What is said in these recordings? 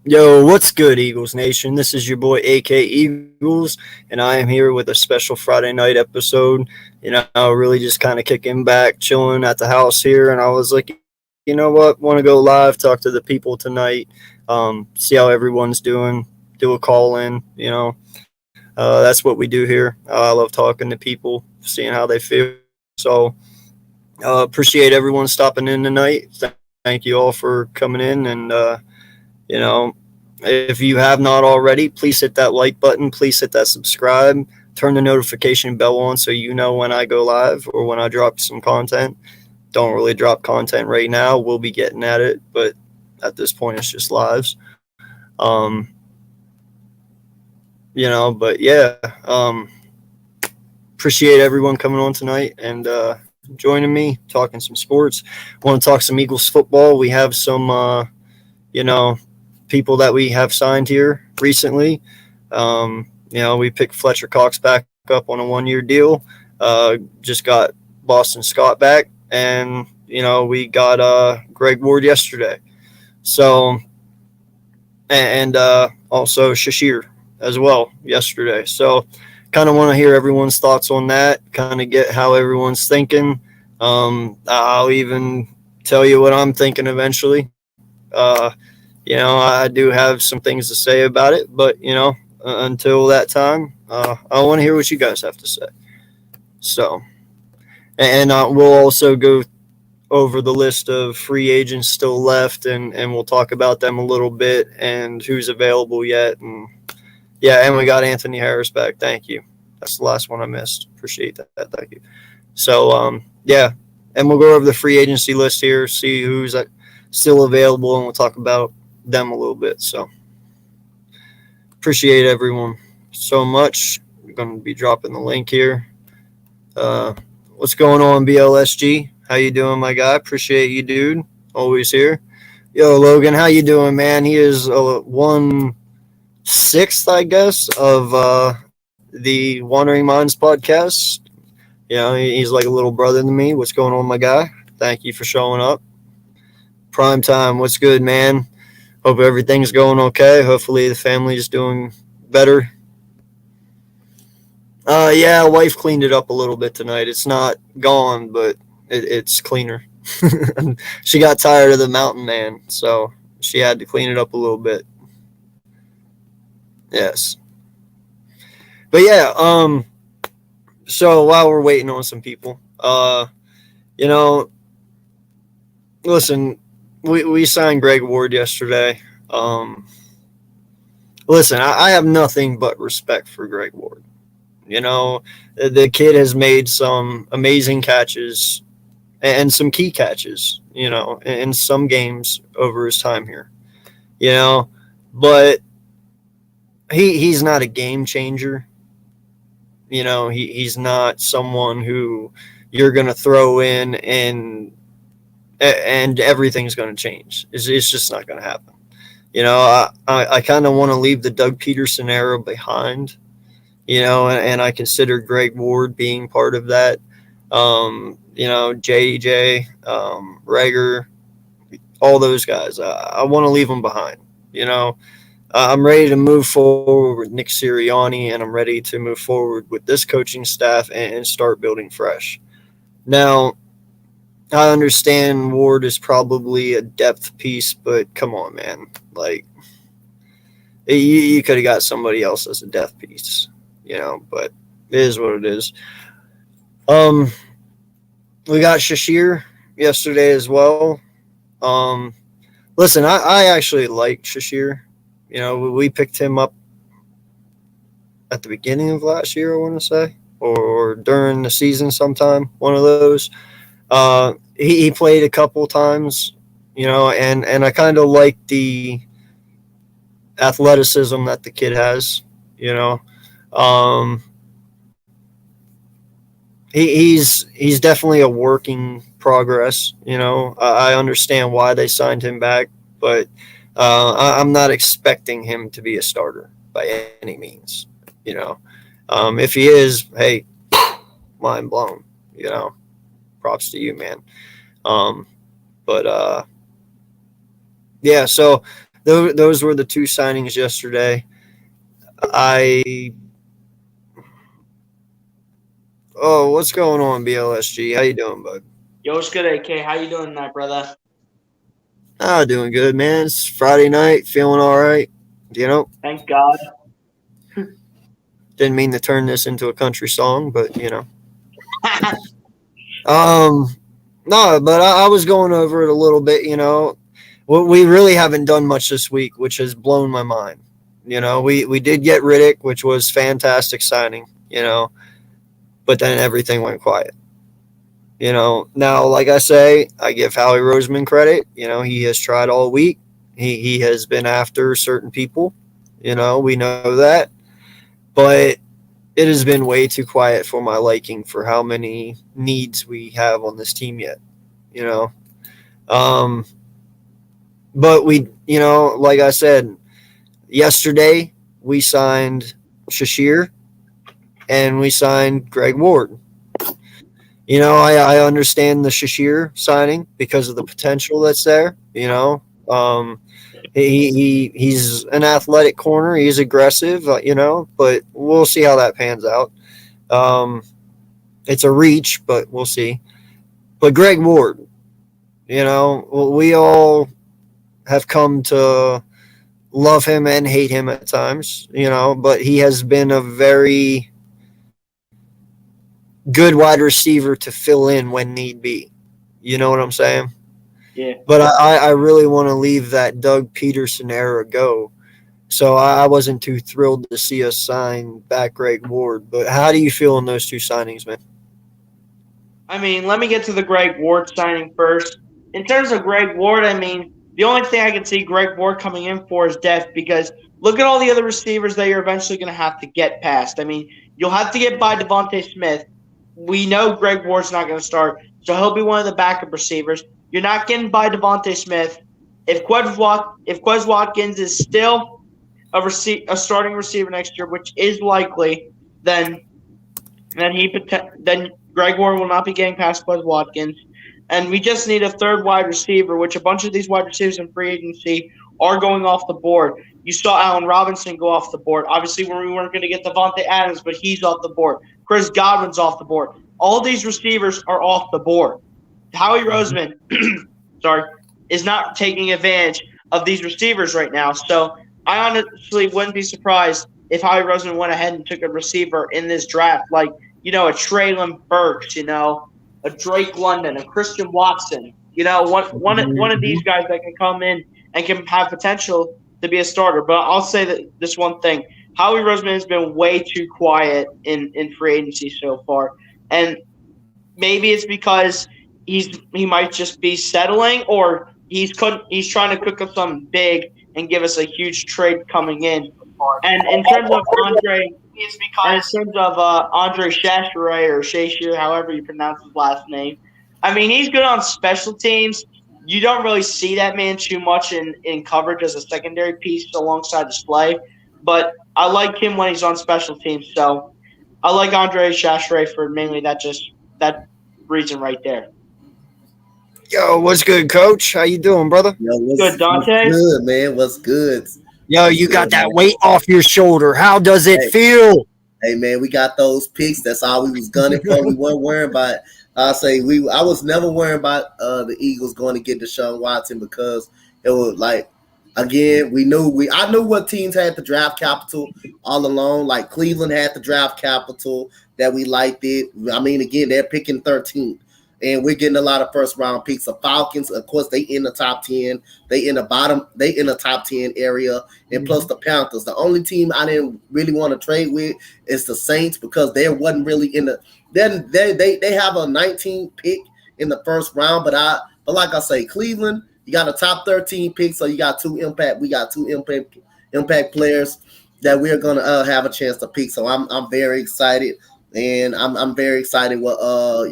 Yo, what's good, Eagles Nation? This is your boy, AK Eagles, and I am here with a special Friday night episode. Really just kind of kicking back, chilling at the house here, and I was like, you know what? Want to go live, talk to the people tonight, see how everyone's doing, do a call in. That's what we do here. I love talking to people, seeing how they feel. So, appreciate everyone stopping in tonight. Thank you all for coming in, and you know, if you have not already, please hit that like button. Please hit that subscribe. Turn the notification bell on so you know when I go live or when I drop some content. Don't really drop content right now. We'll be getting at it, but at this point, it's just lives. But yeah, appreciate everyone coming on tonight and joining me, talking some sports. Want to talk some Eagles football. We have some, people that we have signed here recently. We picked Fletcher Cox back up on a 1-year deal. Just got Boston Scott back, and we got Greg Ward yesterday. So, and also Shashir as well yesterday. So, kind of want to hear everyone's thoughts on that. Kind of get how everyone's thinking. I'll even tell you what I'm thinking eventually. I do have some things to say about it, but, until that time, I want to hear what you guys have to say. So, and we'll also go over the list of free agents still left, and we'll talk about them a little bit and who's available yet. And we got Anthony Harris back. Thank you. That's the last one I missed. Appreciate that. Thank you. So, and we'll go over the free agency list here, see who's still available, and we'll talk about them a little bit. So appreciate everyone so much. We're going to be dropping the link here. What's going on, BLSG? How you doing, my guy? Appreciate you, dude. Always here. Yo, Logan, how you doing, man? He is 1/6, I guess, of the Wandering Minds podcast. He's like a little brother to me. What's going on, my guy? Thank you for showing up. Prime time. What's good, man? Hope everything's going okay. Hopefully the family's doing better. Wife cleaned it up a little bit tonight. It's not gone, but it's cleaner. She got tired of the mountain man, so she had to clean it up a little bit. Yes. But yeah, so while we're waiting on some people, listen, we signed Greg Ward yesterday. Listen, I have nothing but respect for Greg Ward. The kid has made some amazing catches and some key catches, in some games over his time here, but he's not a game changer. He's not someone who you're going to throw in and everything's going to change. It's just not going to happen. I kind of want to leave the Doug Peterson era behind, and I consider Greg Ward being part of that. JJ, Rager, all those guys. I want to leave them behind. I'm ready to move forward with Nick Sirianni, and I'm ready to move forward with this coaching staff and start building fresh. Now, I understand Ward is probably a depth piece, but come on, man. Like, you could have got somebody else as a depth piece, but it is what it is. We got Shashir yesterday as well. Listen, I actually like Shashir. We picked him up at the beginning of last year, I want to say, or during the season sometime, one of those. He played a couple times, and I kind of like the athleticism that the kid has, He's definitely a working progress, I understand why they signed him back, but I'm not expecting him to be a starter by any means, if he is, hey, mind blown, props to you, man. So those were the two signings yesterday. I Oh, what's going on, BLSG? How you doing, bud? Yo, what's good, AK? How you doing tonight, brother? Doing good, man. It's Friday night, feeling all right. You know, Thank God. didn't mean to turn this into a country song, but um, no, but I was going over it a little bit. We really haven't done much this week, which has blown my mind. We did get Riddick, which was fantastic signing. But then everything went quiet. Now, like I say, I give Howie Roseman credit. He has tried all week. He has been after certain people. We know that. But it has been way too quiet for my liking for how many needs we have on this team yet. You know, um, but like I said, yesterday we signed Shashir and we signed Greg Ward. I understand the Shashir signing because of the potential that's there. He's an athletic corner. He's aggressive. But we'll see how that pans out. Um, it's a reach, but we'll see. But Greg Ward, we all have come to love him and hate him at times. But he has been a very good wide receiver to fill in when need be. You know what I'm saying? Yeah. But I really want to leave that Doug Peterson era go. So I wasn't too thrilled to see us sign back Greg Ward. But how do you feel in those two signings, man? I mean, let me get to the Greg Ward signing first. In terms of Greg Ward, I mean, the only thing I can see Greg Ward coming in for is depth because look at all the other receivers that you're eventually going to have to get past. I mean, you'll have to get by Devontae Smith. We know Greg Ward's not going to start, so he'll be one of the backup receivers. You're not getting by Devontae Smith. If Quez Watkins is still a starting receiver next year, which is likely, then Greg Ward will not be getting past Quez Watkins. And we just need a third wide receiver, which a bunch of these wide receivers in free agency are going off the board. You saw Allen Robinson go off the board. Obviously, we weren't going to get Devontae Adams, but he's off the board. Chris Godwin's off the board. All these receivers are off the board. Howie Roseman, is not taking advantage of these receivers right now. So I honestly wouldn't be surprised if Howie Roseman went ahead and took a receiver in this draft, like a Traylon Burks, a Drake London, a Christian Watson, one of these guys that can come in and can have potential to be a starter. But I'll say that this one thing. Howie Roseman has been way too quiet in free agency so far. And maybe it's because he might just be settling or he's trying to cook up something big and give us a huge trade coming in. And in terms of Andre Chashire or Shashir, however you pronounce his last name, I mean, he's good on special teams. You don't really see that man too much in coverage as a secondary piece alongside the slay. But I like him when he's on special teams. So I like Andre Chashire for mainly that reason right there. Yo, what's good, Coach? How you doing, brother? Yo, Good, Dante? What's good, man? What's good? Yo, you got that weight off your shoulder. How does it feel? Hey, man, we got those picks. That's all we was gunning for. We weren't worrying about. I was never worrying about the Eagles going to get Deshaun Watson because it was like, again, I knew what teams had the draft capital all along. Like Cleveland had the draft capital that we liked it. I mean, again, they're picking 13th. And we're getting a lot of first round picks. The Falcons, of course, they in the top 10. They in the top 10 area. And plus the Panthers. The only team I didn't really want to trade with is the Saints because they wasn't really in the then they have a 19 pick in the first round. But like I say, Cleveland, you got a top 13 pick, so you got we got two impact players that we're gonna have a chance to pick. So I'm very excited. And I'm very excited what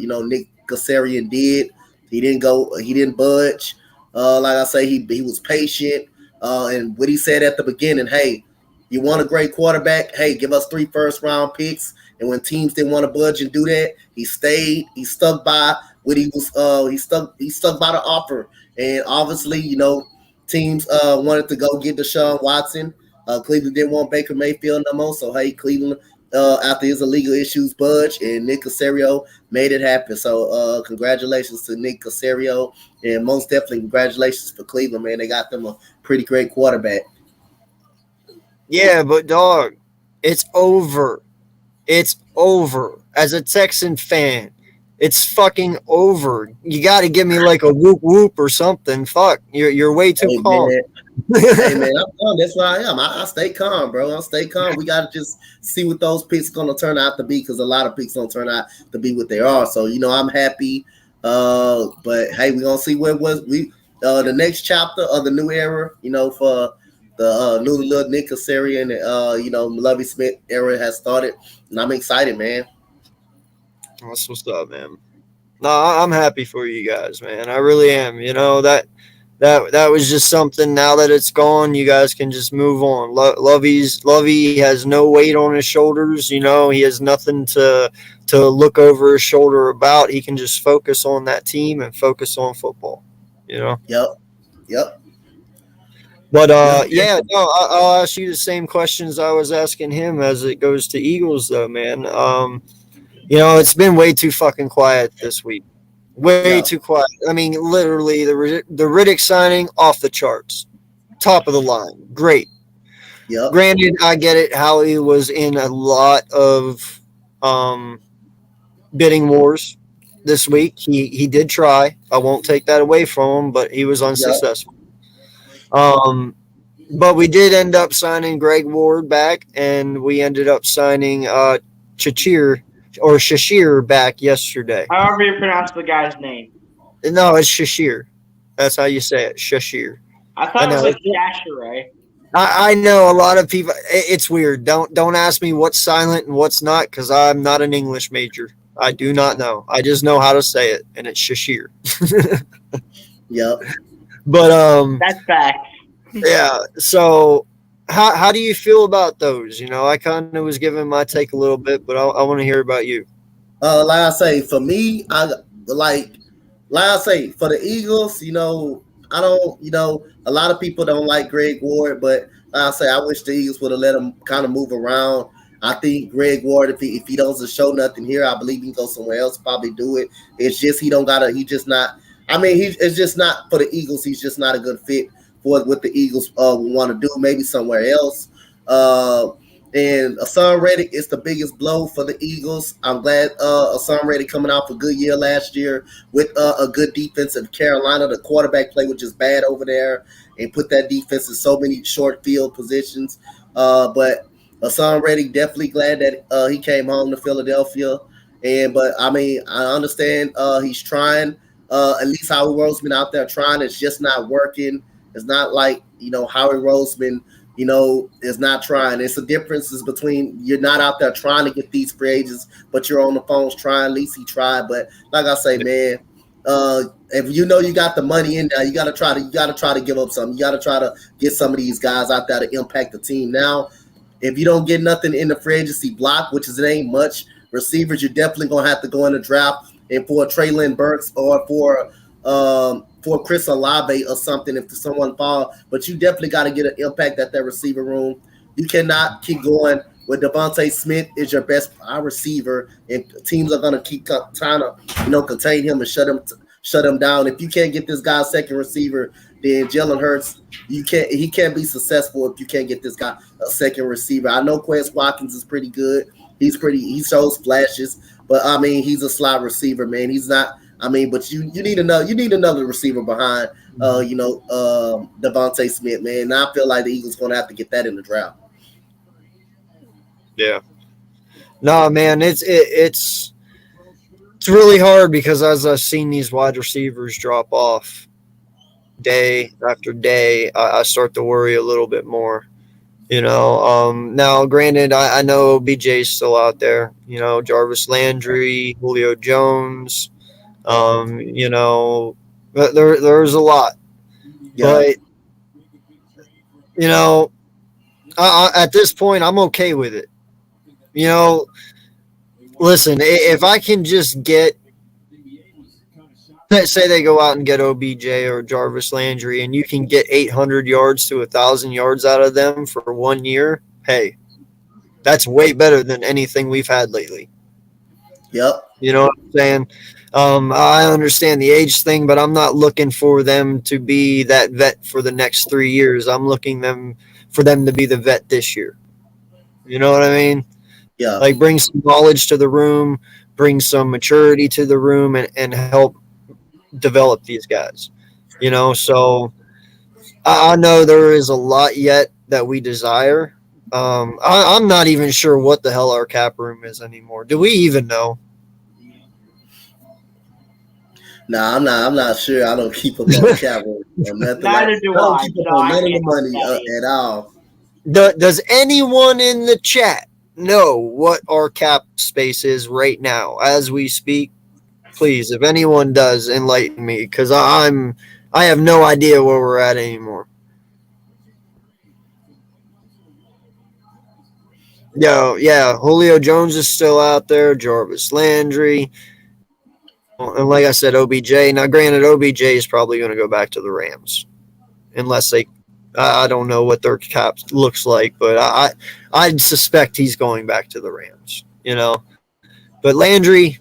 Nick Kassarian did. He didn't budge. Like I say, he was patient. And what he said at the beginning, hey, you want a great quarterback? Hey, give us 3 first round picks. And when teams didn't want to budge and do that, he stayed. He stuck by what he was. He stuck by the offer. And obviously, teams wanted to go get Deshaun Watson. Cleveland didn't want Baker Mayfield no more, so hey, Cleveland, after his illegal issues, budge, and Nick Caserio made it happen. So congratulations to Nick Caserio, and most definitely congratulations for Cleveland, man. They got them a pretty great quarterback. Yeah, but dog, it's over. It's over. As a Texan fan, it's fucking over. You got to give me like a whoop whoop or something. Fuck, you're way too Hey, calm. man. Hey man, I'm calm. That's where I am. I stay calm, bro. I stay calm. We gotta just see what those picks gonna turn out to be, because a lot of picks don't turn out to be what they are. So I'm happy. But hey, we gonna see what was we the next chapter of the new era. For the new little Nick Caserio and Lovey Smith era has started, and I'm excited, man. That's what's up, man. No, I'm happy for you guys, man. I really am. That was just something. Now that it's gone, you guys can just move on. Lovey has no weight on his shoulders. He has nothing to look over his shoulder about. He can just focus on that team and focus on football. Yep. But yeah, no, I'll ask you the same questions I was asking him as it goes to Eagles, though, man. It's been way too fucking quiet this week. Way too quiet. I mean, literally, the Riddick signing off the charts, top of the line, great. Yep. Granted, I get it. Howie was in a lot of bidding wars this week. He did try. I won't take that away from him, but he was unsuccessful. Yep. But we did end up signing Greg Ward back, and we ended up signing Shashir back yesterday. However you pronounce the guy's name. No, it's Shashir. That's how you say it, Shashir. I thought it was like Shashirai. I know a lot of people. It's weird. Don't ask me what's silent and what's not, because I'm not an English major. I do not know. I just know how to say it, and it's Shashir. Yep. But that's fact. Yeah. So, how do you feel about those? I kind of was giving my take a little bit, but I want to hear about you. Like I say, for me, for the Eagles, I don't, a lot of people don't like Greg Ward, but like I say, I wish the Eagles would have let him kind of move around. I think Greg Ward, if he doesn't show nothing here, I believe he can go somewhere else, probably do it. It's just it's just not for the Eagles. He's just not a good fit for what the Eagles want to do, maybe somewhere else. And Hassan Reddick is the biggest blow for the Eagles. I'm glad Hassan Reddick coming out for a good year last year with a good defense in Carolina. The quarterback play was just bad over there and put that defense in so many short field positions. But Hassan Reddick, definitely glad that he came home to Philadelphia. But I understand he's trying. At least Howie Roseman out there trying. It's just not working. It's not like Howie Roseman is not trying. It's the differences between you're not out there trying to get these free agents, but you're on the phones trying. At least he tried. But like I say, man, if you got the money in there, you gotta try to give up something. You gotta try to get some of these guys out there to impact the team. Now, if you don't get nothing in the free agency block, which is it ain't much, receivers, you're definitely gonna have to go in the draft and for Traylon Burks or for Chris Olave or something if someone fall. But you definitely got to get an impact at that receiver room. You cannot keep going with Devontae Smith is your best receiver, and teams are going to keep trying to contain him and shut him down. If you can't get this guy a second receiver, then Jalen Hurts, he can't be successful if you can't get this guy a second receiver. I know Quez Watkins is pretty good. He shows flashes, but he's a slot receiver, man. He's not. But you need another receiver behind Devontae Smith, man. And I feel like the Eagles going to have to get that in the draft. Yeah. No, man, it's really hard because as I've seen these wide receivers drop off day after day, I start to worry a little bit more. Now granted, I know BJ's still out there. Jarvis Landry, Julio Jones. There's a lot, but at this point, I'm okay with it. Listen, if I can just get say they go out and get OBJ or Jarvis Landry, and you can get 800 yards to 1,000 yards out of them for 1 year. Hey, that's way better than anything we've had lately. Yep. You know what I'm saying? I understand the age thing, but I'm not looking for them to be that vet for the next 3 years. I'm looking for them to be the vet this year. You know what I mean? Yeah. Like bring some knowledge to the room, bring some maturity to the room, and help develop these guys. You know, so I know there is a lot yet that we desire. I'm not even sure what the hell our cap room is anymore. Do we even know? Nah, I'm not sure. I don't keep up on the cap room or nothing like. Neither do I don't I. keep up So on I none of the can't money say. at all. Does anyone in the chat know what our cap space is right now as we speak? Please, if anyone does, enlighten me, because I have no idea where we're at anymore. Yeah, Julio Jones is still out there, Jarvis Landry, and like I said, OBJ. Now, granted, OBJ is probably going to go back to the Rams, unless they. I don't know what their cap looks like, but I'd suspect he's going back to the Rams. You know, but Landry,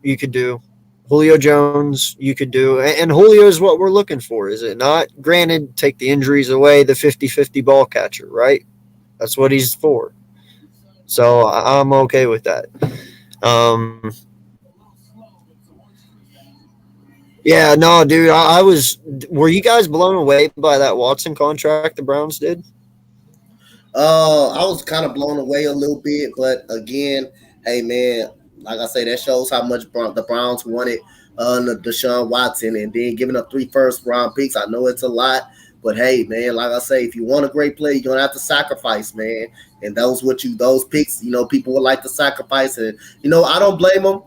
you could do. Julio Jones, you could do. And Julio is what we're looking for, is it not? Granted, take the injuries away, the 50-50 ball catcher, right? That's what he's for. So I'm okay with that. Um, yeah, no, dude, I was. Were you guys blown away by that Watson contract the Browns did? I was kind of blown away a little bit, but again, hey man, like I say, that shows how much the Browns wanted Deshaun Watson, and then giving up 3 first-round picks. I know it's a lot, but hey man, like I say, if you want a great play, you're gonna have to sacrifice, man. And those picks, people would like to sacrifice, and I don't blame them.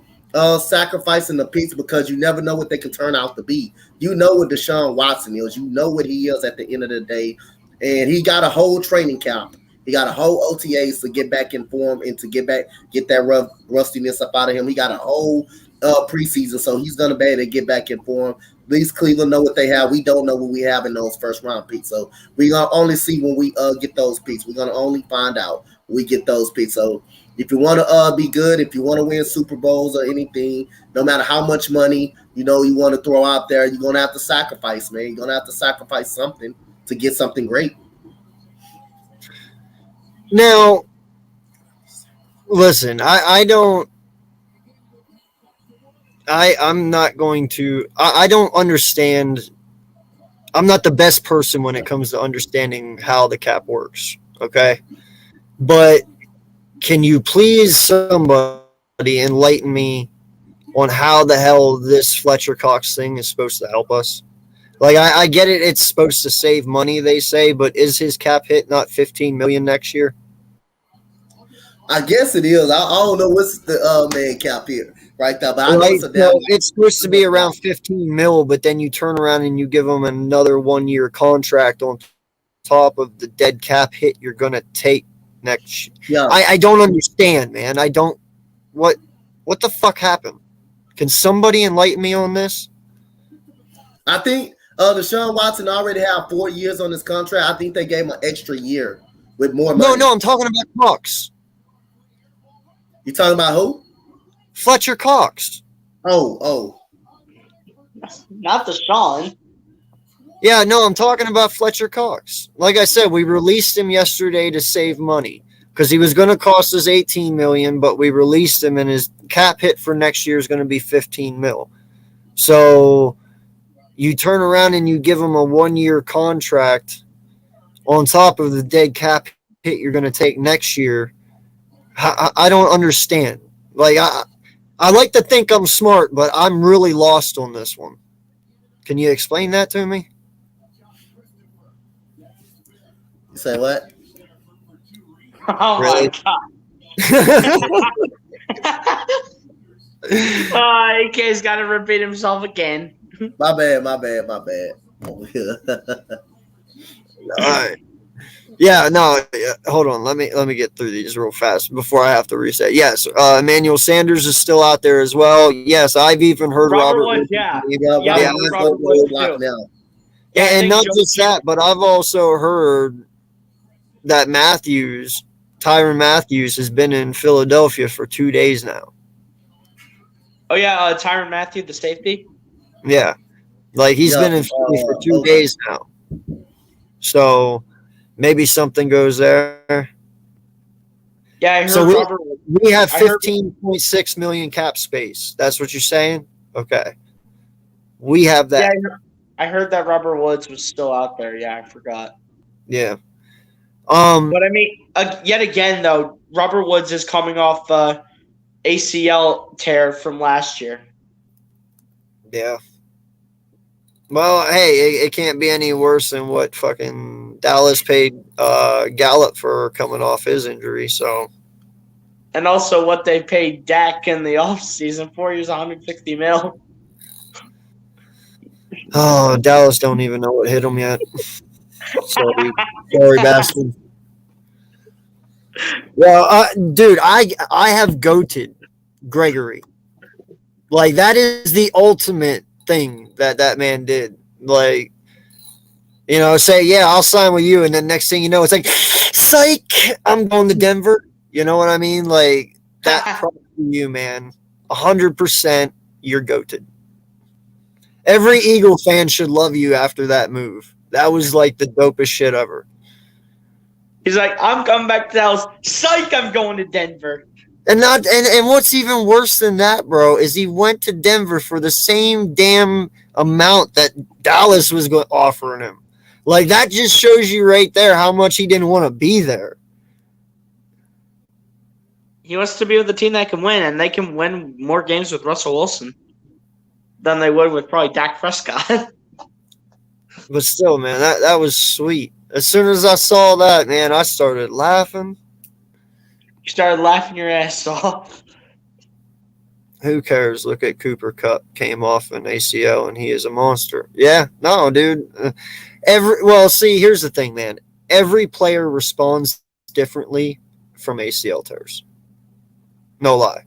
Sacrificing the picks, because you never know what they can turn out to be. You know what Deshaun Watson is. You know what he is at the end of the day. And he got a whole training camp. He got a whole OTAs to get back in form and to get that rustiness up out of him. He got a whole preseason, so he's gonna be able to get back in form. At least Cleveland know what they have. We don't know what we have in those first round picks. So we're gonna only see when we get those picks. We're gonna only find out when we get those picks. So if you want to be good, if you want to win Super Bowls or anything, no matter how much money you want to throw out there, you're gonna have to sacrifice, man. You're gonna have to sacrifice something to get something great. Now, listen, I don't. I'm not going to. I don't understand. I'm not the best person when it comes to understanding how the cap works. Okay, but can you please somebody enlighten me on how the hell this Fletcher Cox thing is supposed to help us? Like I get it, it's supposed to save money, they say, but is his cap hit not $15 million next year? I guess it is. I don't know what's the man cap here right there, but I know Right, it's a so damn. it's supposed to be around 15 mil, but then you turn around and you give him another 1 year contract on top of the dead cap hit you're gonna take next. Yeah, I don't understand, man. I don't. What the fuck happened? Can somebody enlighten me on this? I think Deshaun Watson already have 4 years on his contract. I think they gave him an extra year with more money. No, I'm talking about Cox. You talking about who? Fletcher Cox. Oh. Not Deshaun. Yeah, no, I'm talking about Fletcher Cox. Like I said, we released him yesterday to save money because he was going to cost us 18 million, but we released him, and his cap hit for next year is going to be 15 mil. So you turn around and you give him a 1 year contract on top of the dead cap hit you're going to take next year. I don't understand. Like I like to think I'm smart, but I'm really lost on this one. Can you explain that to me? You say what? Oh Really? my god. AK's got to repeat himself again. My bad. All right. Yeah, no, hold on. Let me get through these real fast before I have to reset. Yes, Emmanuel Sanders is still out there as well. Yes, I've even heard Robert Woods. Woods, yeah. Yeah, Yeah, I Yeah, heard Woods Robert on the Woods block too. now. Yeah, I and think not Joe just that, but I've also heard that Tyrann Matthews, has been in Philadelphia for 2 days now. Oh yeah, Tyrann Matthew, the safety. Yeah, like he's Yeah, been in Philly for 2 okay. days now. So maybe something goes there. Yeah, I heard So Robert. we have I heard- 15.6 million cap space. That's what you're saying? Okay. We have Yeah, that. I heard that Robert Woods was still out there. Yeah, I forgot. Yeah. But I mean, yet again though, Robert Woods is coming off ACL tear from last year. Yeah. Well, hey, it can't be any worse than what fucking Dallas paid Gallup for coming off his injury. So, And also what they paid Dak in the offseason for. He was 160 mil. oh, Dallas don't even know what hit him yet. Sorry, bastard. Well, dude, I have goated Gregory. Like, that is the ultimate thing that man did. Like, you know, say, yeah, I'll sign with you, and then next thing you know, it's like, psych, I'm going to Denver. You know what I mean? Like, that props to you, man. 100%, you're goated. Every Eagle fan should love you after that move. That was like the dopest shit ever. He's like, I'm coming back to Dallas. Psych, I'm going to Denver. And what's even worse than that, bro, is he went to Denver for the same damn amount that Dallas was offering him. Like, that just shows you right there how much he didn't want to be there. He wants to be with a team that can win, and they can win more games with Russell Wilson than they would with probably Dak Prescott. But still, man, that was sweet. As soon as I saw that, man, I started laughing. You started laughing your ass off. Who cares? Look at Cooper Kupp, came off an ACL, and he is a monster. Yeah, no, dude. See, here's the thing, man. Every player responds differently from ACL tears. No lie.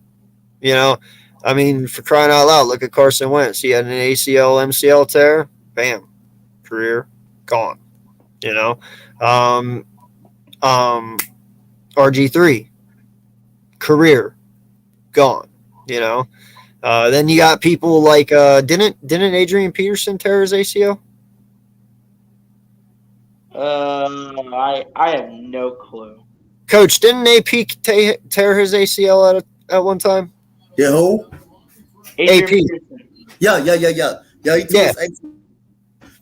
You know, I mean, for crying out loud, look at Carson Wentz. He had an ACL, MCL tear. Bam. Career gone. You know, RG3, career gone. You know, then you got people like didn't Adrian Peterson tear his ACL? I have no clue. Coach, didn't AP tear his ACL at one time? Yeah, who? AP. Yeah.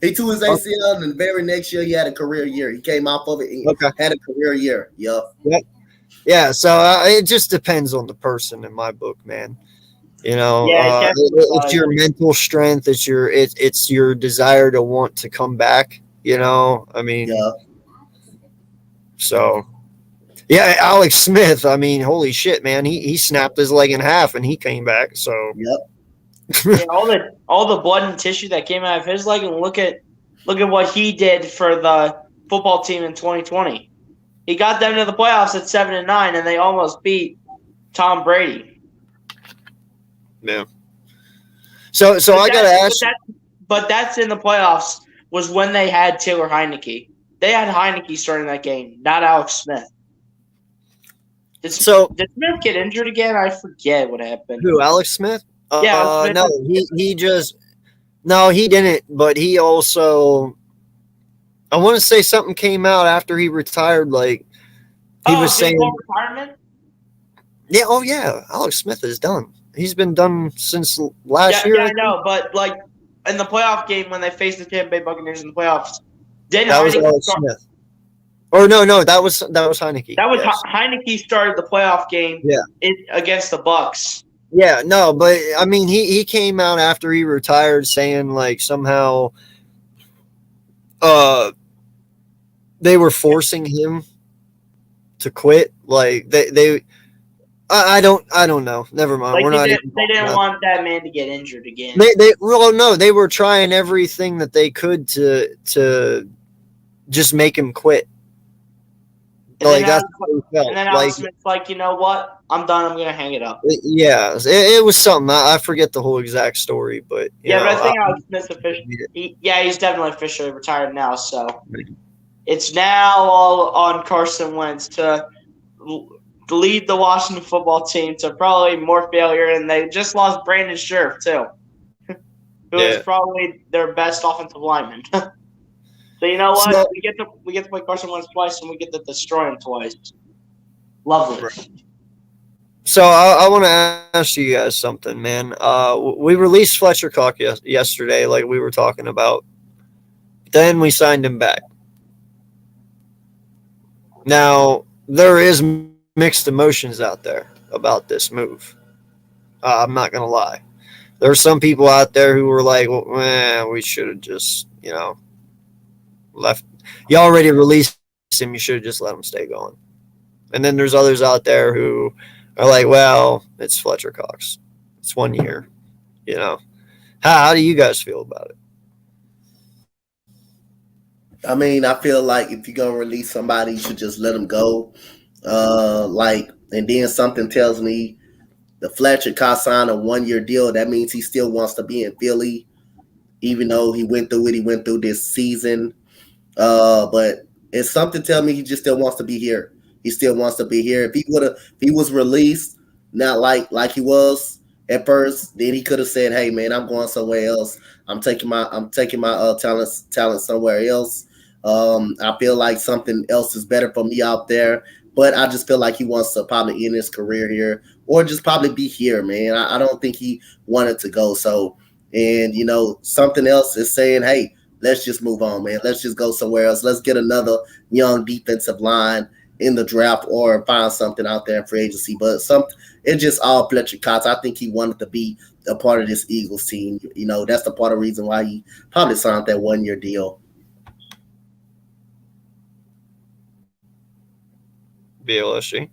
He tore his ACL, and the very next year he had a career year. He came off of it and had a career year. Yep. Yeah, so it just depends on the person in my book, man. You know, it's your mental strength, it's your desire to want to come back. You know, I mean, So, yeah, Alex Smith. I mean, holy shit, man, he snapped his leg in half and he came back. So, yeah, all the blood and tissue that came out of his leg, and look at what he did for the football team in 2020. He got them to the playoffs at 7-9, and they almost beat Tom Brady. Yeah. So I gotta ask. But that's in the playoffs. Was when they had Taylor Heineke. They had Heineke starting that game, not Alex Smith. Did Smith get injured again? I forget what happened. Who, Alex Smith? Yeah. No, he didn't. But he also, I want to say something came out after he retired. Like he was saying, retirement. Yeah. Oh yeah, Alex Smith is done. He's been done since last year. Yeah, I know. But like in the playoff game when they faced the Tampa Bay Buccaneers in the playoffs, that was Alex Smith. Or no, that was Heineke. That was Heineke started the playoff game. Against the Bucs. Yeah, no, but I mean, he came out after he retired saying like somehow, they were forcing him to quit. Like I don't know. Never mind. Like they didn't want that man to get injured again. They were trying everything that they could to just make him quit. And Like then that's how he felt. Alan Like Smith's like, you know what? I'm done. I'm gonna hang it up. yeah, it was something. I forget the whole exact story, but Yeah, but I think Alex Smith's officially. He's definitely officially retired now. So it's now all on Carson Wentz to lead the Washington football team to probably more failure, and they just lost Brandon Scherf too, who is probably their best offensive lineman. So you know what? So, we get to play Carson Wentz twice, and we get to destroy him twice. Lovely. right. So I want to ask you guys something, man. We released Fletcher Cox yesterday, like we were talking about. Then we signed him back. Now there is mixed emotions out there about this move. I'm not gonna lie. There are some people out there who were like, well, we should have just, left. You already released him. You should have just let him stay going. And then there's others out there who are like, well, it's Fletcher Cox. It's 1 year. How do you guys feel about it? I mean, I feel like if you're gonna release somebody, you should just let them go. And then something tells me the Fletcher Cox signed a 1 year deal. That means he still wants to be in Philly, even though he went through what he went through this season. But it's something tell me he just still wants to be here. He still wants to be here. If he was released, not like he was at first, then he could have said, "Hey man, I'm going somewhere else. I'm taking my talent somewhere else. I feel like something else is better for me out there." But I just feel like he wants to probably end his career here or just probably be here, man. I don't think he wanted to go. So, and something else is saying, "Hey, let's just move on, man. Let's just go somewhere else. Let's get another young defensive line in the draft or find something out there in free agency." But it's just all Fletcher Cox. I think he wanted to be a part of this Eagles team. That's the part of the reason why he probably signed that 1 year deal. BLSG.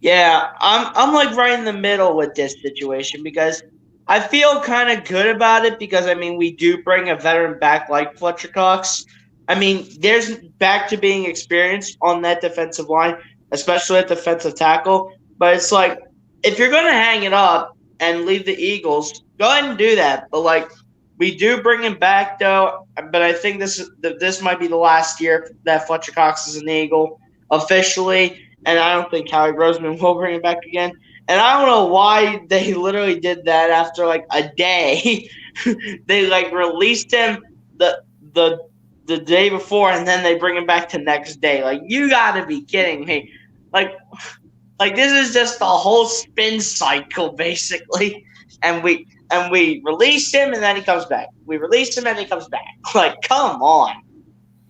Yeah, I'm like right in the middle with this situation because I feel kind of good about it because we do bring a veteran back like Fletcher Cox. There's back to being experienced on that defensive line, especially at defensive tackle. But it's like if you're gonna hang it up and leave the Eagles, go ahead and do that. But we do bring him back though. But I think this might be the last year that Fletcher Cox is an Eagle officially. And I don't think Howie Roseman will bring him back again. And I don't know why they literally did that after a day. They released him the day before, and then they bring him back the next day. You got to be kidding me! This is just a whole spin cycle basically. And we released him, and then he comes back. We released him, and he comes back. Come on.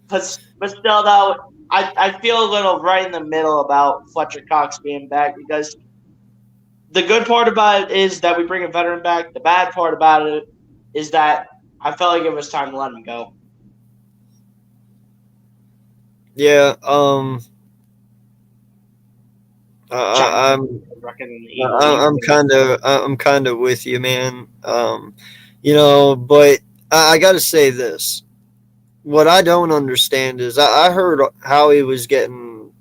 But still, though. I feel a little right in the middle about Fletcher Cox being back because the good part about it is that we bring a veteran back. The bad part about it is that I felt like it was time to let him go. Yeah. I'm kind of with you, man. But I got to say this. What I don't understand is I heard how he was getting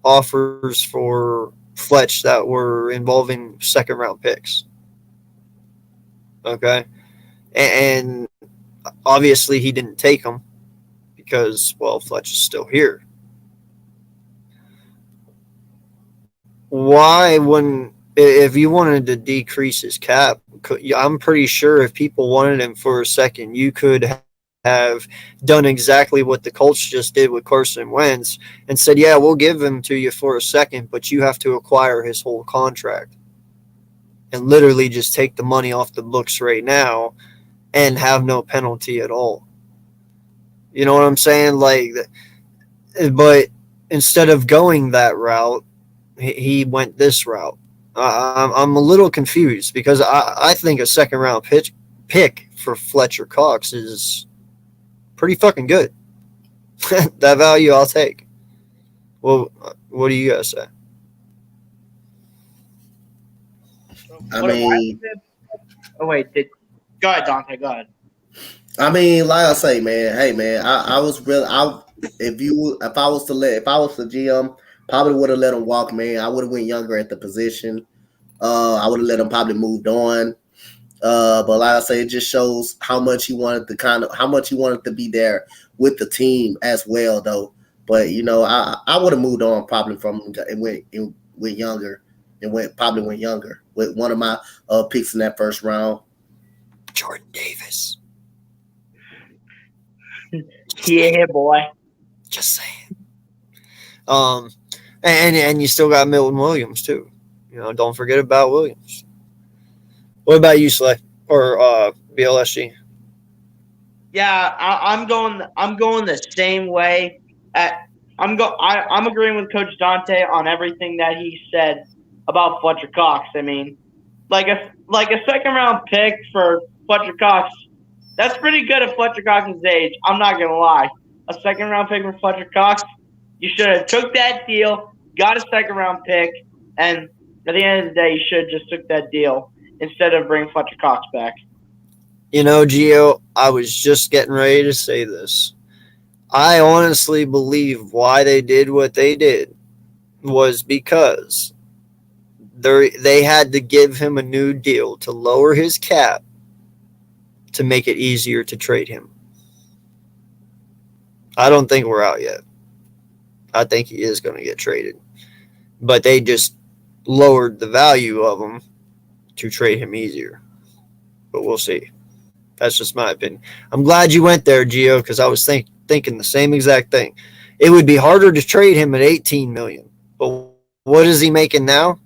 offers for Fletch that were involving second round picks. Okay. And obviously he didn't take them because, well, Fletch is still here. Why wouldn't, if you wanted to decrease his cap, I'm pretty sure if people wanted him for a second, you could have done exactly what the Colts just did with Carson Wentz and said, yeah, we'll give him to you for a second, but you have to acquire his whole contract and literally just take the money off the books right now and have no penalty at all. You know what I'm saying? But instead of going that route, he went this route. I'm a little confused because I think a second round pick for Fletcher Cox is pretty fucking good. That value I'll take. Well, what do you guys say? I mean, oh wait, go ahead, Dante. Go ahead. I mean, like I say, man. Hey, man. I was really. if I was the GM, probably would have let him walk, man. I would have went younger at the position. I would have let him probably moved on. But like I say, it just shows how much he wanted to be there with the team as well, though. But I would have moved on probably from him and went younger with one of my picks in that first round. Jordan Davis. Yeah, boy. Just saying. And you still got Milton Williams too. Don't forget about Williams. What about you, Slay or BLSG? Yeah, I'm going the same way. I'm agreeing with Coach Dante on everything that he said about Fletcher Cox. I mean, like a second round pick for Fletcher Cox, that's pretty good at Fletcher Cox's age. I'm not gonna lie. A second round pick for Fletcher Cox, you should have took that deal, got a second round pick, and at the end of the day, you should have just took that deal instead of bringing Fletcher Cox back. Gio, I was just getting ready to say this. I honestly believe why they did what they did was because they had to give him a new deal to lower his cap to make it easier to trade him. I don't think we're out yet. I think he is going to get traded. But they just lowered the value of him to trade him easier. But we'll see. That's just my opinion. I'm glad you went there, Gio, because I was thinking the same exact thing. It would be harder to trade him at $18 million. But what is he making now?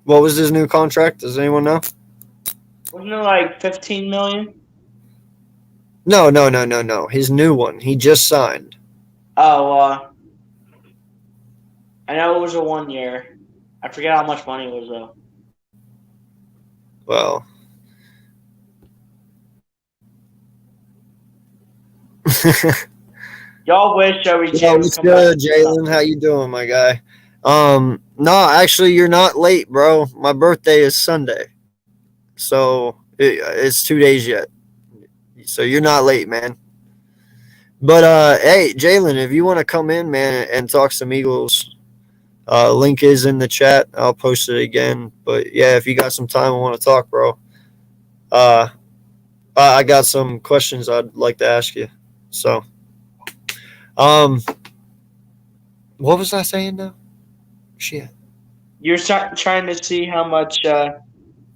What was his new contract? Does anyone know? Wasn't it like $15 million? No. His new one. He just signed. Oh, I know it was a 1 year. I forget how much money it was, though. Well. Y'all wish Joey J Yeah, would what's come good, back. Jalen? How you doing, my guy? No, actually, you're not late, bro. My birthday is Sunday, so it's 2 days yet. So you're not late, man. But hey, Jalen, if you want to come in, man, and talk some Eagles, link is in the chat. I'll post it again. But yeah, if you got some time, I want to talk, bro. I got some questions I'd like to ask you. So, what was I saying now? Shit. You're trying to see how much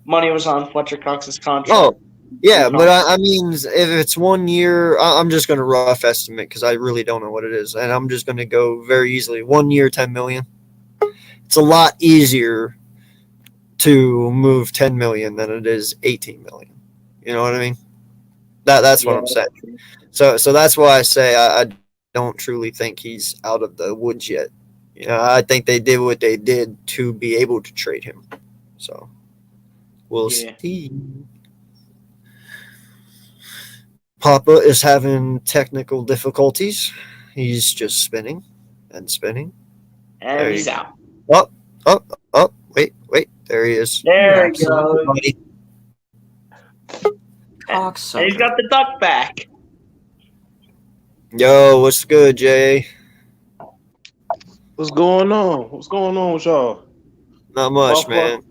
money was on Fletcher Cox's contract. Oh, yeah, but I mean, if it's 1 year, I'm just going to rough estimate because I really don't know what it is. And I'm just going to go very easily. 1 year, $10 million. It's a lot easier to move $10 million than it is $18 million. You know what I mean? That's what I'm saying. So that's why I say I don't truly think he's out of the woods yet. I think they did what they did to be able to trade him. So we'll see. Papa is having technical difficulties. He's just spinning and spinning. And he's out. Oh, wait. There he is. There he goes. Cocksucker. And he's got the duck back. Yo, what's good, Jay? What's going on? What's going on with y'all? Not much, man.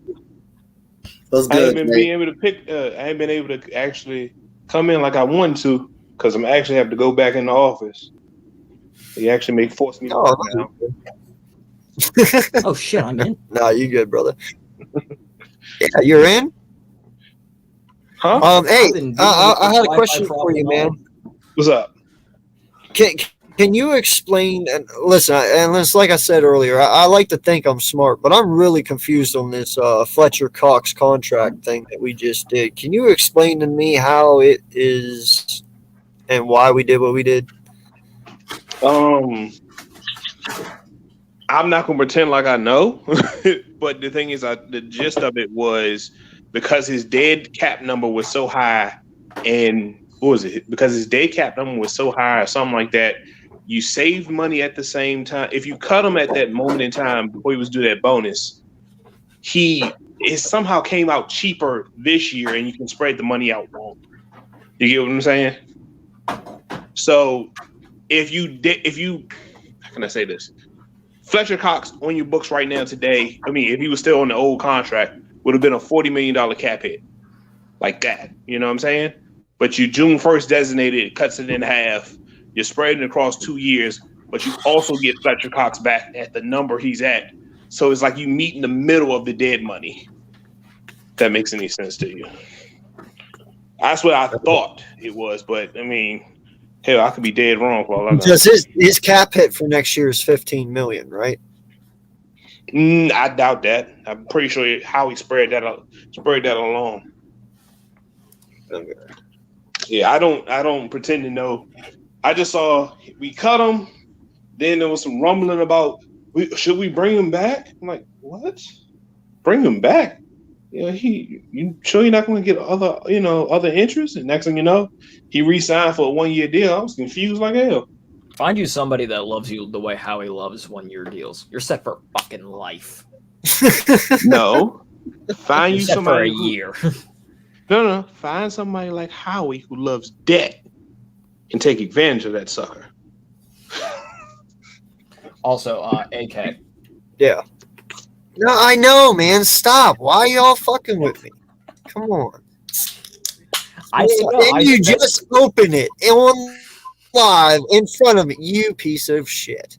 What's I good, ain't been able to actually come in like I wanted to because I'm actually have to go back in the office. They actually force me to work now. Oh shit, I'm in. Nah, you good, brother. Yeah, you're in? Huh? Hey, I had a question for you, man. What's up? Can you explain? And listen, it's like I said earlier, I like to think I'm smart, but I'm really confused on this Fletcher Cox contract thing that we just did. Can you explain to me how it is and why we did what we did? I'm not gonna pretend like I know, but the thing is, the gist of it was because his dead cap number was so high, and what was it? Because his dead cap number was so high, or something like that. You saved money at the same time. If you cut him at that moment in time before he was due that bonus, it somehow came out cheaper this year, and you can spread the money out longer. You get what I'm saying? So if you how can I say this? Fletcher Cox on your books right now today, I mean, if he was still on the old contract, would have been a $40 million cap hit. Like that. You know what I'm saying? But you June 1st designated, it cuts it in half. You're spreading it across 2 years, but you also get Fletcher Cox back at the number he's at. So it's like you meet in the middle of the dead money. If that makes any sense to you. That's what I thought it was, but I mean, hell, I could be dead wrong for all I know. Because his cap hit for next year is $15 million, right? I doubt that. I'm pretty sure how he spread that along. Okay. Yeah, I don't pretend to know. I just saw we cut him. Then there was some rumbling about should we bring him back? I'm like, what? Bring him back? Yeah, you sure you're not going to get other interests? And next thing you know, he re-signed for a 1-year deal. I was confused like hell. Find you somebody that loves you the way Howie loves 1-year deals. You're set for fucking life. No, find You're you set somebody for a year. No. Find somebody like Howie who loves debt and take advantage of that sucker. Also, AK. Yeah. No, I know, man. Stop. Why are y'all fucking with me? Come on. You just open it on live in front of me, you piece of shit.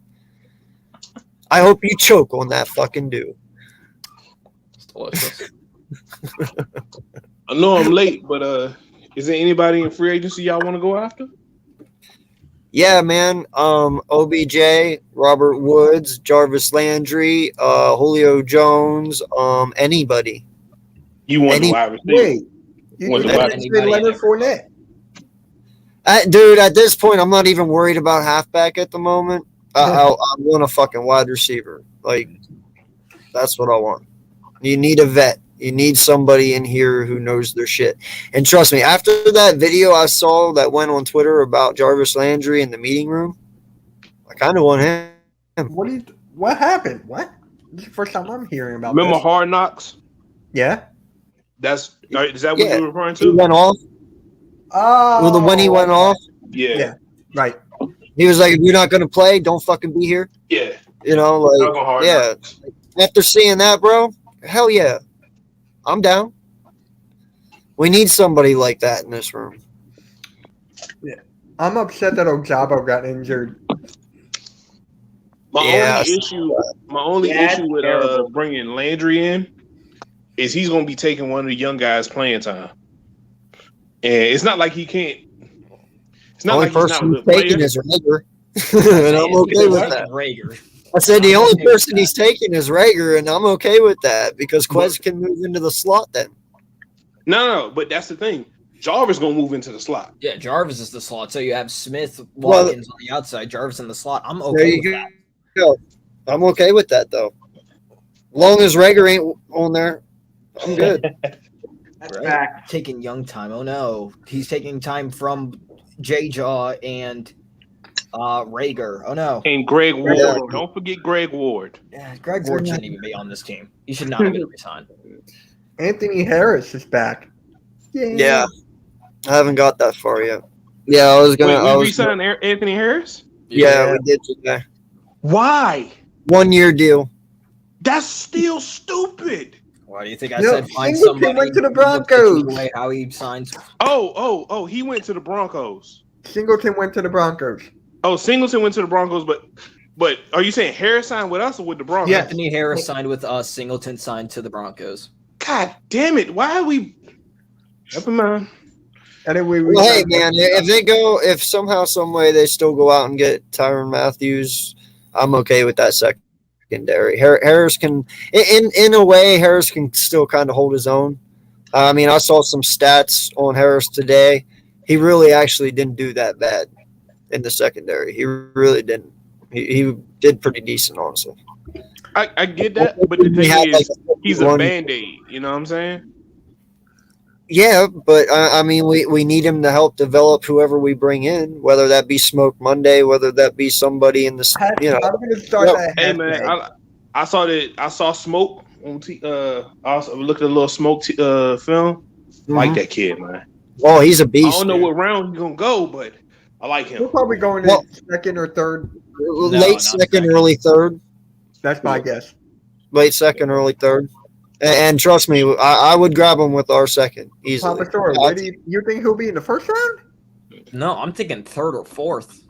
I hope you choke on that fucking dew. It's delicious. I know I'm late, but is there anybody in free agency y'all want to go after? Yeah, man. OBJ, Robert Woods, Jarvis Landry, Julio Jones, anybody. You want the wide receiver? You say Leonard Fournette. Dude, at this point, I'm not even worried about halfback at the moment. I want a fucking wide receiver. Like, that's what I want. You need a vet. You need somebody in here who knows their shit. And trust me, after that video I saw that went on Twitter about Jarvis Landry in the meeting room, I kind of want him. What happened? What? This is the first time I'm hearing about Remember this. Hard Knocks? Yeah. Is that what you're referring to? He went off. Oh. When he went off, Yeah. Right. he was like, if you're not going to play, don't fucking be here. Yeah. You know, like, yeah. After seeing that, bro, hell yeah. I'm down. We need somebody like that in this room. Yeah. I'm upset that Ojabo got injured. My only issue with bringing Landry in is he's going to be taking one of the young guys' playing time. And it's not like he can't. It's not like he's not a good taking player. is Rager. And I'm okay with that. Rager. I said the only person he's taking is Rager, and I'm okay with that because Quez can move into the slot then. No, but that's the thing. Jarvis going to move into the slot. Yeah, Jarvis is the slot. So you have Smith, Watkins on the outside, Jarvis in the slot. I'm okay with that. Go. I'm okay with that, though. Long as Rager ain't on there, I'm good. That's back. Taking young time. Oh, no. He's taking time from J-Jaw and Rager. Oh, no. And Greg Ward. Yeah. Don't forget Greg Ward. Yeah, Greg Ward shouldn't even be on this team. He should not have been resigned. Anthony Harris is back. Yeah. I haven't got that far yet. Yeah, I was going to. Wait, we re-signed Anthony Harris? Yeah, we did today. Why? 1-year deal. That's still stupid. Why do you think I said find somebody? Went to the Broncos. How he signs? Oh, he went to the Broncos. Singleton went to the Broncos. Oh, Singleton went to the Broncos, but are you saying Harris signed with us or with the Broncos? Yeah, Anthony Harris signed with us. Singleton signed to the Broncos. God damn it! Why are we? Never mind. And then well, hey man, if somehow, some way they still go out and get Tyrann Matthews, I'm okay with that secondary. Harris can, in a way, Harris can still kind of hold his own. I mean, I saw some stats on Harris today. He really actually didn't do that bad in the secondary. He really didn't. He did pretty decent, honestly. I get that, but the thing is, he's a Band-Aid. You know what I'm saying? Yeah, but I mean, we need him to help develop whoever we bring in, whether that be Smoke Monday, whether that be somebody in the, you know. I'm going to start that. Hey man, I saw Smoke on I also looked at a little Smoke film. Like that kid, man. Oh, he's a beast. I don't know what round he's gonna go, but I I like We're him. probably going in Well- second or third. Late not second, second. early third. That's my guess. Late second, early third. And trust me, I would grab him with our second easily. Papa Thor, where do you think he'll be in the first round? No, I'm thinking third or fourth.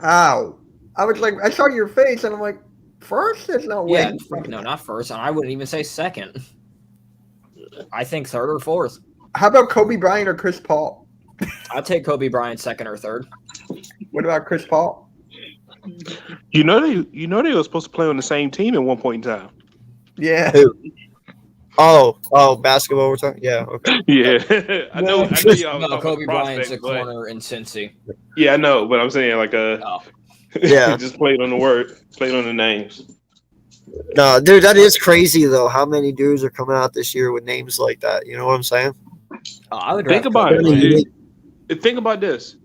Ow. I was like, I saw your face and I'm like, first? There's no way. Yeah, no, not first. And I wouldn't even say second. I think third or fourth. How about Kobe Bryant or Chris Paul? I'll take Kobe Bryant second or third. What about Chris Paul? You know they were supposed to play on the same team at one point in time. Yeah. Oh, basketball we're talking? Yeah, okay. Yeah, I know. Y'all No, talking Kobe about Bryant's a prospects, but- corner in Cincy. Yeah, I know, but I'm saying like Oh. Yeah. just played on the word, played on the names. No, dude, that is crazy though. How many dudes are coming out this year with names like that? You know what I'm saying? Oh, I would Think draft about Kobe it. Bryant. Dude. Think about this.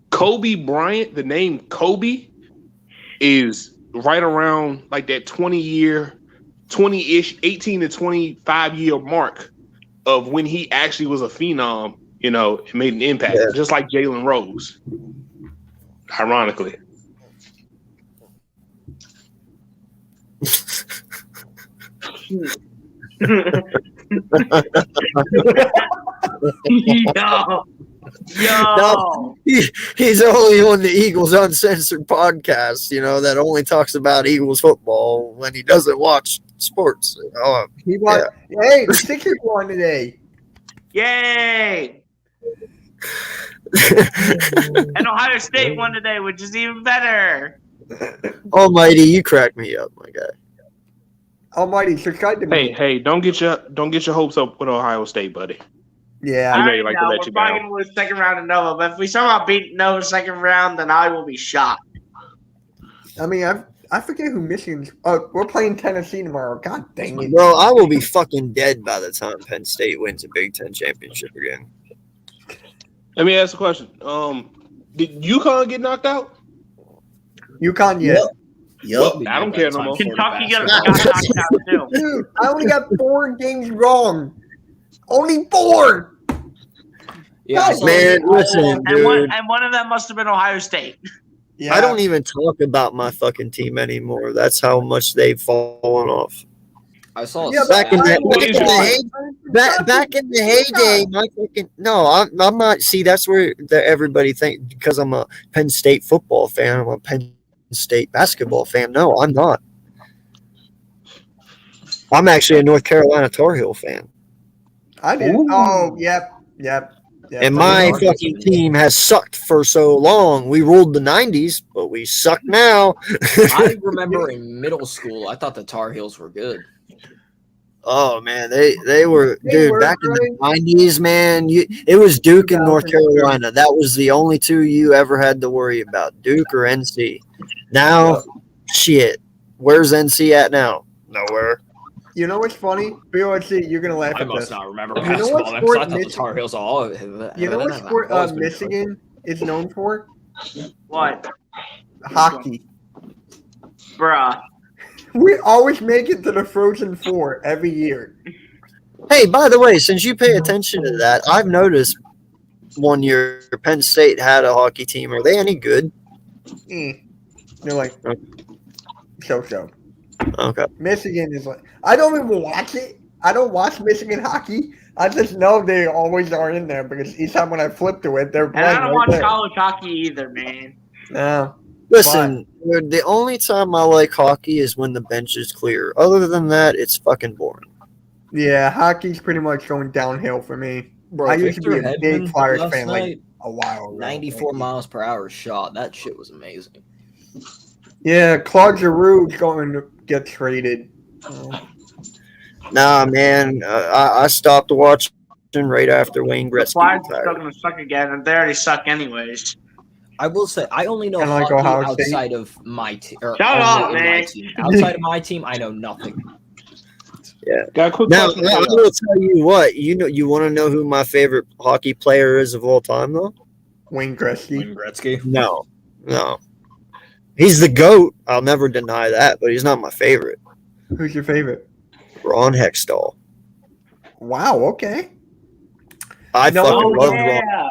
Kobe Bryant, the name Kobe is right around like that 20-ish, 18 to 25 year mark of when he actually was a phenom, and made an impact, just like Jalen Rose. Ironically. Yo. He's only on the Eagles Uncensored podcast, that only talks about Eagles football when he doesn't watch sports. He won. Hey, the Sixers won today. Yay! And Ohio State won today, which is even better. Almighty, you crack me up, my guy. Almighty, subscribe to me. Hey, don't get your hopes up with Ohio State, buddy. Yeah. I know already you like to know. let We're you probably down. going to lose second round of Nova, but if we somehow beat Nova second round, then I will be shocked. I mean, I forget who Michigan's. Oh, we're playing Tennessee tomorrow. God dang it. Bro, I will be fucking dead by the time Penn State wins a Big Ten championship again. Let me ask a question. Did UConn get knocked out? UConn, yeah. Yep. I don't care no more. Kentucky got knocked out too. Dude, I only got 4 games wrong. Only 4. Yeah, I saw Man, that. listen, And dude. one of them must have been Ohio State. Yeah. I don't even talk about my fucking team anymore. That's how much they've fallen off. I saw a Yeah, Back in stat. back in the heyday, my fucking I'm not. See, that's where everybody think because I'm a Penn State football fan. I'm a Penn State basketball fan. No, I'm not. I'm actually a North Carolina Tar Heel fan, I did. Ooh. Oh, yep. and my fucking team has sucked for so long. We ruled the '90s, but we suck now. I remember in middle school, I thought the Tar Heels were good. Oh man, they were, They dude, were back in great. the '90s, man. It was Duke and North Carolina. That was the only two you ever had to worry about, Duke or NC. Now, shit, where's NC at now? Nowhere. You know what's funny? BOC, you're going to laugh I at must this. not remember You know basketball. what then, 'cause I sport thought the Tar Heels all. You know what sport Michigan is known for? What? Hockey. Bruh. We always make it to the Frozen Four every year. Hey, by the way, since you pay attention to that, I've noticed one year Penn State had a hockey team. Are they any good? They're like, so. Okay. Michigan is like, I don't even watch it. I don't watch Michigan hockey. I just know they always are in there because each time when I flip to it, they're And playing I don't right watch there. college hockey either, man. No. Listen, dude, the only time I like hockey is when the bench is clear. Other than that, it's fucking boring. Yeah, hockey's pretty much going downhill for me. Bro, I used to be Victor a big Hedman Flyers last fan like night, a while ago. 94 miles per hour shot. That shit was amazing. Yeah, Claude Giroux's going to get traded. Nah, man, I stopped watching right after Wayne The Gretzky Flyers are still retired. going to suck again, and they already suck anyways. I will say, I only know Kinda like hockey Ohio State. outside of my team. Shut up, man. Outside of my team, I know nothing. Got a quick Now, question. I will tell you what. You want to know who my favorite hockey player is of all time, though? Wayne Gretzky. Wayne Gretzky. No. He's the GOAT. I'll never deny that, but he's not my favorite. Who's your favorite? Ron Hextall. Wow, okay. I No, fucking Oh, love yeah. Ron.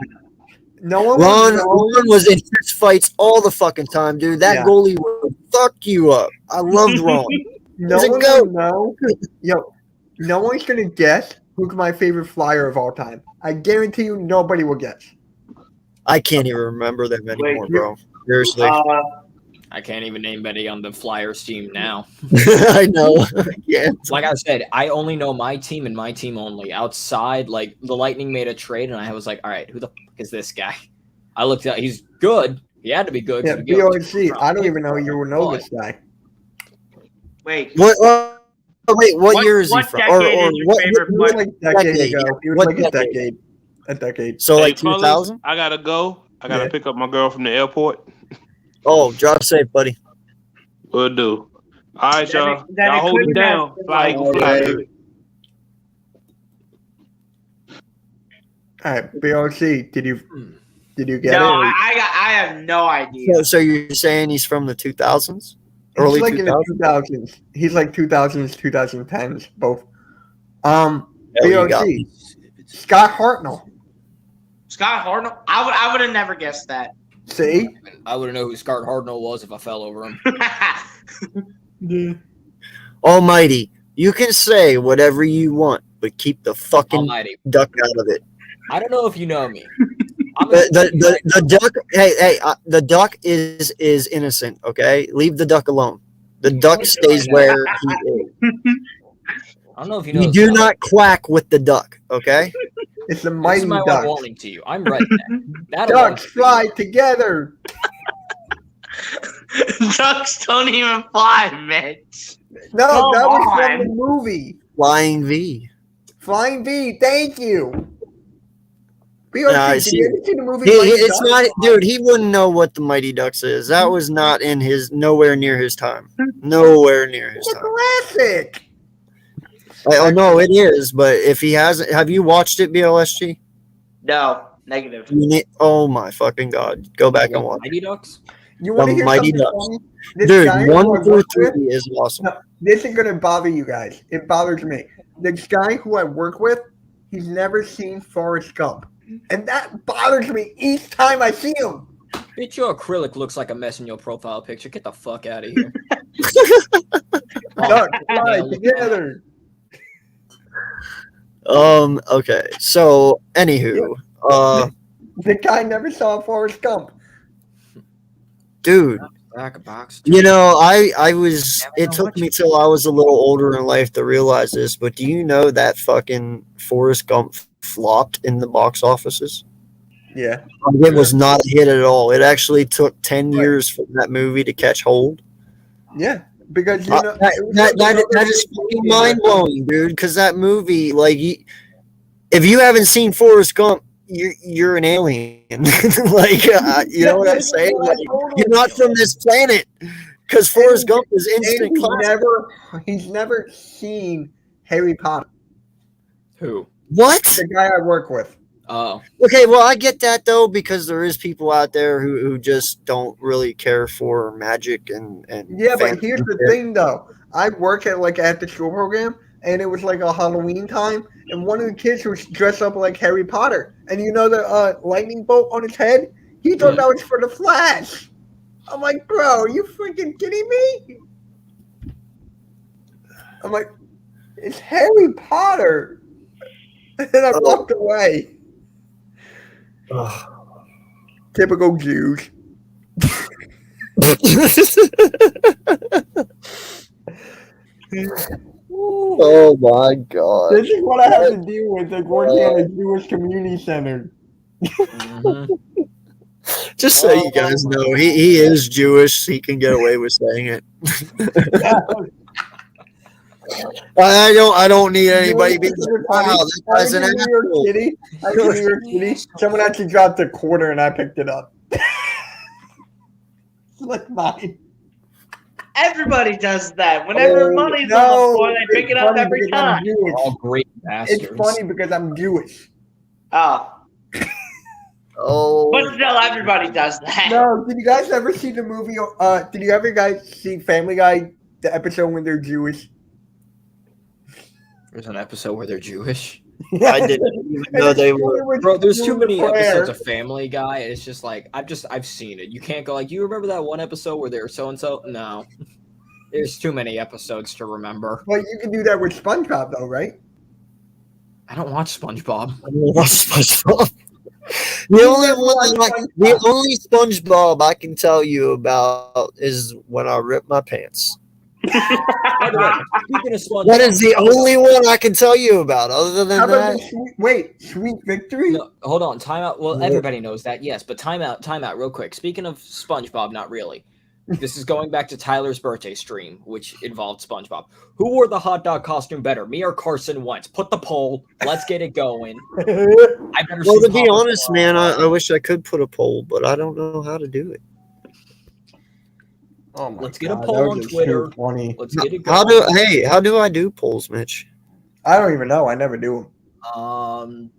No one Ron knows. was in fist fights all the fucking time, dude. That Yeah. goalie would fuck you up. I loved Ron. No He's a one goat. will know. Yo, no one's gonna guess who's my favorite flyer of all time. I guarantee you, nobody will guess. I can't even remember them anymore, Wait, bro. Seriously. I can't even name any on the Flyers team now. I know. Yeah. Like I said, I only know my team and my team only. Outside, like the Lightning made a trade, and I was like, all right, who the fuck is this guy? I looked at, he's good. He had to be good. Yeah, BOC. I don't even know you will know this guy. Wait. What year is he what from? decade is your what favorite He was player? like a decade decade? ago. He was What like a decade? decade. A decade. So like fellas, 2000? I gotta go. I gotta Yeah. pick up my girl from the airport. Oh, drive safe, buddy. Will do. All right, Then y'all. it Y'all hold couldn't it down. have been Fly, like- Eagle, fly, baby. All right, BOC. Did you get No, it? I have no idea. So you're saying he's from the 2000s? Early He's like in the 2000s? 2000s. He's like 2000s, 2010s, both. Hell, you got BOC. me. Scott Hartnell. Scott Hartnell? I would have never guessed that. See? I wouldn't know who Scott Hardnell was if I fell over him. Almighty, you can say whatever you want, but keep the fucking Almighty. duck out of it. I don't know if you know me. I'm The duck. Hey, the duck is innocent. Okay, leave the duck alone. The duck stays where he is. I don't know if you know. You this do guy. not quack with the duck. Okay. It's the This mighty is my one ducks. warning to you. I'm redneck. That Ducks alone- fly together. Ducks don't even fly, Mitch. No, Come that was on. from the movie. Flying V. Flying V, thank you. BOC, Nah, did see, you ever see the movie? He, Mighty it's Ducks? not, dude. He wouldn't know what the Mighty Ducks is. That was not in his nowhere near his time. Nowhere near his It's a time. classic. Oh no, it is. But if he hasn't, have you watched it, BLSG? No, negative. Oh my fucking god, go back and watch. Mighty Ducks. You want to The hear Mighty something Ducks. funny? This Dude, guy who I 1 through work with- 3 is awesome. No, this is gonna bother you guys. It bothers me. This guy who I work with, he's never seen Forrest Gump, and that bothers me each time I see him. Bitch, your acrylic looks like a mess in your profile picture. Get the fuck out of here. Ducks fly Yeah, together. Okay. So, anywho, The guy never saw Forrest Gump. dude, Back a box. you know, it took me till I was a little older in life to realize this, but do you know that fucking Forrest Gump flopped in the box offices? Yeah. It was not a hit at all. It actually took 10 years for that movie to catch hold. Yeah. Because you know That is fucking mind blowing, dude. Because that movie, like, if you haven't seen Forrest Gump, you're an alien. Like, you know what I'm saying? Like, you're not from this planet. Because Forrest Gump is instant classic. He's never seen Harry Potter. Who? What? The guy I work with. Oh. Okay, well, I get that though, because there is people out there who just don't really care for magic and Yeah, but fantasy here's the shit. thing though. I work at the school program, and it was like a Halloween time, and one of the kids was dressed up like Harry Potter, and you know the lightning bolt on his head. He thought that was for the Flash. I'm like, bro, are you freaking kidding me? I'm like, it's Harry Potter, and I walked away. Typical Jews. Oh my god. This is what I have to deal with, like working at a Jewish community center. Mhm. Just so you guys know, he is Jewish. He can get away with saying it. I don't need anybody being like, wow, that I guy's was an in New York asshole. City. Someone actually dropped a quarter and I picked it up. It's like mine. Everybody does that. Whenever money's on the floor, they pick it up every time. All great bastards. It's funny because I'm Jewish. Oh, Oh, but still, everybody does that. No, did you guys ever see the movie? Did you ever guys see Family Guy, the episode when they're Jewish? There's an episode where they're Jewish. I didn't even know they were. Bro, there's too many Prayer. episodes of Family Guy. It's just like I've seen it. You can't go like, you remember that one episode where they were so and so? No, there's too many episodes to remember. But you can do that with SpongeBob, though, right? I don't watch SpongeBob. I don't watch SpongeBob. The only SpongeBob I can tell you about is when I rip my pants. By the way, speaking of SpongeBob, That is the only one I can tell you about. Other than How about that, Sweet Victory? no, hold on, time out. Well, everybody knows that, yes, but time out, real quick. Speaking of SpongeBob, not really. This is going back to Tyler's birthday stream, which involved SpongeBob. Who wore the hot dog costume better, me or Carson Wentz? Put the poll. Let's get it going. I've never well, seen to be Papa honest, Paul. man, I wish I could put a poll, but I don't know how to do it. Oh my Let's get a God, poll that on was Twitter. too funny. Let's get it going. How do I do polls, Mitch? I don't even know. I never do them.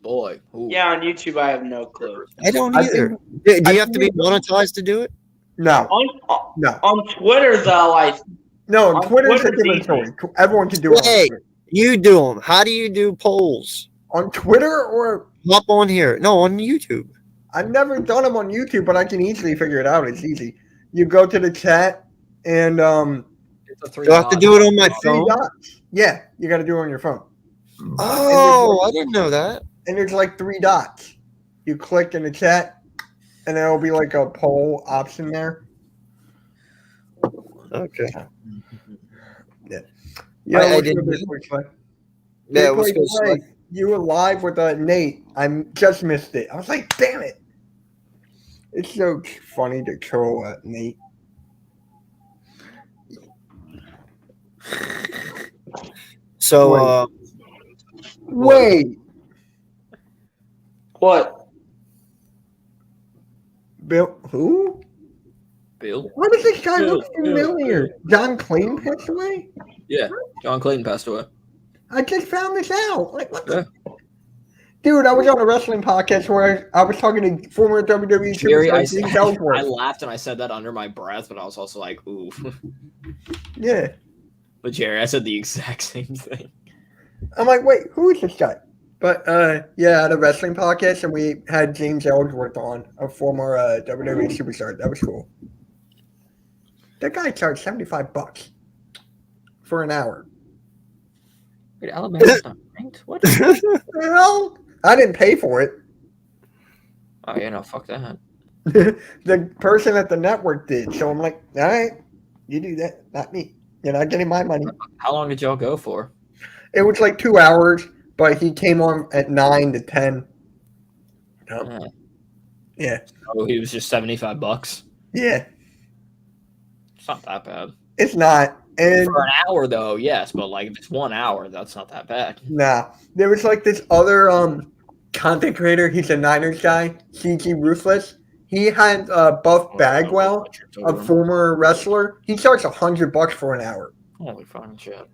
Boy. Ooh. Yeah, on YouTube, I have no clue. I don't I either. think- Do you have to be monetized to do it? No, On no, Twitter, though, no. On Twitter's a Twitter, different story. Everyone can do it. Hey. On Twitter. You do them. How do you do polls? On Twitter, or Hop on here. No, on YouTube. I've never done them on YouTube, but I can easily figure it out. It's easy. You go to the chat and It's a three Do I have to dot. do it on my three phone? dots. Yeah, you got to do it on your phone. Oh, I didn't know that. And there's like 3 dots. You click in the chat, and there'll be like a poll option there. Okay. Yeah, I didn't know. Yeah, it was good. You were live with Nate. I just missed it. I was like, damn it. It's so funny to troll Nate. So, Wait, what? Bill, who? Bill? Why does this guy Bill, look familiar? John Clayton passed away? Yeah, John Clayton passed away. I just found this out. Like, what the? Yeah. Dude, I was on a wrestling podcast where I was talking to former WWE Jerry, superstar James Ellsworth. I laughed and I said that under my breath, but I was also like, ooh. Yeah. But Jerry, I said the exact same thing. I'm like, wait, who is this guy? But yeah, I had a wrestling podcast and we had James Ellsworth on, a former WWE superstar. That was cool. That guy charged $75 for an hour. Wait, Alabama's not ranked? What? The hell? I didn't pay for it. Oh, yeah, no, fuck that. The person at the network did. So I'm like, all right, you do that, not me. You're not getting my money. How long did y'all go for? It was like 2 hours, but he came on at 9 to 10. Yeah. Oh, he was just $75. Yeah. It's not that bad. It's not. And For an hour, though, yes, but like if it's 1 hour, that's not that bad. nah. There was like this other content creator. He's a Niners guy, CG Ruthless. He had Buff Bagwell, a former wrestler. He charged $100 for an hour. Holy fucking shit.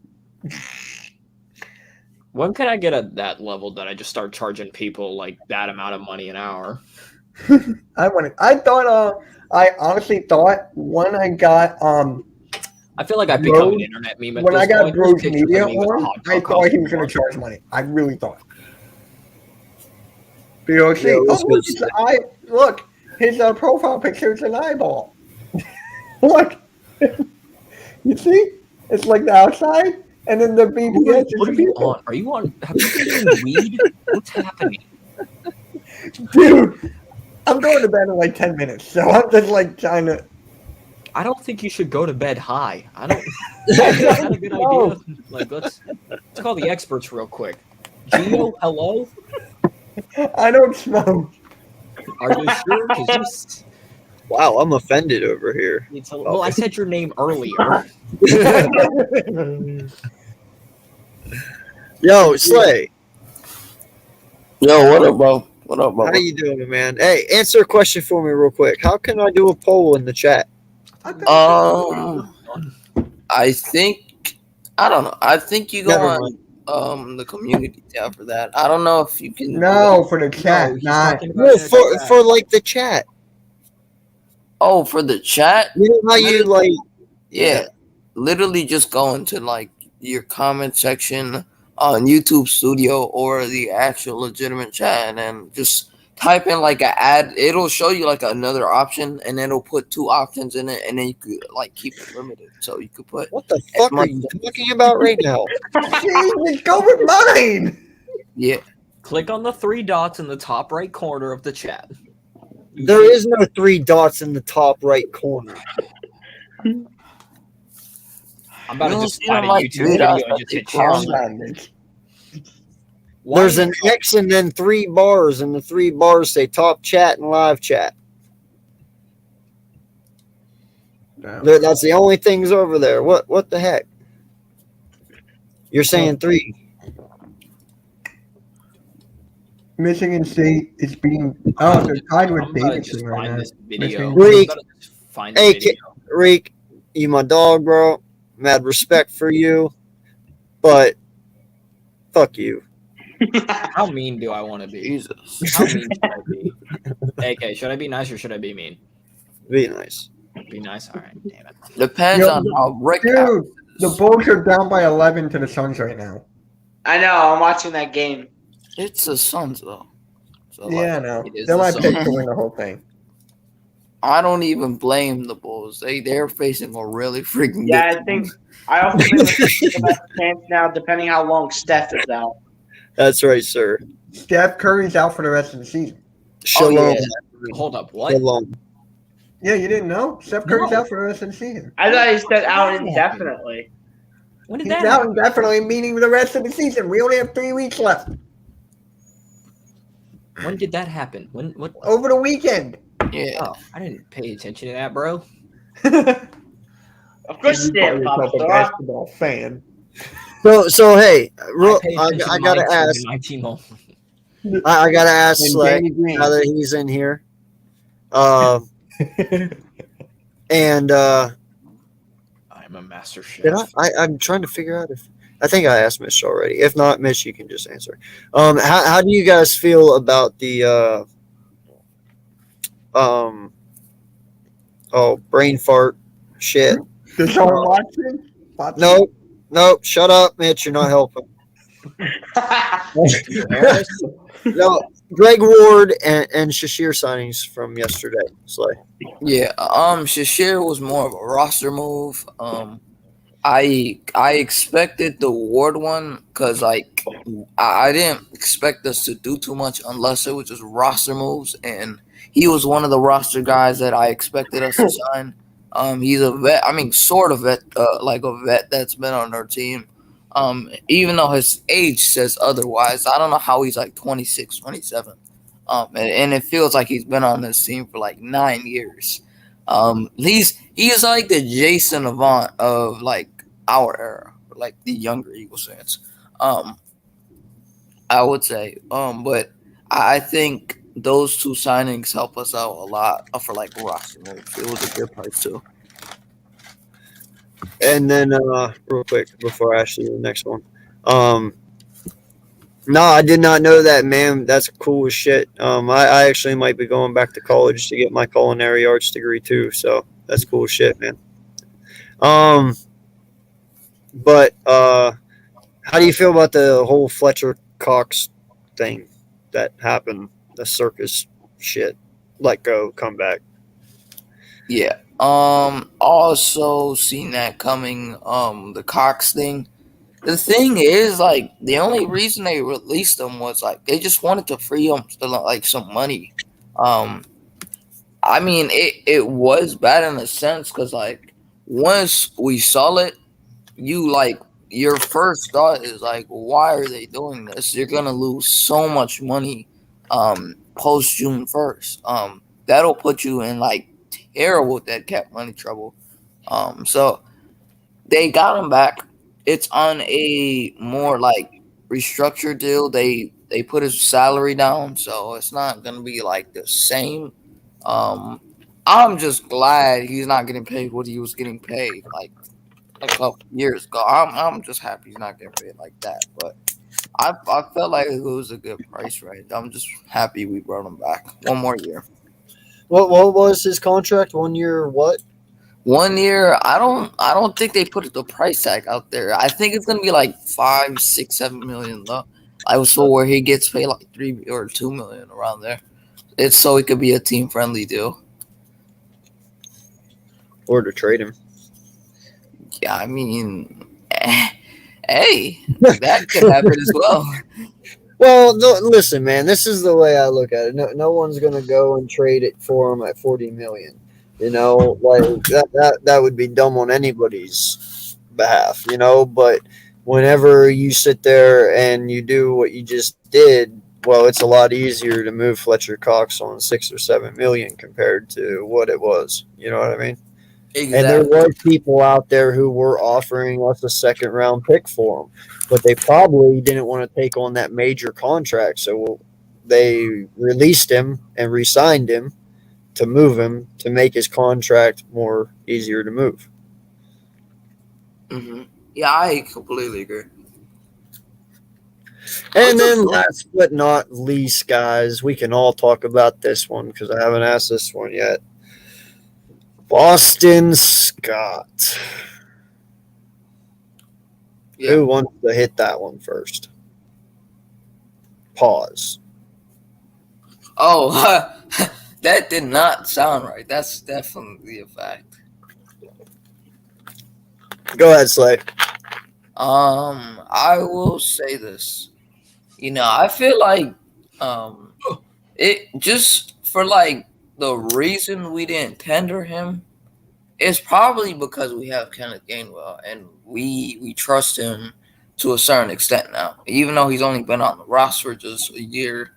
When can I get at that level that I just start charging people like that amount of money an hour? I honestly thought when I got I feel like I've become an Bros- internet meme at when this I got point. Bros There's pictures Media of me with a on, hot I dog thought he was costume going to on. charge money. I really thought. BOC. Yeah, it was Oh, good look, it's an eye. Look, his profile picture is an eyeball. Look. You see? It's like the outside, and then the BBS is What the are you people. on? Are you on? Have you been doing weed? What's happening? Dude, I'm going to bed in like 10 minutes, so I'm just like trying to. I don't think you should go to bed high. I don't. Is that a good No. idea? Like, let's call the experts real quick. Gio, hello. I don't smoke. Are you sure? 'Cause wow, I'm offended over here. well, I said your name earlier. Yo, Slay, Yo, what up, bro? What up, bro? how you doing, man? Hey, answer a question for me real quick. How can I do a poll in the chat? I think I don't know. I think you go Never on the community tab for that. I don't know if you can. No, for the chat, he's not. talking about No, it like that. for like the chat. Oh, for the chat? You know how you like? Yeah. Literally just go into like your comment section YouTube Studio or the actual legitimate chat, and then just type in like an ad. It'll show you like another option, and it'll put 2 options in it, and then you could like keep it limited. So you could put What the fuck are you talking about right now? Jesus, go with mine. yeah. Click on the 3 dots in the top right corner of the chat. There is no 3 dots in the top right corner. I'm about to You just don't find a like YouTube 3 video dots, and but just they hit share on come that. Why There's is- an X and then 3 bars, and the 3 bars say top chat and live chat. That's the only things over there. What the heck? You're saying 3. Michigan State is being. Oh, they're tied with I'm about to Davidson just right find now. this video. Michigan- Reek. I'm about to just find the Hey, video. Reek, you my dog, bro. Mad respect for you, but fuck you. How mean do I want to be? Jesus. How mean should I be? AK, should I be nice or should I be mean? Be nice. Be nice? All right, damn it. Depends Yo, on how Rick. Dude, the Bulls are down by 11 to the Suns right now. I know. I'm watching that game. It's the Suns though. So Yeah, I like, know. it is They're the my Suns. pick to win the whole thing. I don't even blame the Bulls. They're facing a really freaking Yeah, good I think team. I also think it's the best chance now, depending how long Steph is out. That's right, sir. Steph Curry's out for the rest of the season. Shalom. Hold up, what? Shalom. Yeah, you didn't know? Steph Curry's No. out for the rest of the season. I thought he said out When did that indefinitely. When did He's that out happen? indefinitely, meaning the rest of the season. We only have 3 weeks left. When did that happen? When? What? Over the weekend. Yeah. Oh, I didn't pay attention to that, bro. Of course you did, call yourself a Popstar. basketball fan. So hey, pay I attention to gotta my team ask. and my team only. I gotta ask And Slay Danny Green. now that he's in here. And I'm a master chef. did I'm trying to figure out if I think I asked Mitch already. If not, Mitch, you can just answer. How do you guys feel about the brain fart shit? Deshaun Watson? Nope, shut up, Mitch. You're not helping. No, Greg Ward and Shashir signings from yesterday. Slay. Yeah. Shashir was more of a roster move. I expected the Ward one because like I didn't expect us to do too much unless it was just roster moves, and he was one of the roster guys that I expected us to sign. He's a vet. I mean, sort of vet, like a vet that's been on our team. Even though his age says otherwise, I don't know how he's like 26, 27. And it feels like he's been on this team for like 9 years. He's like the Jason Avant of like our era, like the younger Eagles fans. I would say. But I think those 2 signings help us out a lot for like roster moves. It was a good price too. And then real quick before I ask you the next one. No, I did not know that, man. That's cool as shit. I actually might be going back to college to get my culinary arts degree too. So that's cool as shit, man. But how do you feel about the whole Fletcher Cox thing that happened? The circus shit, let go, come back. Yeah. Also seen that coming. The Cox thing. The thing is, like, the only reason they released him was like they just wanted to free him to like some money. I mean, it was bad in a sense because like once we saw it, you like your first thought is like, why are they doing this? You're gonna lose so much money post June 1st. That'll put you in like terrible dead cap money trouble. So they got him back. It's on a more like restructured deal. They put his salary down, so it's not gonna be like the same. I'm just glad he's not getting paid what he was getting paid like a couple years ago. I'm just happy he's not getting paid like that. But I felt like it was a good price range. I'm just happy we brought him back 1 more year. What was his contract? 1 year? What? 1 year, I don't think they put the price tag out there. I think it's gonna be like 5, 6, 7 million though. I was told where he gets paid like 3 or 2 million around there. It's so it could be a team friendly deal. Or to trade him. Yeah, I mean, hey, that could happen as well. Well, no, listen, man. This is the way I look at it. No one's gonna go and trade it for him at 40 million. You know, like that would be dumb on anybody's behalf. You know, but whenever you sit there and you do what you just did, well, it's a lot easier to move Fletcher Cox on 6 or 7 million compared to what it was. You know what I mean? Exactly. And there were people out there who were offering us a second round pick for him, but they probably didn't want to take on that major contract. So they released him and re-signed him to move him to make his contract more easier to move. Mm-hmm. Yeah, I completely agree. And then last but not least, guys, we can all talk about this one because I haven't asked this one yet. Boston Scott. Yeah. Who wants to hit that one first? Pause. Oh, that did not sound right. That's definitely a fact. Go ahead, Slay. I will say this. You know, I feel like it just for like the reason we didn't tender him is probably because we have Kenneth Gainwell and we trust him to a certain extent now. Even though he's only been on the roster just a year.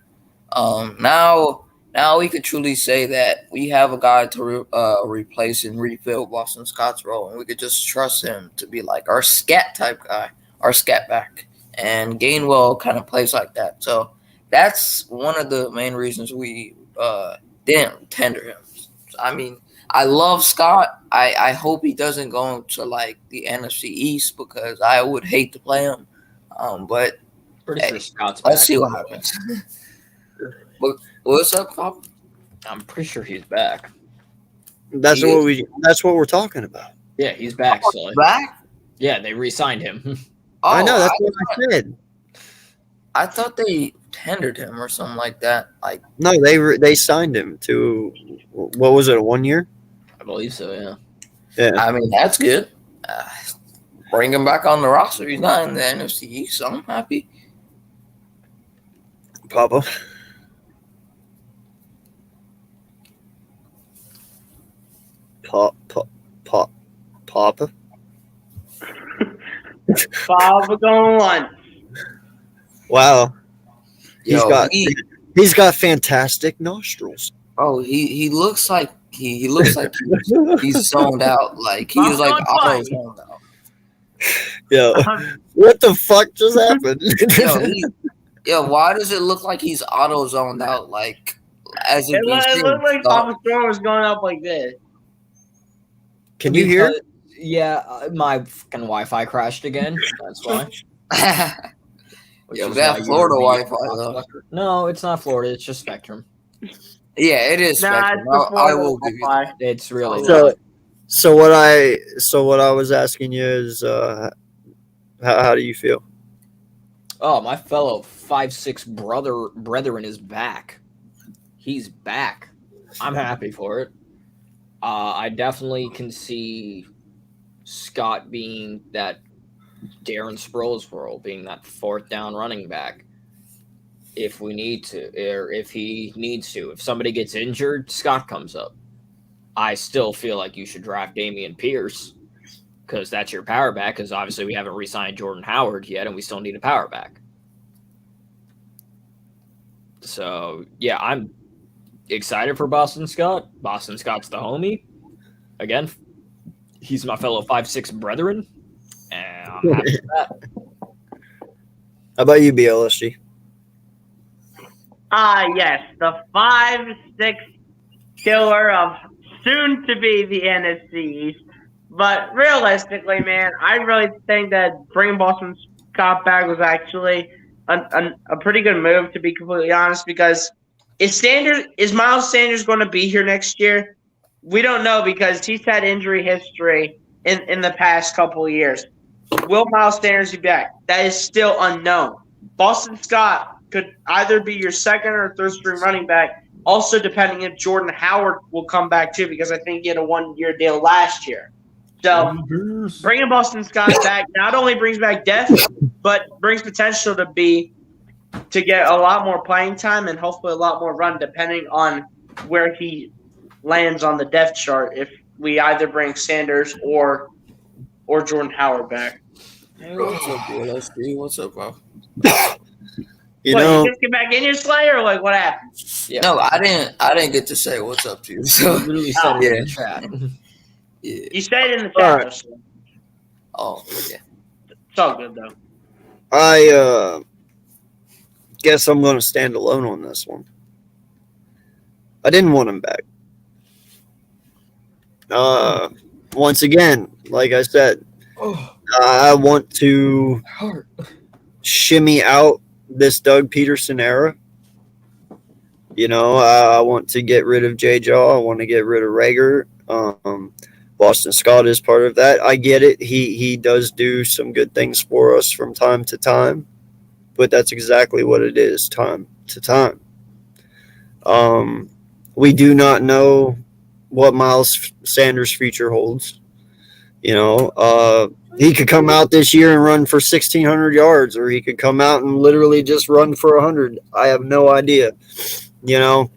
Now we could truly say that we have a guy to replace and refill Boston Scott's role, and we could just trust him to be like our scat type guy, our scat back. And Gainwell kind of plays like that. So that's one of the main reasons we didn't tender him. I mean, I love Scott. I hope he doesn't go into like the NFC East because I would hate to play him. But Pretty sure Scott's let's back. see what happens. What's up, Pop? I'm pretty sure he's back. That's what we're talking about. Yeah, he's back. So Back? yeah, they re-signed him. Oh, I know, that's what I said. I thought they tendered him or something like that. Like, No, they signed him to, what was it, a 1 year? I believe so. Yeah. Yeah. I mean, that's good. Bring him back on the roster. He's not in the NFC East, so I'm happy. Papa. Papa. Papa going on. Wow. Yo, He's got fantastic nostrils. he looks like he's zoned out. Like he's like auto zoned out. Yo, what the fuck just happened? Yo, why does it look like he's auto zoned out? Like as if It looked like Papa's throat was going up like this. Can you hear? Yeah, my fucking Wi-Fi crashed again. That's why. Yo, that Florida Wi-Fi though. No, it's not Florida. It's just Spectrum. Yeah, it is. Nah, Spectrum. it's I will give you that. It's really So what I was asking you is how do you feel? Oh, my fellow 5'6" brethren is back. He's back. I'm happy for it. I definitely can see Scott being that Darren Sproles role, being that fourth down running back. If we need to, or if he needs to. If somebody gets injured, Scott comes up. I still feel like you should draft Damian Pierce because that's your power back, because obviously we haven't re-signed Jordan Howard yet, and we still need a power back. So, yeah, I'm excited for Boston Scott. Boston Scott's the homie. Again, he's my fellow 5'6" brethren, and I'm happy with that. How about you, BLSG? Yes, the 5'6" killer of soon to be the NFC East. But realistically, man, I really think that bringing Boston Scott back was actually a pretty good move, to be completely honest, because is Miles Sanders going to be here next year? We don't know because he's had injury history in the past couple of years. Will Miles Sanders be back? That is still unknown. Boston Scott could either be your second or third string running back, also depending if Jordan Howard will come back too, because I think he had a 1-year deal last year. So bringing Boston Scott back not only brings back depth, but brings potential to get a lot more playing time and hopefully a lot more run, depending on where he lands on the depth chart. If we either bring Sanders or Jordan Howard back. Hey, what's up, bro? What's up, bro? You what, know, you just get back in your Slayer, or like what happened? Yeah. No, I didn't get to say what's up to you. So You literally said it in the chat. yeah. You said it in the chat. All right. So Oh, yeah. it's all good though. I guess I'm going to stand alone on this one. I didn't want him back. Once again, like I said, I want to shimmy out this Doug Peterson era. You know, I want to get rid of J-Jaw. I want to get rid of Rager. Boston Scott is part of that. I get it. He does do some good things for us from time to time, but that's exactly what it is, time to time. We do not know what Miles Sanders' future holds. You know, he could come out this year and run for 1,600 yards, or he could come out and literally just run for 100. I have no idea. You know,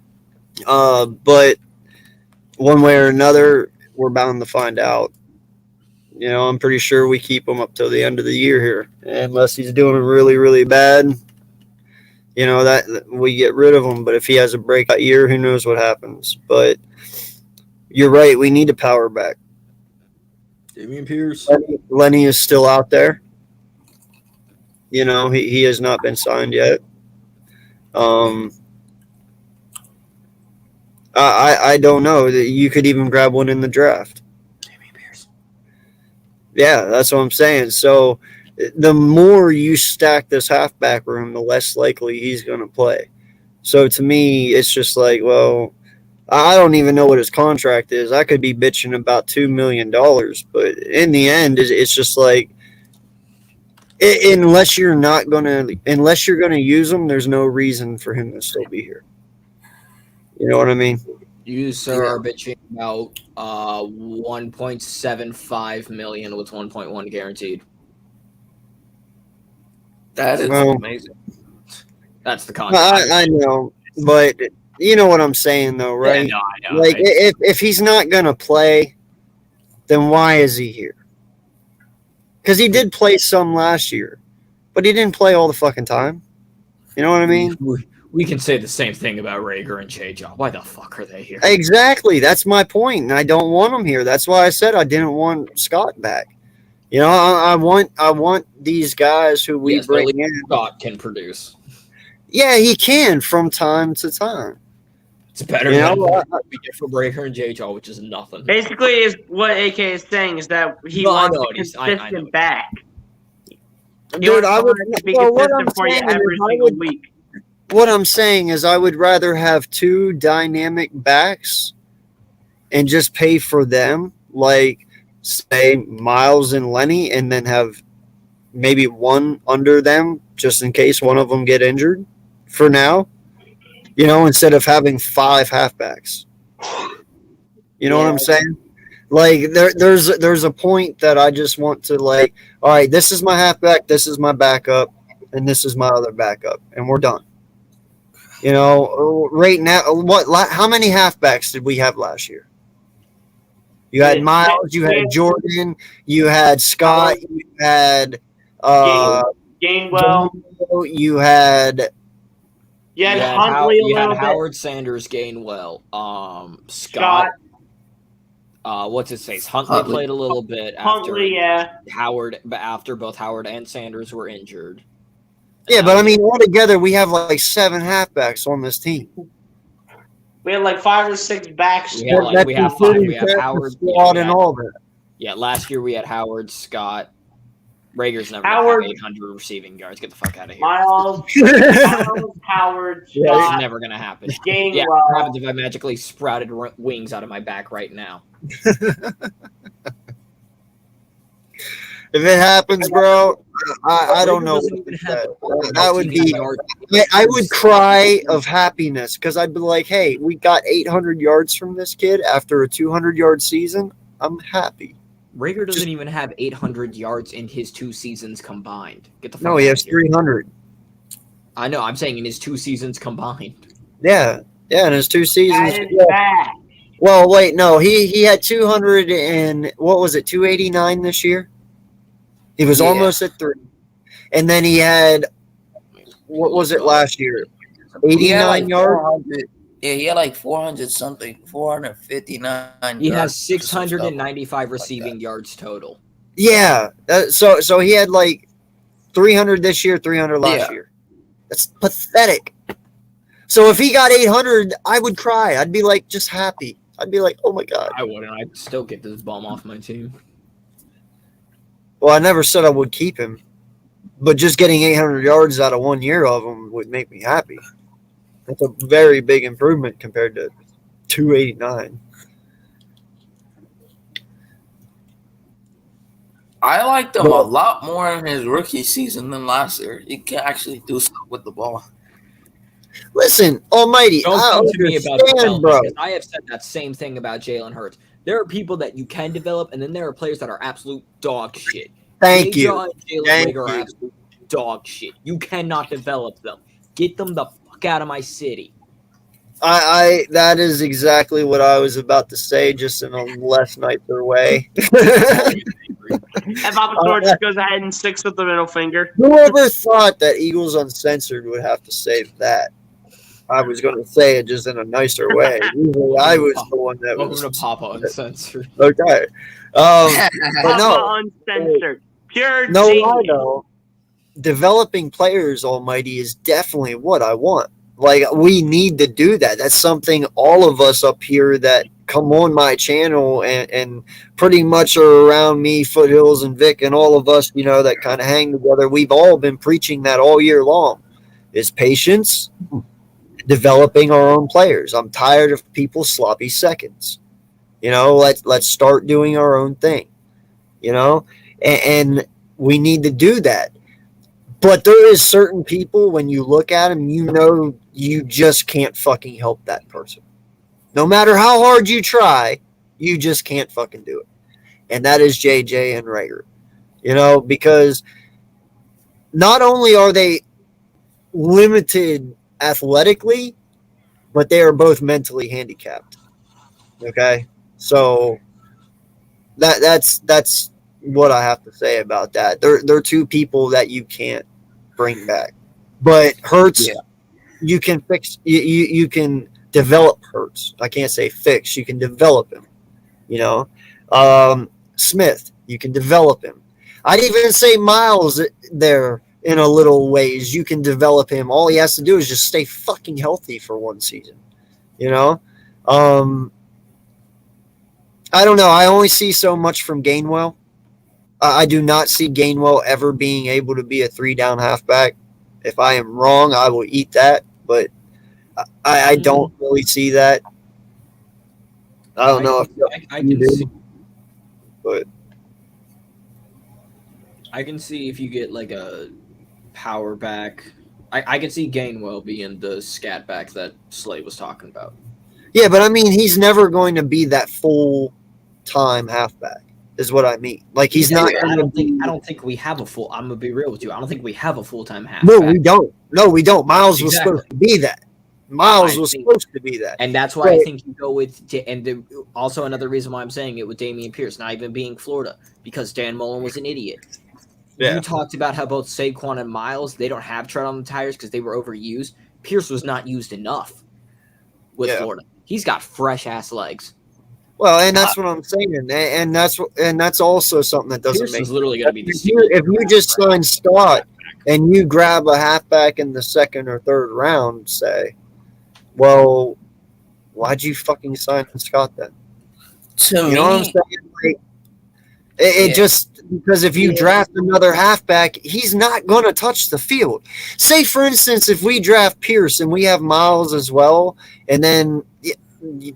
but one way or another, we're bound to find out. You know, I'm pretty sure we keep him up till the end of the year here, unless he's doing really, really bad. You know, that we get rid of him. But if he has a breakout year, who knows what happens? But you're right. We need a power back. Damian Pierce. Lenny is still out there. You know, he has not been signed yet. I don't know. You could even grab one in the draft. Damian Pierce. Yeah, that's what I'm saying. So the more you stack this halfback room, the less likely he's going to play. So to me, it's just like, well, I don't even know what his contract is. I could be bitching about $2 million, but in the end, it's just like, unless you're going to use him, there's no reason for him to still be here. You know what I mean? You, sir, are bitching about $1.75 million with 1.1 guaranteed. That is amazing. That's the contract. I know, but you know what I'm saying, though, right? Yeah, no, I know. Like, if he's not going to play, then why is he here? Because he did play some last year, but he didn't play all the fucking time. You know what I mean? We can say the same thing about Rager and J-Jaw. Why the fuck are they here? Exactly. That's my point, and I don't want them here. That's why I said I didn't want Scott back. You know, I want these guys who we bring in. Scott can produce. Yeah, he can from time to time. It's better than what we get for Rager and J-Jaw, which is nothing. Basically, is what AK is saying is that he wants a consistent back. Dude, I would be consistent for you every single week. What I'm saying is I would rather have two dynamic backs and just pay for them, like, say, Miles and Lenny, and then have maybe one under them just in case one of them get injured for now, you know, instead of having 5 halfbacks. You know what I'm saying? Like, there's a point that I just want to, like, all right, this is my halfback, this is my backup, and this is my other backup, and we're done. You know, right now, how many halfbacks did we have last year? You had Miles, you had Jordan, you had Scott, you had Gainwell, you had Huntley. You had Howard, Sanders, Gainwell, Scott. What's his face? Huntley played a little bit after Howard, but after both Howard and Sanders were injured. Yeah, but I mean, altogether, we have like 7 halfbacks on this team. We had like 5 or 6 backs. We have 5. We have Howard, and all that. Yeah, last year we had Howard, Scott, Rager's never Howard- gonna have 800 receiving yards. Get the fuck out of here. Miles Howard, That's Scott, never gonna happen. Gainwell. Yeah, what happens if I magically sprouted wings out of my back right now? If it happens, bro, I don't know. Doesn't even have That would be. I would cry of happiness because I'd be like, "Hey, we got 800 yards from this kid after a 200-yard season. I'm happy." Rager doesn't even have 800 yards in his 2 seasons combined. Get the fuck No, he out has of here. 300. I know. I'm saying in his 2 seasons combined. Yeah, in his 2 seasons. That is bad. Well, wait, no, he had 200 and what was it, 289 this year? He was almost at 3. And then he had, what was it last year? 89 yards? Yeah, he had like 400 something, 459. He yards has or some stuff 695 like receiving that. yards total. Yeah. So he had like 300 this year, 300 last year. That's pathetic. So if he got 800, I would cry. I'd be like just happy. I'd be like, oh my God. I wouldn't. I'd still get this bum off my team. Well, I never said I would keep him. But just getting 800 yards out of 1 year of him would make me happy. That's a very big improvement compared to 289. I liked him a lot more in his rookie season than last year. He can actually do stuff with the ball. Listen, Almighty, Don't I come to me about understand, development, bro. because I have said that same thing about Jalen Hurts. There are people that you can develop, and then there are players that are absolute dog shit. Thank you. Jalen Thank Rager are you. absolute dog shit. You cannot develop them. Get them the fuck out of my city. I that is exactly what I was about to say, just in a less nicer way. And Papa George goes ahead and sticks with the middle finger. Whoever thought that Eagles Uncensored would have to say that? I was going to say it just in a nicer way. Usually I was the one that Welcome was. to Papa Uncensored. Okay. But no. Papa Uncensored. Pure No genius. lie, though. Developing players, Almighty, is definitely what I want. Like, we need to do that. That's something all of us up here that come on my channel and pretty much are around me, Foothills and Vic, and all of us, that kind of hang together. We've all been preaching that all year long, is patience, developing our own players. I'm tired of people's sloppy seconds. Let's start doing our own thing, and we need to do that. But there is certain people, when you look at them, you just can't fucking help that person. No matter how hard you try, you just can't fucking do it. And that is JJ and Rager. Because not only are they limited athletically, but they are both mentally handicapped. Okay? So that's what I have to say about that. They're two people that you can't bring back. But Hurts, you can fix. You can develop Hurts. I can't say fix. You can develop him. Smith, you can develop him. I'd even say Miles there in a little ways. You can develop him. All he has to do is just stay fucking healthy for one season. I don't know. I only see so much from Gainwell. I do not see Gainwell ever being able to be a 3-down halfback. If I am wrong, I will eat that. But I don't really see that. I don't know. I can see. But I can see if you get like a power back. I can see Gainwell being the scat back that Slay was talking about. yeah, but I mean, he's never going to be that full-time halfback. Is what I mean. Like he's not. I don't think we have a full. I'm gonna be real with you. I don't think we have a full-time halfback. No, we don't. No, we don't. Miles was supposed to be that. Miles was supposed to be that. And that's why I think you go with. Also, another reason why I'm saying it with Dameon Pierce, not even being Florida, because Dan Mullen was an idiot. Yeah. You talked about how both Saquon and Miles, they don't have tread on the tires because they were overused. Pierce was not used enough with Florida. He's got fresh ass legs. Well, and that's what I'm saying, and that's also something that doesn't Pierce make is literally going to be the if you just sign Scott and you grab a halfback in the second or third round, say, well, why'd you fucking sign Scott then? To You know what I'm saying? It just because if you draft another halfback, he's not going to touch the field. Say, for instance, if we draft Pierce and we have Miles as well, and then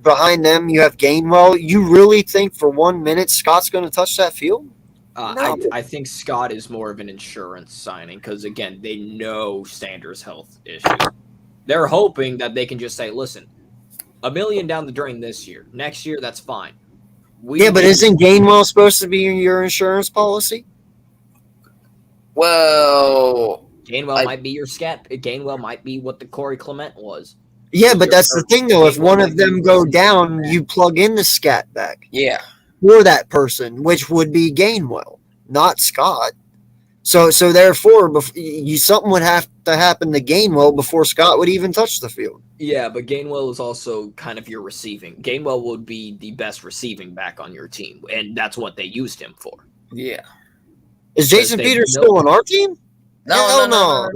behind them you have Gainwell, you really think for 1 minute Scott's going to touch that field? No. I think Scott is more of an insurance signing because, again, they know Sanders' health issues. They're hoping that they can just say, listen, $1 million down the drain this year. Next year, that's fine. But isn't Gainwell supposed to be in your insurance policy? Well, Gainwell might be your scat. Gainwell might be what the Corey Clement was. Yeah, but that's the thing, though. If one of them go down, you plug in the scat back. Yeah. For that person, which would be Gainwell, not Scott. So therefore, something would have to happen to Gainwell before Scott would even touch the field. Yeah, but Gainwell is also kind of your receiving. Gainwell would be the best receiving back on your team, and that's what they used him for. Yeah. Is Jason Peters still on our team? No. Hell no.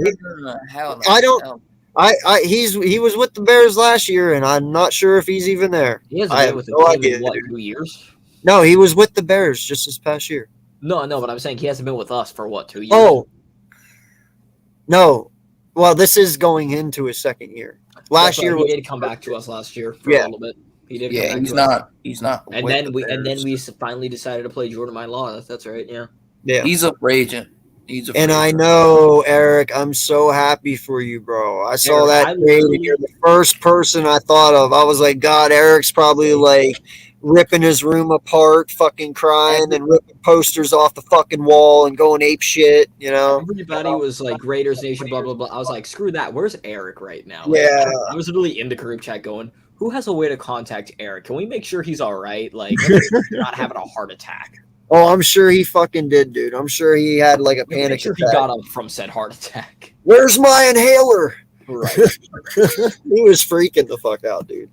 I don't. He was with the Bears last year, and I'm not sure if he's even there. He hasn't been with the team in, what, 2 years? No, he was with the Bears just this past year. No, but I'm saying he hasn't been with us for, what, 2 years? Oh. No. Well, this is going into his second year. Last year he did come back to us last year for a little bit. He did. Yeah, he's not. And then we finally decided to play Jordan Mailata. That's right. Yeah. Yeah. He's a free agent. I know, Eric, I'm so happy for you, bro. I saw that trade, and you're the first person I thought of. I was like, God, Eric's probably like ripping his room apart, fucking crying, and ripping posters off the fucking wall and going ape shit, you know? Everybody was like, Raiders Nation, blah, blah, blah. I was like, screw that. Where's Eric right now? Yeah. I was really in the group chat going, who has a way to contact Eric? Can we make sure he's all right? Like, not having a heart attack. Oh, I'm sure he fucking did, dude. I'm sure he had like a panic attack. He got up from said heart attack. Where's my inhaler? Right. He was freaking the fuck out, dude.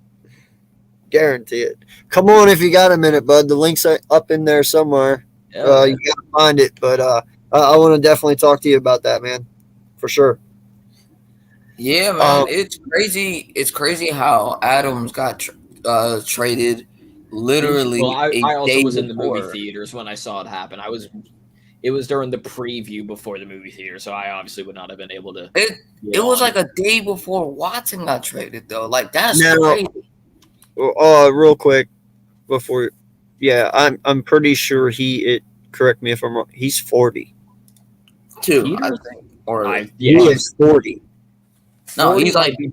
Guarantee it. Come on if you got a minute, bud. The link's up in there somewhere. Yeah, you gotta find it. But I want to definitely talk to you about that, man. For sure. Yeah, man. It's crazy. It's crazy how Adams got traded. Literally, well, I also was in the movie theaters when I saw it happen. It was during the preview before the movie theater, so I obviously would not have been able to. It was like a day before Watson got traded, though. Like that's crazy. Real quick, before, I'm pretty sure correct me if I'm wrong. He's 40. Too, I think, he is 40. No, he's like, he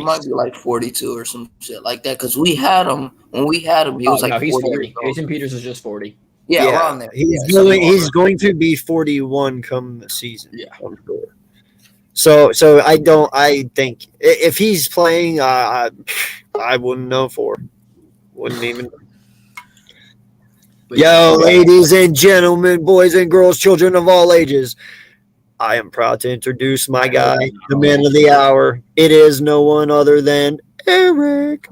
might be like 42 or some shit like that. Because when we had him, he was like, he's 40. Jason Peters is just 40. Yeah, around there. He's going to be 41 come the season. Yeah, I'm sure. So I think if he's playing, I wouldn't know wouldn't even. Yo, ladies and gentlemen, boys and girls, children of all ages. I am proud to introduce my guy, the man of the hour. It is no one other than Eric.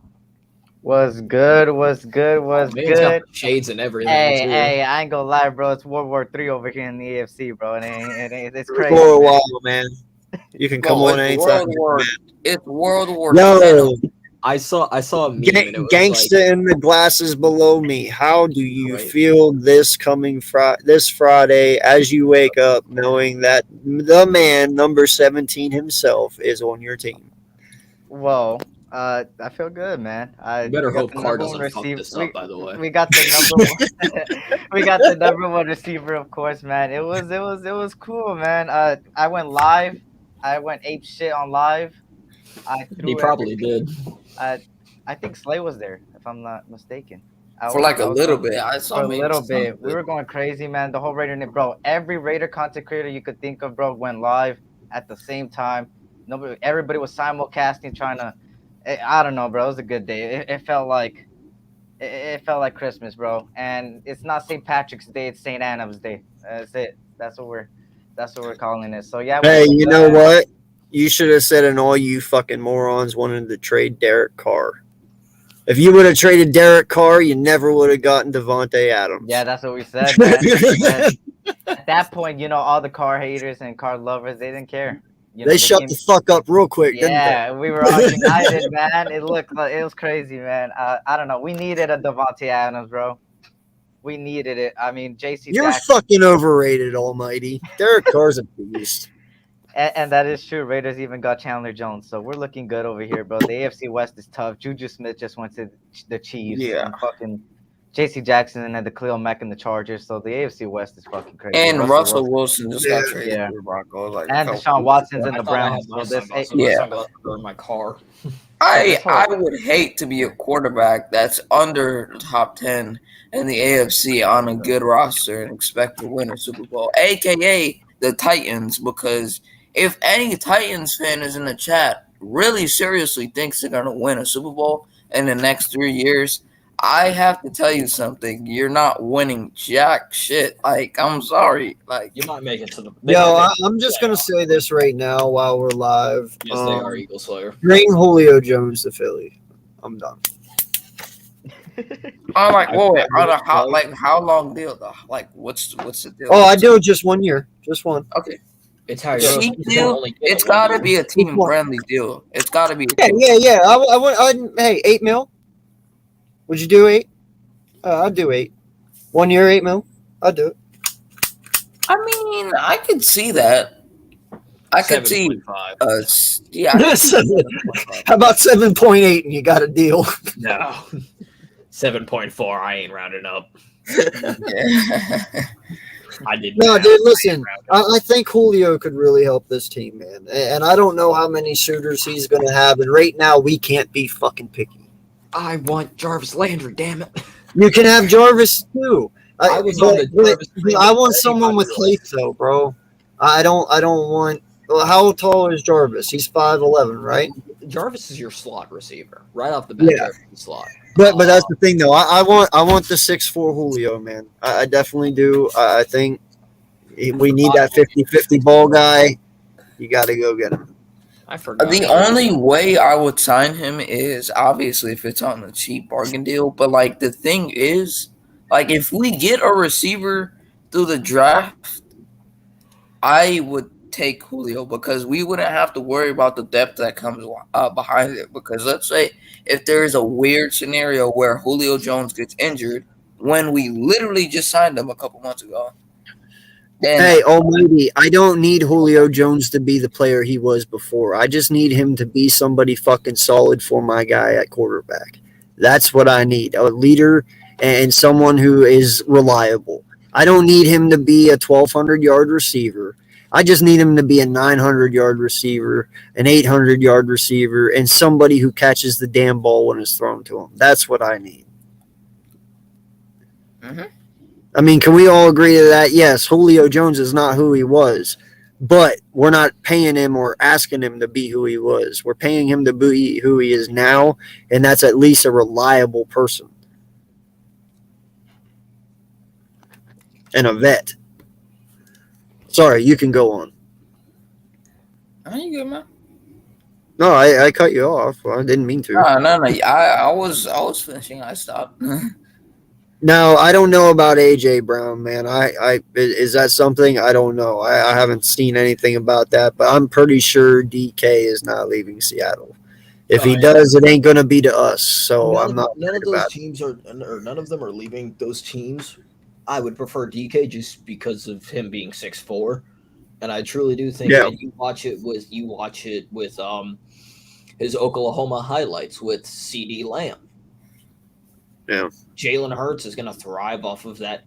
Was good. Shades and everything. Hey, I ain't gonna lie, bro. It's World War III over here in the AFC, bro. It's crazy. For a while, man. You can come on anytime. It's World War. Yo, I saw a meme. Gangsta in the glasses below me. How do you feel this coming this Friday as you wake up knowing that the man, number 17 himself, is on your team? Well, I feel good, man. I better hope Carr doesn't fuck this up. By the way, we got the number one. We got the number one receiver, of course, man. It was cool, man. I went live. I went ape shit on live. He probably did. I think Slay was there, if I'm not mistaken. For like a little bit. I saw a little bit. We were going crazy, man. The whole Raider, bro. Every Raider content creator you could think of, bro, went live at the same time. Everybody was simulcasting, trying to. I don't know, bro. It was a good day. It felt like Christmas, bro. And it's not St. Patrick's Day; it's St. Anna's Day. That's it. That's what we're calling it. So yeah. Hey, you know what? You should have said, and all you fucking morons wanted to trade Derek Carr. If you would have traded Derek Carr, you never would have gotten Devontae Adams. Yeah, that's what we said, man. At that point, all the Carr haters and Carr lovers, they didn't care. They shut the fuck up real quick, didn't they? Yeah, we were all united, man. It was crazy, man. I don't know. We needed a Devontae Adams, bro. We needed it. I mean, JC You're Jackson, fucking overrated, Almighty. Derek Carr's a beast. and that is true. Raiders even got Chandler Jones, so we're looking good over here, bro. The AFC West is tough. Juju Smith just went to the Chiefs, Yeah. and fucking JC Jackson and then the Khalil Mack and the Chargers. So the AFC West is fucking crazy. And Russell Wilson just got traded Yeah. to the Broncos. Like, and a Deshaun couple Watson's in I the thought I Browns. had my So this, sunglasses. Yeah. My sunglasses were in my car. I would hate to be a quarterback that's under the top 10 in the AFC on a good roster and expect to win a Super Bowl, aka the Titans, because if any Titans fan is in the chat really seriously thinks they're going to win a Super Bowl in the next 3 years, I have to tell you something. You're not winning jack shit. Like, I'm sorry. Like, You might make it to the. Yo, I'm just going to say this right now while we're live. Yes, they are Eagle Slayer. Bring Julio Jones to Philly. I'm done. I'm like, whoa, wait, how long deal though? Like, what's the deal? Oh, I do it just 1 year. Just one. Okay. It's how Cheap deal. It's got to be a team friendly deal. It's got to be. Yeah. Hey, 8 mil. Would you do 8? I'd do 8. 1 year, 8 mil. I'd do it. I mean, I could see that. I could see. 7.5. Yeah. How about 7.8 and you got a deal? No. 7.4. I ain't rounding up. I did. No, dude, listen. I think Julio could really help this team, man. And I don't know how many shooters he's going to have. And right now, we can't be fucking picky. I want Jarvis Landry, damn it. You can have Jarvis too. I want someone with height though, bro. I don't want. Well, how tall is Jarvis? He's 5'11", right? Jarvis is your slot receiver, right off the bat. Yeah. Jarvis is slot. But that's the thing though. I want the 6'4" Julio, man. I definitely do. I think we need that 50-50 ball guy. You got to go get him. I forgot. The only way I would sign him is obviously if it's on a cheap bargain deal. But like the thing is, like if we get a receiver through the draft, I would take Julio because we wouldn't have to worry about the depth that comes behind it. Because let's say if there is a weird scenario where Julio Jones gets injured when we literally just signed him a couple months ago. Hey, Almighty, I don't need Julio Jones to be the player he was before. I just need him to be somebody fucking solid for my guy at quarterback. That's what I need, a leader and someone who is reliable. I don't need him to be a 1,200-yard receiver. I just need him to be a 900-yard receiver, an 800-yard receiver, and somebody who catches the damn ball when it's thrown to him. That's what I need. Mm-hmm. I mean, can we all agree to that? Yes, Julio Jones is not who he was, but we're not paying him or asking him to be who he was. We're paying him to be who he is now, and that's at least a reliable person and a vet. Sorry, you can go on. Are you good, man? No, I cut you off. I didn't mean to. No. I was finishing. I stopped. Now, I don't know about AJ Brown, man. Is that something? I don't know. I haven't seen anything about that, but I'm pretty sure DK is not leaving Seattle. If he does, it ain't going to be to us. So I'm not. None of those teams are, or none of them are leaving those teams. I would prefer DK just because of him being 6'4", and I truly do think that you watch it with his Oklahoma highlights with CD Lamb. Yeah. Jalen Hurts is going to thrive off of that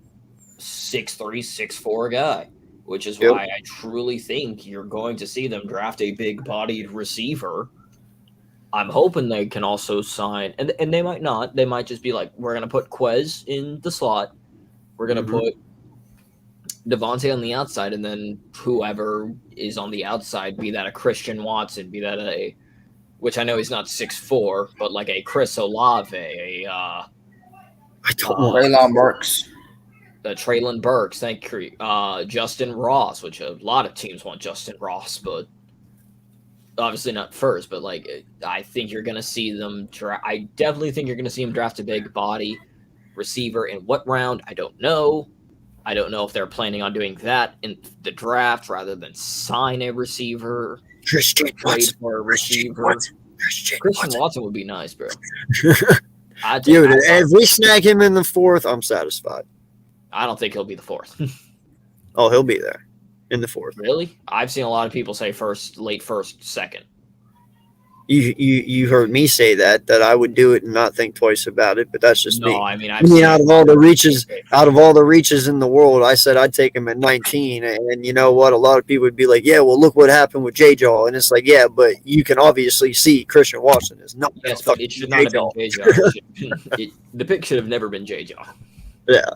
6'3", 6'4" guy, which is why I truly think you're going to see them draft a big-bodied receiver. I'm hoping they can also sign, and they might not. They might just be like, we're going to put Quez in the slot. We're going to put Devontae on the outside, and then whoever is on the outside, be that a Christian Watson, be that which I know he's not 6'4", but like a Chris Olave, Treylon Burks. Treylon Burks, thank you. Justin Ross, which a lot of teams want Justin Ross, but obviously not first. But like, I think you're going to see them. I definitely think you're going to see him draft a big body receiver. In what round? I don't know. I don't know if they're planning on doing that in the draft rather than sign a receiver. Christian Watson. For a receiver. Christian Watson would be nice, bro. Dude, if we snag him in the 4th, I'm satisfied. I don't think he'll be the fourth. Oh, he'll be there in the fourth. Really? I've seen a lot of people say first, late first, second. You heard me say that I would do it and not think twice about it, but that's just me. No, I mean, out of all the reaches in the world, I said I'd take him at 19, and you know what? A lot of people would be like, "Yeah, well, look what happened with J-Jaw," and it's like, "Yeah, but you can obviously see Christian Watson is not." Yes, but it should not have been J-Jaw. The pick should have never been J-Jaw. Yeah,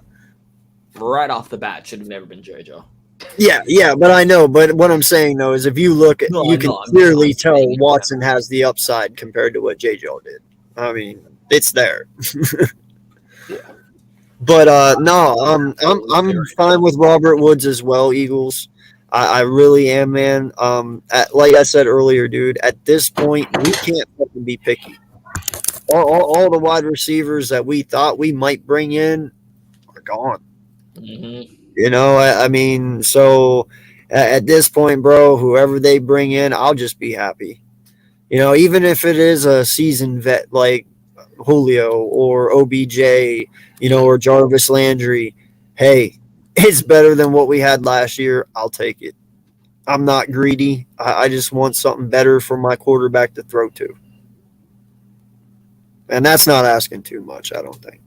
right off the bat, should have never been J-Jaw. Yeah, but I know. But what I'm saying though is, if you look at, you can clearly tell Watson has the upside compared to what J-Jaw did. I mean, it's there. Yeah. But no, I'm fine with Robert Woods as well. Eagles, I really am, man. Like I said earlier, dude. At this point, we can't fucking be picky. All the wide receivers that we thought we might bring in are gone. Mm-hmm. You know, I mean, so at this point, bro, whoever they bring in, I'll just be happy. You know, even if it is a seasoned vet like Julio or OBJ, you know, or Jarvis Landry, hey, it's better than what we had last year. I'll take it. I'm not greedy. I just want something better for my quarterback to throw to. And that's not asking too much, I don't think.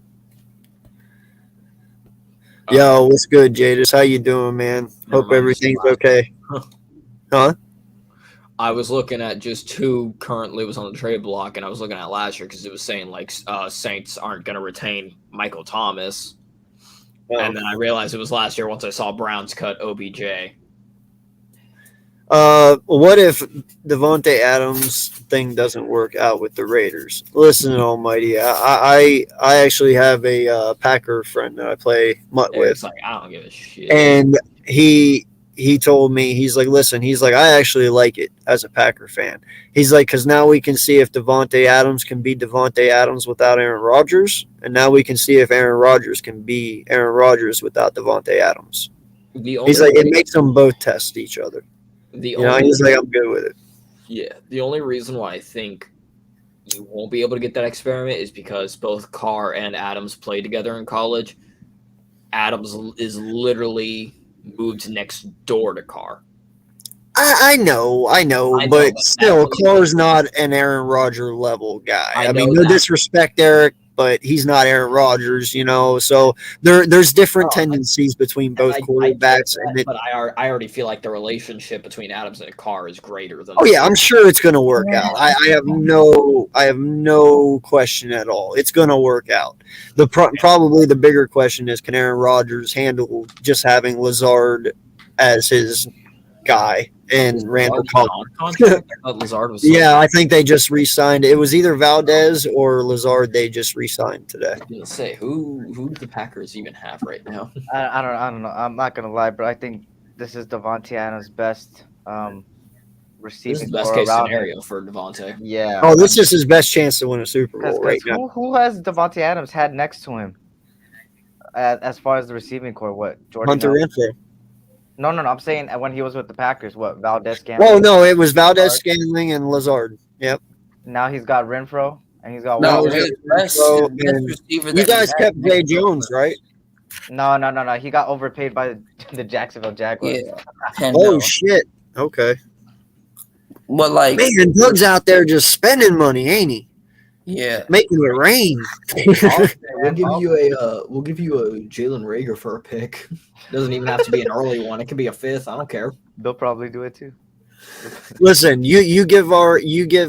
Yo, what's good, Jadis? How you doing, man? Hope everything's okay. Huh? I was looking at just who currently was on the trade block, and I was looking at last year because it was saying like Saints aren't going to retain Michael Thomas, and then I realized it was last year once I saw Browns cut OBJ. What if Devontae Adams thing doesn't work out with the Raiders? Listen, Almighty, I actually have a Packer friend that I play mutt with. It's like, I don't give a shit. And he told me, he's like, listen, he's like, I actually like it as a Packer fan. He's like, because now we can see if Devontae Adams can be Devontae Adams without Aaron Rodgers, and now we can see if Aaron Rodgers can be Aaron Rodgers without Devontae Adams. He's like, it makes them both test each other. He's like, I'm good with it. Yeah, the only reason why I think you won't be able to get that experiment is because both Carr and Adams played together in college. Adams is literally moved next door to Carr. I know, but still, Carr's not an Aaron Rodgers level guy. I mean, no disrespect, Eric, but he's not Aaron Rodgers, you know. So there's different tendencies between both quarterbacks. But I already feel like the relationship between Adams and Carr is greater than. Oh yeah, I'm sure it's going to work out. I have no question at all. It's going to work out. Probably the bigger question is, can Aaron Rodgers handle just having Lazard as his guy and Randall Cobb? Yeah, I think they just re-signed. It was either Valdez or Lazard. They just re-signed today. I was gonna say, who do the Packers even have right now? I don't know. I'm not gonna lie, but I think this is Devontae Adams' best receiving. This is the best case scenario for Devontae. Yeah. Oh, this is his best chance to win a Super Bowl right now. Who has Devontae Adams had next to him? As far as the receiving core, what? Jordan Hunter Renfrow. No. I'm saying when he was with the Packers, what? Valdez Scantling? Oh, no, it was Valdez Scantling and Lazard. Yep. Now he's got Renfrow, and he's got you guys kept Zay Jones, right? No. He got overpaid by the Jacksonville Jaguars. Yeah. Oh, shit. Okay. But like, man, Doug's out there just spending money, ain't he? Yeah, making it rain. We'll give you a Jalen Reagor for a pick. Doesn't even have to be an early one. It can be a fifth. I don't care. They'll probably do it too. Listen, you give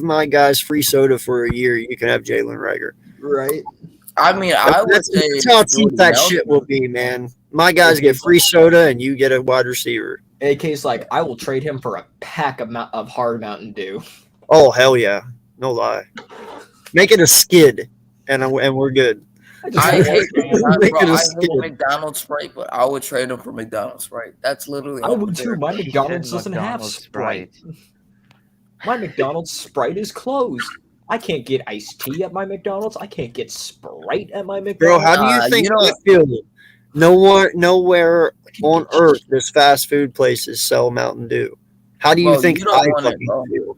my guys free soda for a year. You can have Jalen Reagor, right? I mean, that's how cheap that shit will be, man. My guys get free soda, and you get a wide receiver. AK's like, I will trade him for a pack of hard Mountain Dew. Oh hell yeah, no lie. Make it a skid, and we're good. I hate McDonald's Sprite, but I would trade them for McDonald's Sprite. That's literally. I would too. My McDonald's doesn't have Sprite. My McDonald's Sprite is closed. I can't get iced tea at my McDonald's. I can't get Sprite at my McDonald's. Bro, how do you think I feel? Nowhere on earth does fast food places sell Mountain Dew. How do you think I fucking feel?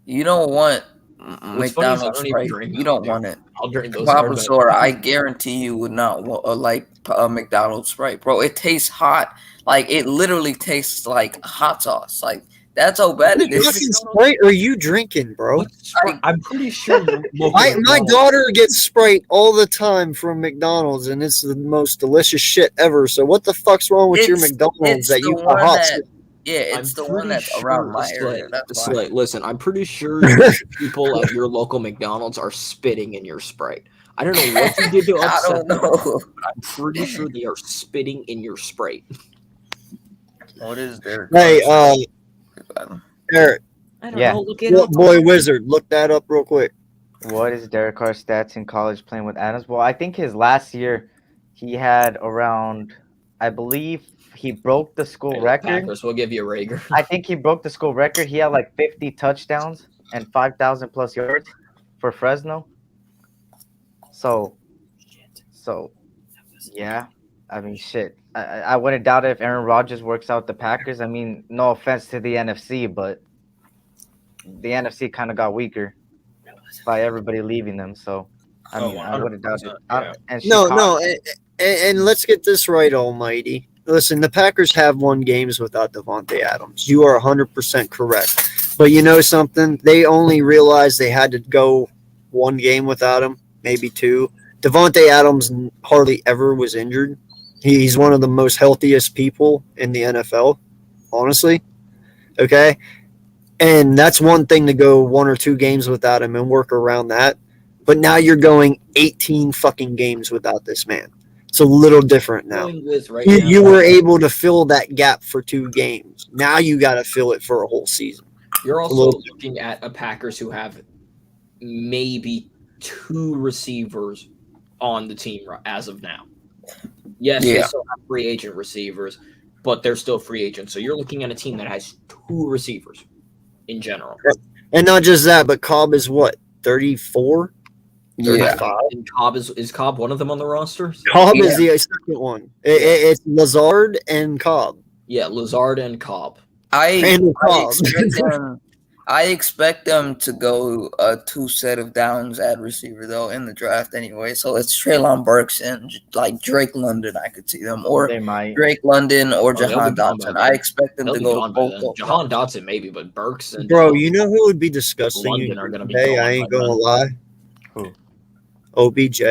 You don't want What's funny is I McDonald's don't even Sprite. drink You don't dude. want it. I'll drink those hard Bulbasaur, I guarantee you would not like a McDonald's Sprite, bro. It tastes hot. Like it literally tastes like hot sauce. Like that's how bad it What is. fucking Sprite are you drinking, bro? I'm pretty sure My daughter gets Sprite all the time from McDonald's, and it's the most delicious shit ever. So what the fuck's wrong with your McDonald's that you got hot sauce? Yeah, it's the one that's around my area. That's why. Listen, I'm pretty sure people at your local McDonald's are spitting in your Sprite. I don't know what you did to upset I don't know. them, but I'm pretty sure they are spitting in your Sprite. What is there? Hey, Eric. I don't know. Look it up. Boy Wizard, look that up real quick. What is Derek Carr's stats in college playing with Adams? Well, I think his last year he had around, I believe he broke the school record. Packers will give you a Rager. I think he broke the school record. He had like 50 touchdowns and 5,000 plus yards for Fresno. So yeah, I mean, shit. I wouldn't doubt it if Aaron Rodgers works out the Packers. I mean, no offense to the NFC, but the NFC kind of got weaker by everybody leaving them. So, I mean, I wouldn't doubt it. And let's get this right, Almighty. Listen, the Packers have won games without Devontae Adams. You are 100% correct. But you know something? They only realized they had to go one game without him, maybe two. Devontae Adams hardly ever was injured. He's one of the most healthiest people in the NFL, honestly. Okay? And that's one thing to go one or two games without him and work around that. But now you're going 18 fucking games without this man. It's a little different now. You were able to fill that gap for 2 games. Now you got to fill it for a whole season. You're also looking at a Packers who have maybe 2 receivers on the team as of now. Yes, they still have free agent receivers, but they're still free agents. So you're looking at a team that has 2 receivers in general. And not just that, but Cobb is what, 34? 35? Yeah. And Cobb is Cobb one of them on the roster? Cobb is the second one. It's Lazard and Cobb. Yeah, Lazard and Cobb. I expect them to go 2 set of downs at receiver though in the draft anyway. So it's Treylon Burks and like Drake London. I could see them, or Drake London or Jahan Dotson. I expect them to go both. Jahan Dotson maybe, but Burks and you know who would be disgusting? London are going to be. Hey, I ain't gonna lie. Who? OBJ.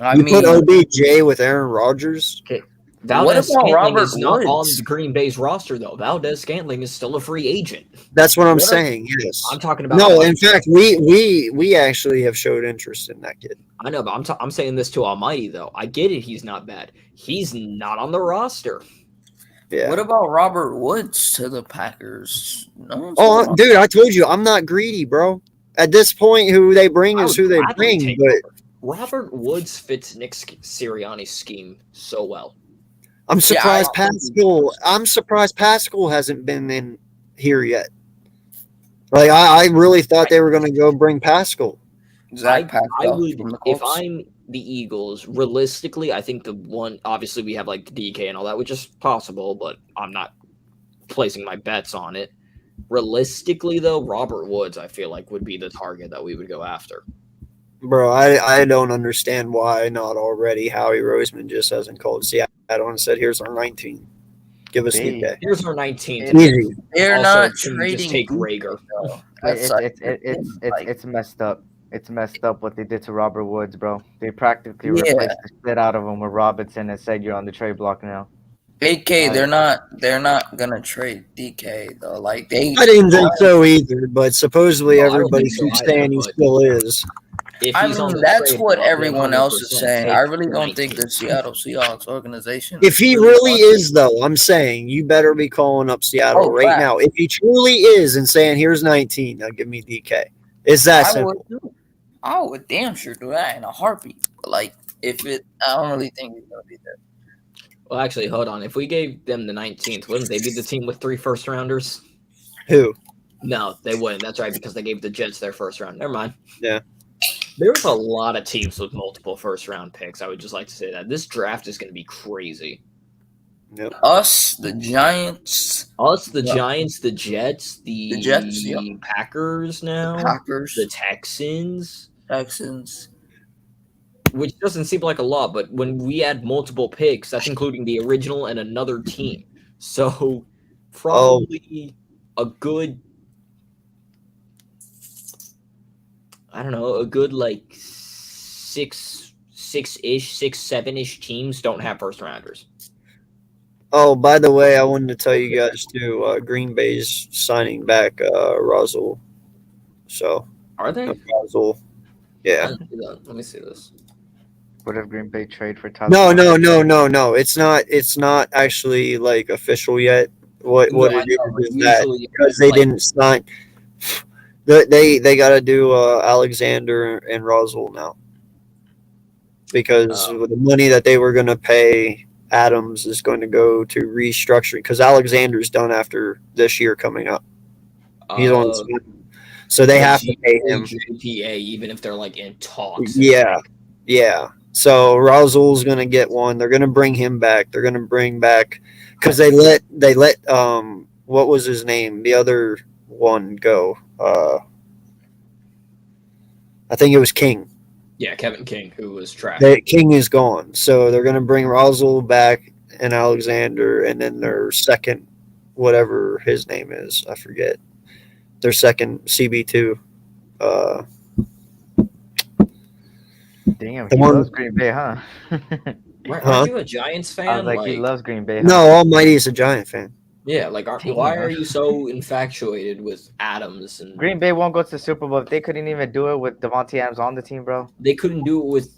I mean, put OBJ with Aaron Rodgers. Okay. Valdez-Scantling is not on the Green Bay's roster, though. Valdez-Scantling is still a free agent. That's what I'm saying. Yes, I'm talking about. No, in fact, we actually have showed interest in that kid. I know, but I'm saying this to Almighty though. I get it. He's not bad. He's not on the roster. Yeah. What about Robert Woods to the Packers? No. Oh, dude, I told you I'm not greedy, bro. At this point, who they bring is who they bring. But Robert Woods fits Nick Sirianni's scheme so well. I'm surprised Pascal. I'm surprised Pascal hasn't been in here yet. Like I really thought they were going to go bring Pascal. I would, if I'm the Eagles, realistically, I think the one. Obviously, we have like DK and all that, which is possible, but I'm not placing my bets on it. Realistically, though, Robert Woods, I feel like would be the target that we would go after. Bro, I don't understand why not already. Howie Roseman just hasn't called Seattle and said, "Here's our 19. Give us DK. Here's our 19." Easy. They're also, not can trading. just take Rager. It's messed up. It's messed up what they did to Robert Woods, bro. They practically replaced the shit out of him with Robinson and said you're on the trade block now. AK, they're not gonna trade DK though. Like I didn't think so either, but supposedly everybody keeps saying he still is. I mean, that's what everyone else is saying. I really don't think the Seattle Seahawks organization. If he really is, though, I'm saying you better be calling up Seattle right now. If he truly is and saying, "Here's 19, now give me DK," it's that simple. I would damn sure do that in a heartbeat. But like, I don't really think he's gonna be there. Well, actually, hold on. If we gave them the 19th, wouldn't they be the team with 3 first-rounders? Who? No, they wouldn't. That's right, because they gave the Jets their first round. Never mind. Yeah. There's a lot of teams with multiple first-round picks. I would just like to say that. This draft is going to be crazy. Yep. Us, the Giants, the Giants, the Jets, the Jets, yep. Packers now, Packers, the Texans, Texans. which doesn't seem like a lot, but when we add multiple picks, that's including the original and another team. So probably a good, I don't know, a good like 7-ish teams don't have first rounders. Oh, by the way, I wanted to tell you guys too. Green Bay's signing back Russell. So Are they? Russell, yeah. Let me see this. What if Green Bay trade for Tyler? No. It's not actually like official yet. What it is that because they didn't sign. They got to do Alexander and Russell now because the money that they were going to pay Adams is going to go to restructuring because Alexander's done after this year coming up. He's on, so they have to pay him. JPA, even if they're like in talks. Yeah. So Russell's going to get one. They're going to bring him back. They're going to bring back because they let what was his name? The other one go. I think it was King. Yeah, Kevin King, who was trash. King is gone, so they're going to bring Russell back and Alexander, and then their second, whatever his name is, I forget. Their second CB2. Damn, he loves Green Bay, huh? Aren't you a Giants fan? I was like he loves Green Bay. Huh? No, Almighty is a Giant fan. Yeah, like why are you so infatuated with Adams? And Green Bay won't go to the Super Bowl. They couldn't even do it with Devontae Adams on the team, bro. They couldn't do it with.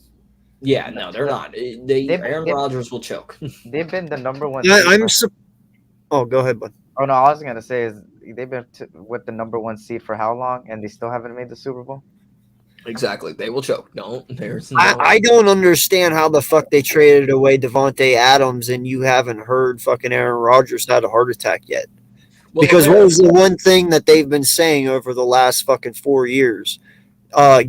Yeah, no, they're not. Aaron Rodgers will choke. They've been the number one. Yeah, oh, go ahead, bud. Oh no, I was gonna say is they've been with the number one seed for how long, and they still haven't made the Super Bowl. Exactly, they will choke. I don't understand how the fuck they traded away Devontae Adams and you haven't heard fucking Aaron Rodgers had a heart attack yet. Because what was the one thing that they've been saying over the last fucking 4 years?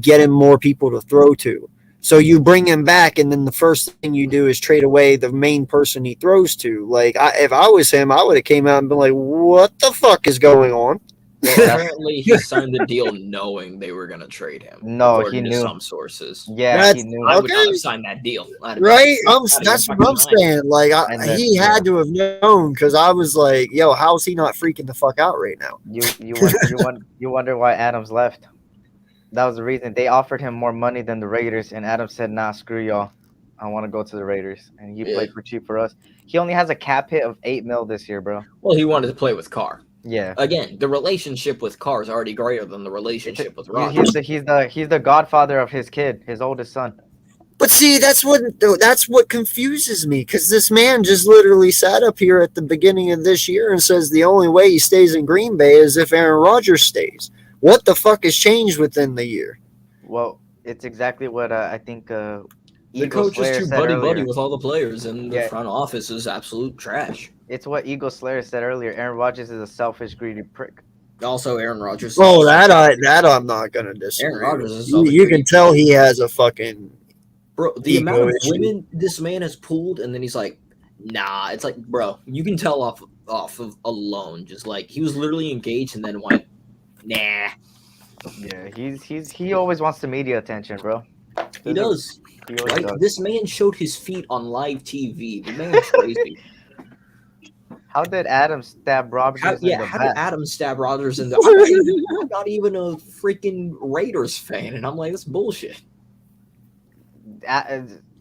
Getting more people to throw to. So you bring him back, and then the first thing you do is trade away the main person he throws to. Like, if I was him, I would have came out and been like, "What the fuck is going on?" Well, apparently, he signed the deal knowing they were going to trade him. No, he knew. Some sources. Yeah, he knew. I would not have signed that deal. Right? That's what I'm saying. Like, he had to have known because I was like, "Yo, how is he not freaking the fuck out right now?" You wonder why Adams left. That was the reason. They offered him more money than the Raiders, and Adams said, "Nah, screw y'all. I want to go to the Raiders." And he played for cheap for us. He only has a cap hit of $8 million this year, bro. Well, he wanted to play with Carr. Yeah. Again, the relationship with Carr is already greater than the relationship with Rodgers. He's the godfather of his kid, his oldest son. But see, that's what confuses me because this man just literally sat up here at the beginning of this year and says the only way he stays in Green Bay is if Aaron Rodgers stays. What the fuck has changed within the year? Well, it's exactly what I think. The coach is too buddy with all the players, and the front office is absolute trash. It's what Eagle Slayer said earlier. Aaron Rodgers is a selfish, greedy prick. Also, Aaron Rodgers. Oh, that I'm not gonna disagree. Aaron Rodgers is you can tell he has a fucking the amount of women this man has pulled, and then he's like, "Nah." It's like, bro, you can tell off of alone. Just like he was literally engaged, and then went, "Nah." Yeah, he always wants the media attention, bro. He does. Right? This man showed his feet on live TV. The man's crazy. How did Adams stab Rodgers? How did Adams stab Rodgers in the? I'm not even a freaking Raiders fan, and I'm like, that's bullshit.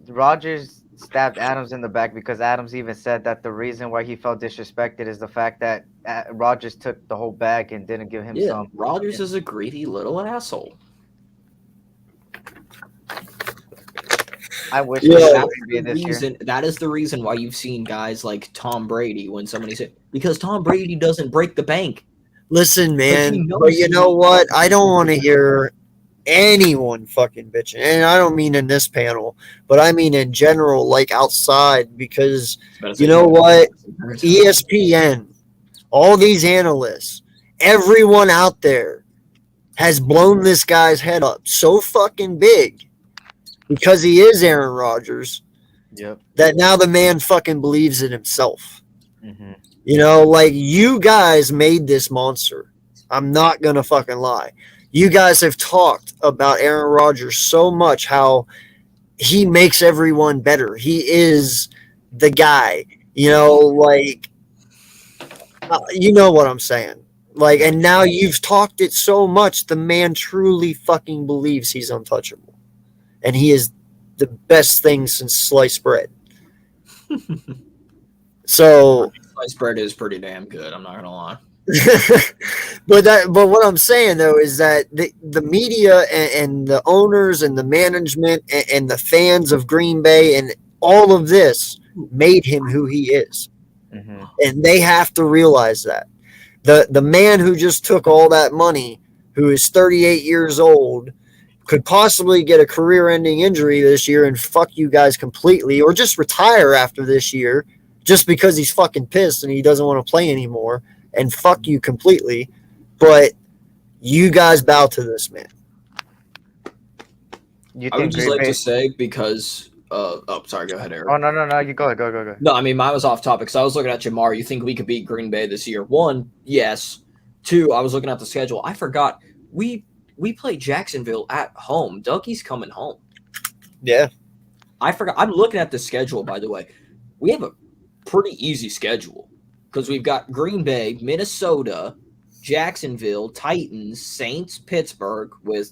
Rodgers stabbed Adams in the back because Adams even said that the reason why he felt disrespected is the fact that Rodgers took the whole bag and didn't give him some. Rodgers is a greedy little asshole. I wish that is the reason why you've seen guys like Tom Brady when somebody said because Tom Brady doesn't break the bank. Listen, man, but you know what? I don't want to hear anyone fucking bitching, and I don't mean in this panel, but I mean in general, like outside, because you know what? ESPN, all these analysts, everyone out there has blown this guy's head up so fucking big. Because he is Aaron Rodgers, Yep. that now the man fucking believes it himself. Mm-hmm. You know, like, you guys made this monster. I'm not going to fucking lie. You guys have talked about Aaron Rodgers so much, how he makes everyone better. He is the guy, you know, like, you know what I'm saying. Like, and now you've talked it so much, the man truly fucking believes he's untouchable. And he is the best thing since sliced bread. So Sliced bread is pretty damn good. I'm not gonna lie. but what I'm saying though is that the media and the owners and the management and the fans of Green Bay and all of this made him who he is. Mm-hmm. And they have to realize that. The man who just took all that money, who is 38 years old, could possibly get a career-ending injury this year and fuck you guys completely, or just retire after this year just because he's fucking pissed and he doesn't want to play anymore, and fuck you completely. But you guys bow to this man. You I would think just Green like Bay? to say, because sorry, go ahead, Eric. Oh no! You go. No, I mean, mine was off topic. So I was looking at Jamar. You think we could beat Green Bay this year? One, yes. Two, I was looking at the schedule. I forgot we play Jacksonville at home. Dougie's coming home. Yeah. I forgot. I'm looking at the schedule, by the way. We have a pretty easy schedule because we've got Green Bay, Minnesota, Jacksonville, Titans, Saints, Pittsburgh with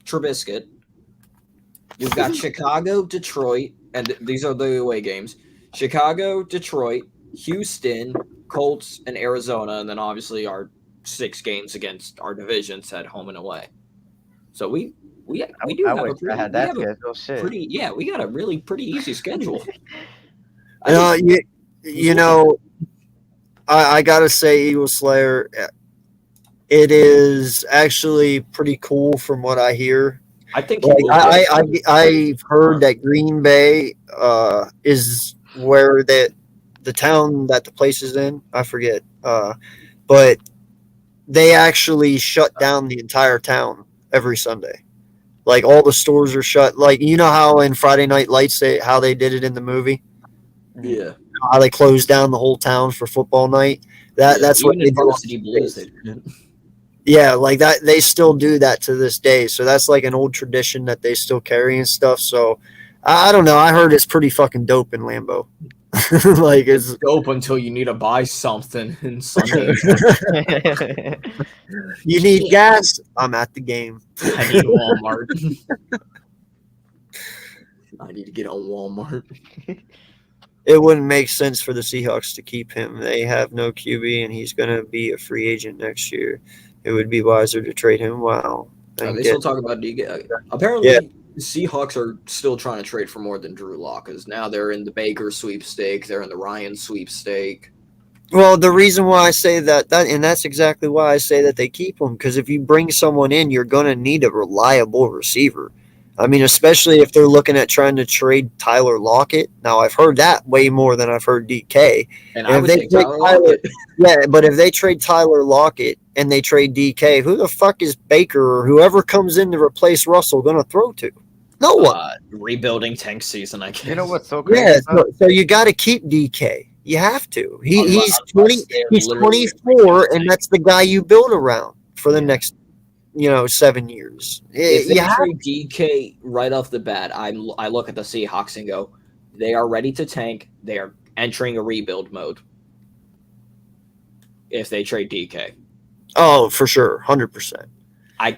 Trubisky. We've got Chicago, Detroit, and these are the away games. Chicago, Detroit, Houston, Colts, and Arizona, and then obviously our 6 games against our divisions at home and away. So we do have a pretty we got a really pretty easy schedule. You know, I gotta say, Eagle Slayer, it is actually pretty cool from what I hear. I think I've heard that Green Bay is where the town that the place is in. I forget, but they actually shut down the entire town every Sunday. Like, all the stores are shut. Like, you know how in Friday Night Lights how they did it in the movie? Yeah. How they closed down the whole town for football night. That's what they do. Varsity Blues, they did. Yeah, like that. They still do that to this day. So that's like an old tradition that they still carry and stuff. So I don't know. I heard it's pretty fucking dope in Lambeau. Like, it's dope until you need to buy something in Sunday. You need gas? I'm at the game. I need Walmart. I need to get on Walmart. It wouldn't make sense for the Seahawks to keep him. They have no QB, and he's going to be a free agent next year. It would be wiser to trade him. Wow. They still talk about DK. Apparently, the Seahawks are still trying to trade for more than Drew Lock, because now they're in the Baker sweepstake. They're in the Ryan sweepstake. Well, the reason why I say that, and that's exactly why I say that they keep him, because if you bring someone in, you're going to need a reliable receiver. I mean, especially if they're looking at trying to trade Tyler Lockett. Now, I've heard that way more than I've heard DK. And I would take Tyler Lockett. Yeah, but if they trade Tyler Lockett and they trade DK, who the fuck is Baker or whoever comes in to replace Russell going to throw to? No one. Rebuilding tank season, I guess. You know what's so crazy? Yeah, so you got to keep DK. You have to. He's 20. He's 24, and that's the guy you build around for the next 7 years. If they trade DK right off the bat, I look at the Seahawks and go, they are ready to tank. They are entering a rebuild mode. If they trade DK, oh, for sure, 100%.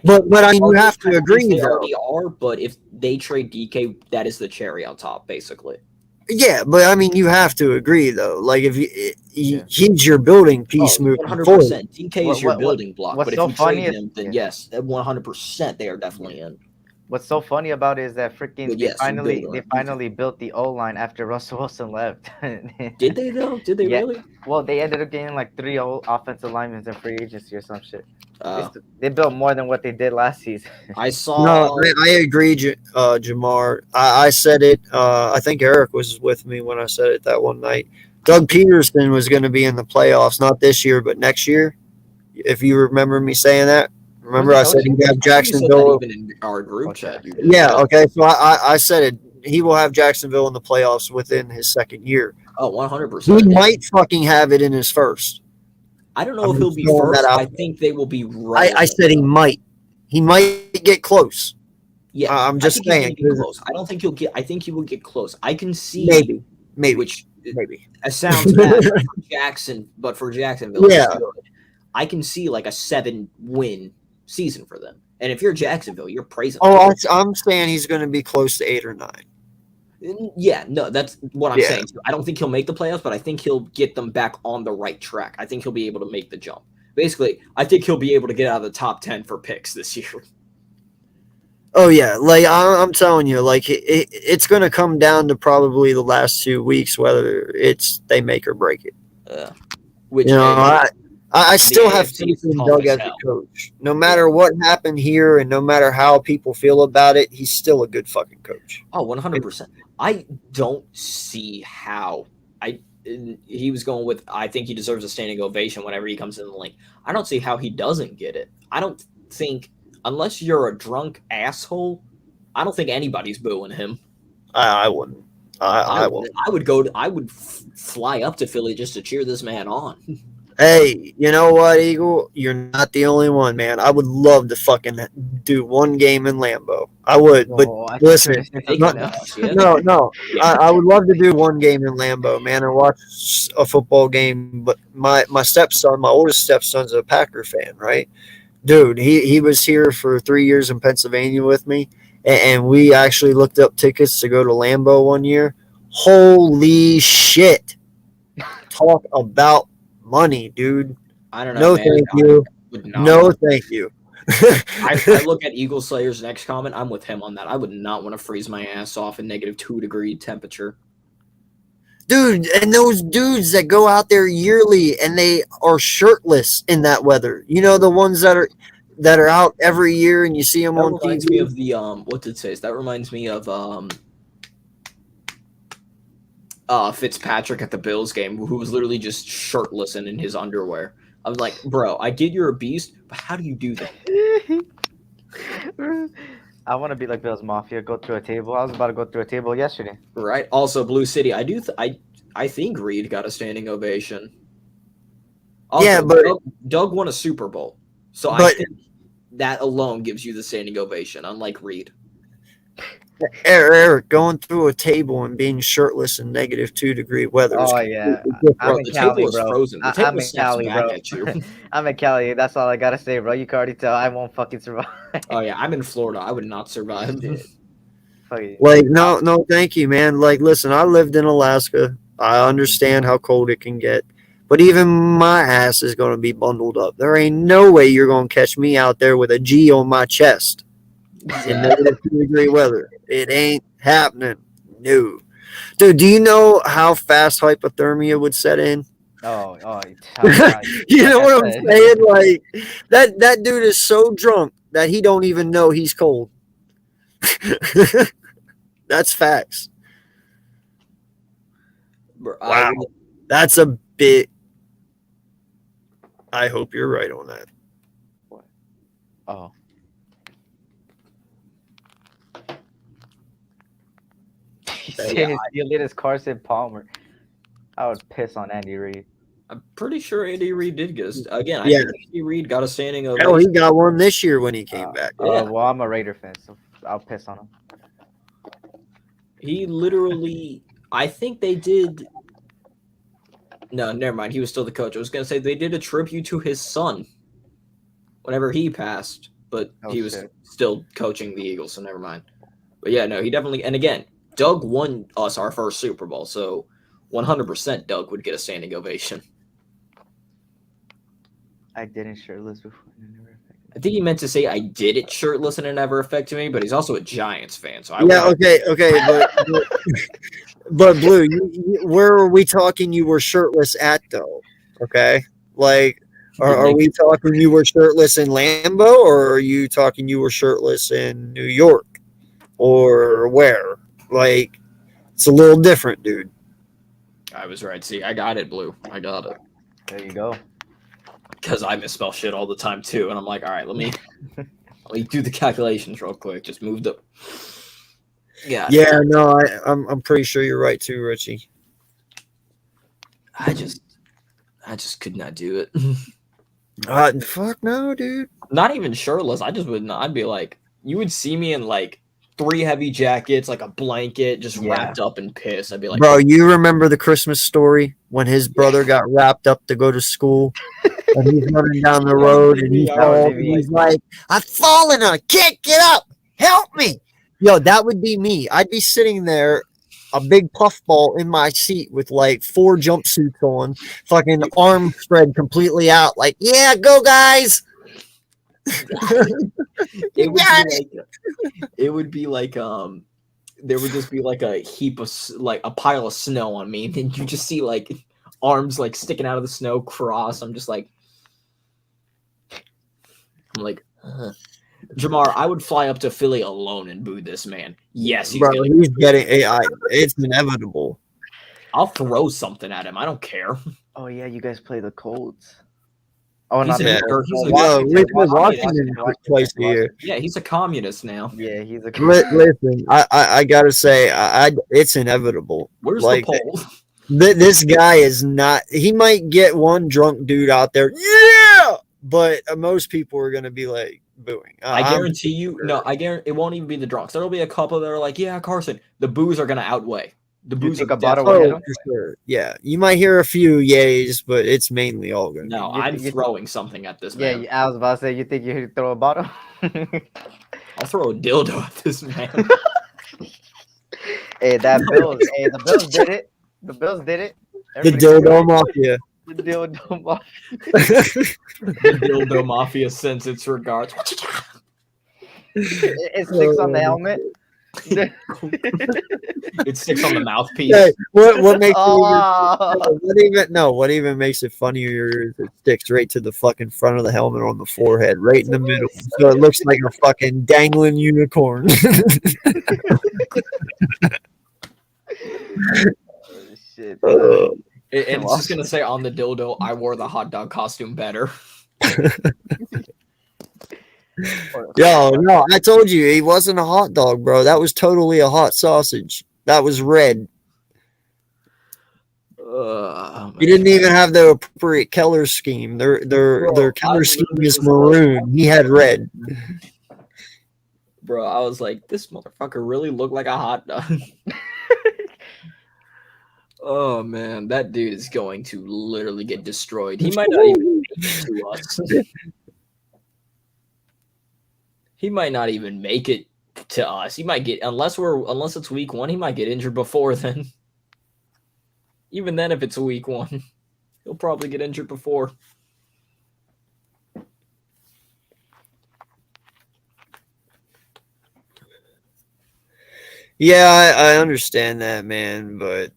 But I mean, you have to agree. They already are, but if they trade DK, that is the cherry on top, basically. Yeah, but I mean, you have to agree though. Like, if he's your building piece moving 100%. forward. DK is your building block. But if so you trade him, then yes, 100% they are definitely in. What's so funny about it is that they finally built the O-line after Russell Wilson left. Did they though? Did they really? Well, they ended up getting like 3 offensive linemen in free agency or some shit. They built more than what they did last season. I saw. No, I agree, Jamar. I said it. I think Eric was with me when I said it that one night. Doug Peterson was going to be in the playoffs, not this year, but next year. If you remember me saying that. Remember, I said you have Jacksonville. Even in our group chat. Yeah. Okay. So I said it. he will have Jacksonville in the playoffs within his second year. Oh, He 100%. might fucking have it in his first. I don't know I'm if he'll just be throwing that first. out I there. think they will be right. I said he might. He might get close. Yeah, I'm just I think saying. He's gonna get close. I don't think he'll get. I think he will get close. I can see Maybe. which Maybe. it sounds bad for Jackson, but for Jacksonville, Yeah. it's good. I can see like a 7-win season for them. And if you're Jacksonville, you're praising. Oh, I'm saying he's going to be close to 8 or 9. Yeah, no, that's what I'm Yeah. saying. I don't think he'll make the playoffs, but I think he'll get them back on the right track. I think he'll be able to make the jump. Basically, I think he'll be able to get out of the top 10 for picks this year. Oh yeah, like I'm telling you, like it's going to come down to probably the last 2 weeks whether it's they make or break it. Which You know, I still have AFC faith is in tough Doug as as a hell. coach. No matter what happened here, and no matter how people feel about it, he's still a good fucking coach. Oh, 100%. I don't see how. He was going with, I think he deserves a standing ovation whenever he comes in the link. I don't see how he doesn't get it. I don't think, unless you're a drunk asshole, I don't think anybody's booing him. I wouldn't. I won't. I would fly up to Philly just to cheer this man on. Hey, you know what, Eagle? You're not the only one, man. I would love to fucking do one game in Lambeau. I would, but listen, no. I would love to do one game in Lambeau, man, and watch a football game. But my stepson, my oldest stepson's a Packer fan, right? Dude, he was here for 3 years in Pennsylvania with me, and we actually looked up tickets to go to Lambeau one year. Holy shit. Talk about money, dude. I don't know. No, man. thank you. No, thank you. I look at Eagle Slayer's next comment. I'm with him on that. I would not want to freeze my ass off in -2-degree temperature. Dude, and those dudes that go out there yearly and they are shirtless in that weather. You know, the ones that are out every year and you see them on reminds TV. me of the what did it say? That reminds me of Fitzpatrick at the Bills game, who was literally just shirtless and in his underwear. I was like, bro, I get you're a beast, but how do you do that? I want to be like Bills Mafia, go through a table. I was about to go through a table yesterday. Right. Also, Blue City. I think Reed got a standing ovation. Also, Yeah, but Doug won a Super Bowl, so I think that alone gives you the standing ovation. Unlike Reed. Eric, going through a table and being shirtless in -2-degree weather. Oh yeah, I'm in the Cali, table is bro. frozen. The I'm table in snaps Cali, back bro. at you. I'm in Cali. That's all I gotta say, bro. You can already tell I won't fucking survive. Oh yeah, I'm in Florida. I would not survive. Like, no, thank you, man. Like, listen, I lived in Alaska. I understand how cold it can get. But even my ass is going to be bundled up. There ain't no way you're going to catch me out there with a G on my chest in -2-degree weather. It ain't happening. No. Dude, do you know how fast hypothermia would set in? Oh, You know what I'm saying? Like, that dude is so drunk that he don't even know he's cold. That's facts. Wow. That's a bit. I hope you're right on that. Oh. His deal is Carson Palmer. I would piss on Andy Reid. I'm pretty sure Andy Reid did get I think Andy Reid got a standing ovation. Oh, he got one this year when he came back. Well, I'm a Raider fan, so I'll piss on him. He literally, I think they did. No, never mind. He was still the coach. I was gonna say they did a tribute to his son whenever he passed, but he was still coaching the Eagles, so never mind. But yeah, no, he definitely. And again, Doug won us our first Super Bowl, so 100% Doug would get a standing ovation. I didn't shirtless before. I think he meant to say I did it shirtless and it never affected me, but he's also a Giants fan, so okay, but Blue, where are we talking? You were shirtless at though, okay? Like, are we talking you were shirtless in Lambeau, or are you talking you were shirtless in New York, or where? Like, it's a little different, dude. I was right. See, I got it, Blue. I got it. There you go. Because I misspell shit all the time too, and I'm like, all right, let me do the calculations real quick. Just move the. Yeah. Yeah, no, I'm pretty sure you're right too, Richie. I just could not do it. Fuck no, dude. Not even shirtless. I just wouldn't. I'd be like, you would see me in like 3 heavy jackets, like a blanket, just wrapped up in piss. I'd be like, bro, you remember the Christmas story when his brother got wrapped up to go to school? And he's running down the road and he falls and he's like, I've fallen, I can't get up. Help me. Yo, that would be me. I'd be sitting there, a big puffball in my seat with like 4 jumpsuits on, fucking arm spread completely out, like, yeah, go guys. It would be like there would just be like a heap of like a pile of snow on me, and then you just see like arms like sticking out of the snow cross. I'm like Jamar, I would fly up to Philly alone and boo this man. Yes, he's getting AI. It's inevitable. I'll throw something at him. I don't care. Oh yeah, you guys play the Colts. Oh, he's not Washington twice a year. Yeah, he's a communist now. Yeah, he's a listen. I gotta say, it's inevitable. Where's like, the poll? This guy is not. He might get one drunk dude out there, yeah, but most people are gonna be like booing. I guarantee you. No, I guarantee it won't even be the drunks. There'll be a couple that are like, yeah, Carson. The boos are gonna outweigh. The booze a bottle for sure. Yeah, you might hear a few yays, but it's mainly all good. No, I'm throwing something at this man. Yeah, I was about to say, you think you throw a bottle? I'll throw a dildo at this man. Hey, the Bills did it. The Bills did it. Everybody the dildo mafia. The dildo mafia. The dildo mafia sends its regards. It sticks on the helmet. It sticks on the mouthpiece. Hey, what makes what even makes it funnier is it sticks right to the fucking front of the helmet on the forehead, right in the middle, so it looks like a fucking dangling unicorn. Shit. And it's just gonna say on the dildo, I wore the hot dog costume better. Yo, no, I told you he wasn't a hot dog, bro. That was totally a hot sausage. That was red. He didn't even have the appropriate color scheme. Their color scheme is maroon. He had red. Bro, I was like, this motherfucker really looked like a hot dog. Oh man, that dude is going to literally get destroyed. He might not even make it to us. He might not even make it to us. He might get unless it's week 1, he might get injured before then. Even then, if it's week 1, he'll probably get injured before. Yeah, I understand that, man, but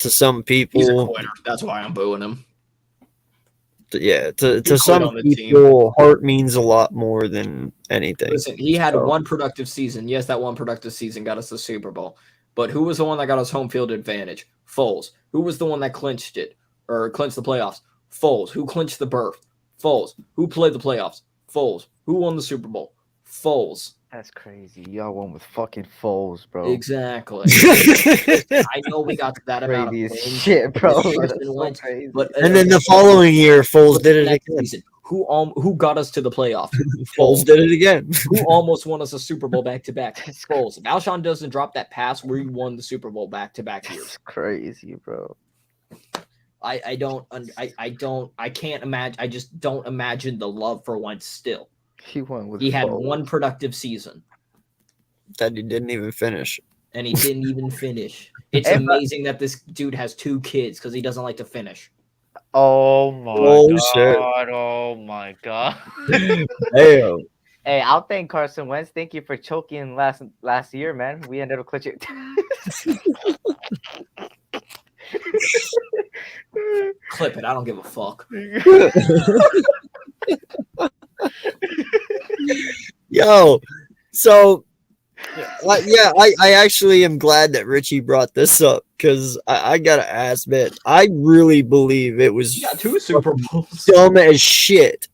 to some people, he's a quitter. That's why I'm booing him. To some people, heart means a lot more than anything. Listen, he had one productive season. Yes, that one productive season got us the Super Bowl. But who was the one that got us home field advantage? Foles. Who was the one that clinched it or clinched the playoffs? Foles. Who clinched the berth? Foles. Who played the playoffs? Foles. Who won the Super Bowl? Foles. That's crazy. Y'all won with fucking Foles, bro. Exactly. I know we got that amount of wins, shit, bro. So crazy. But and then the following year, Foles did it again. Season, who got us to the playoffs? Foles did it again. Who almost won us a Super Bowl back-to-back? Foles. If Alshon doesn't drop that pass, we won the Super Bowl back-to-back years. That's crazy, bro. I can't imagine. I just don't imagine the love for Wentz still. He had one productive season. That he didn't even finish. And he didn't even finish. It's amazing that this dude has 2 kids because he doesn't like to finish. Oh my god. Shit. Oh my god. Damn. Hey, I'll thank Carson Wentz. Thank you for choking last year, man. We ended up clutching. Clip it. I don't give a fuck. Yo, so I actually am glad that Richie brought this up because I gotta ask, man, I really believe it was 2 Super Bowls. Dumb as shit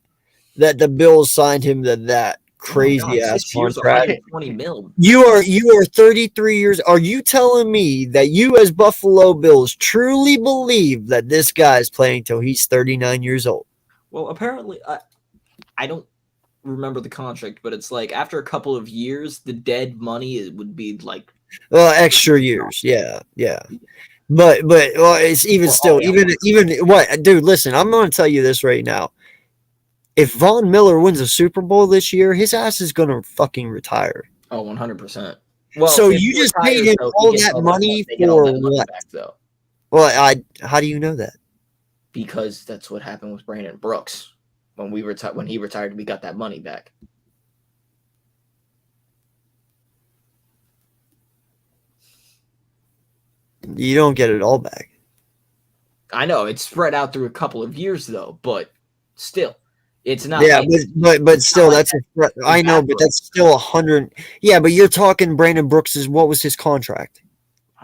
that the Bills signed him to that crazy ass 6 years, contract. 120 mil. You are 33 years. Are you telling me that you as Buffalo Bills truly believe that this guy is playing till he's 39 years old? Well, apparently, I don't remember the contract, but it's like after a couple of years, the dead money it would be like extra years. Yeah. But well, it's even still, even what, dude, listen, I'm going to tell you this right now. If Von Miller wins a Super Bowl this year, his ass is going to fucking retire. Oh, 100%. Well, so you just paid him all that money for what? Though. Well, how do you know that? Because that's what happened with Brandon Brooks. When he retired, we got that money back. You don't get it all back. I know it's spread out through a couple of years though, but still, it's not. Yeah, but still, that's I know, but that's still 100. Yeah, but you're talking Brandon Brooks' what was his contract?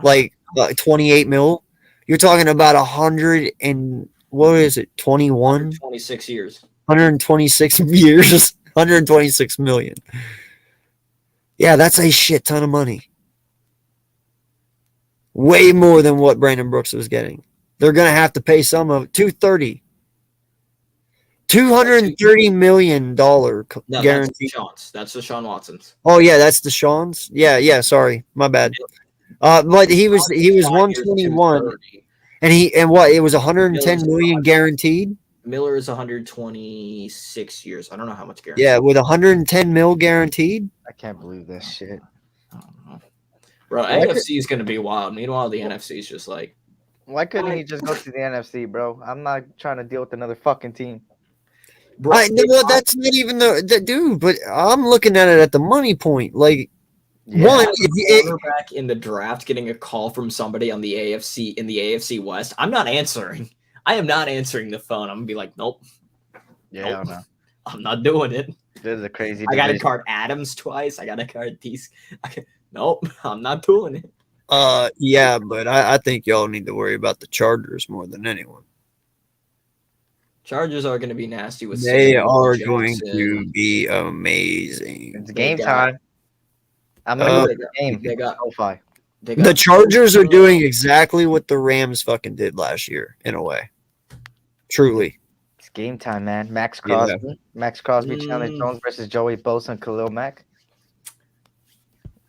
Like 28 mil. You're talking about 100 and what is it? 21? 26 years. 126 years. 126 million. Yeah, that's a shit ton of money. Way more than what Brandon Brooks was getting. They're going to have to pay some of it. $230 million guarantee. That's Deshaun Watson's. Oh yeah, that's Deshaun's. Yeah. Sorry, my bad. But he was 121, and it was 110 million guaranteed. Miller is 126 years. I don't know how much guaranteed. Yeah, with 110 mil guaranteed. I can't believe this shit. I don't know. Bro, AFC is going to be wild. Meanwhile, the NFC is just like. Why couldn't he just go to the NFC, bro? I'm not trying to deal with another fucking team. Bro, that's not even the dude. But I'm looking at it at the money point. Like, one, quarterback in the draft getting a call from somebody on the AFC in the AFC West. I'm not answering. I am not answering the phone. I'm gonna be like, nope. Yeah, nope. No. I'm not doing it. This is a crazy. I got to card Adams twice. I got to card these. Nope, I'm not doing it. Yeah, but I think y'all need to worry about the Chargers more than anyone. Chargers are going to be nasty with. They are going to be amazing. It's game time. I'm gonna go to the game. They got SoFi. The Chargers are doing exactly what the Rams fucking did last year, in a way. Truly. It's game time, man. Max Crosby. Yeah. Max Crosby, Chandler Jones versus Joey Bosa and Khalil Mack.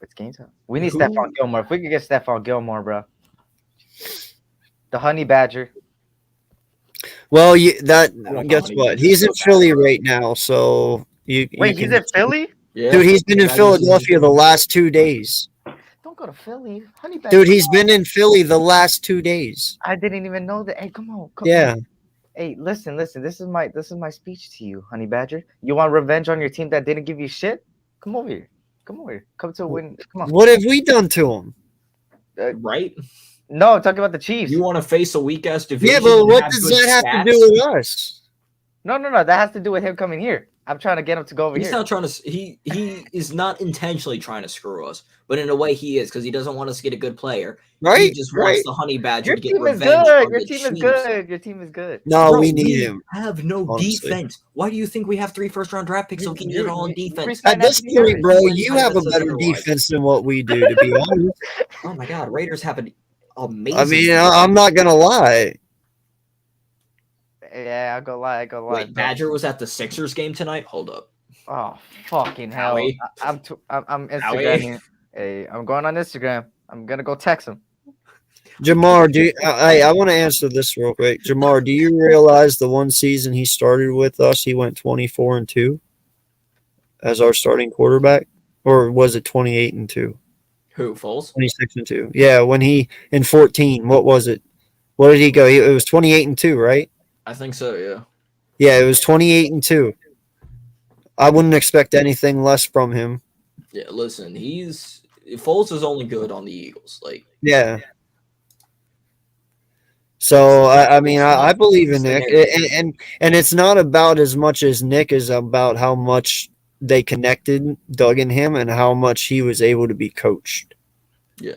It's game time. We need Stephon Gilmore. If we could get Stephon Gilmore, bro. The Honey Badger. Well, guess what? He's in Philly right now, so he's in Philly? Yeah. Dude, he's been in Philadelphia the last 2 days. Don't go to Philly. Honey Badger. Dude, he's been in Philly the last 2 days. I didn't even know that. Hey, come on. Yeah. Hey, listen. This is my speech to you, Honey Badger. You want revenge on your team that didn't give you shit? Come over here. Come to a win. Come on. What have we done to him? Right? No, I'm talking about the Chiefs. You want to face a weak ass division? Yeah, but what does that have to do with us? No. That has to do with him coming here. I'm trying to get him to go over here. He's not trying to. He is not intentionally trying to screw us, but in a way he is because he doesn't want us to get a good player. Right. He just wants the Honey Badger to get revenge. Your team is good. Your team is good. No, we need him. Have no defense. Why do you think we have 3 first-round draft picks so we can get it all on defense? At this point, bro, you have a better defense than what we do, to be honest. Oh my God, Raiders have an amazing. I mean, I'm not gonna lie. Yeah, I'll go lie. Wait, Badger was at the Sixers game tonight. Hold up. Oh fucking hell! I'm Instagramming. Hey, I'm going on Instagram. I'm gonna go text him. Jamar, I want to answer this real quick. Jamar, do you realize the one season he started with us, he went 24-2 as our starting quarterback, or was it 28-2? Who, Foles? 26-2. Yeah, when he in 14. What was it? What did he go? It was 28-2, right? I think so. Yeah. Yeah, it was 28-2. I wouldn't expect anything less from him. Yeah, listen, Foles is only good on the Eagles. Yeah. So I mean, I believe in Nick, and it's not about as much as Nick is about how much they connected Doug and him, and how much he was able to be coached. Yeah,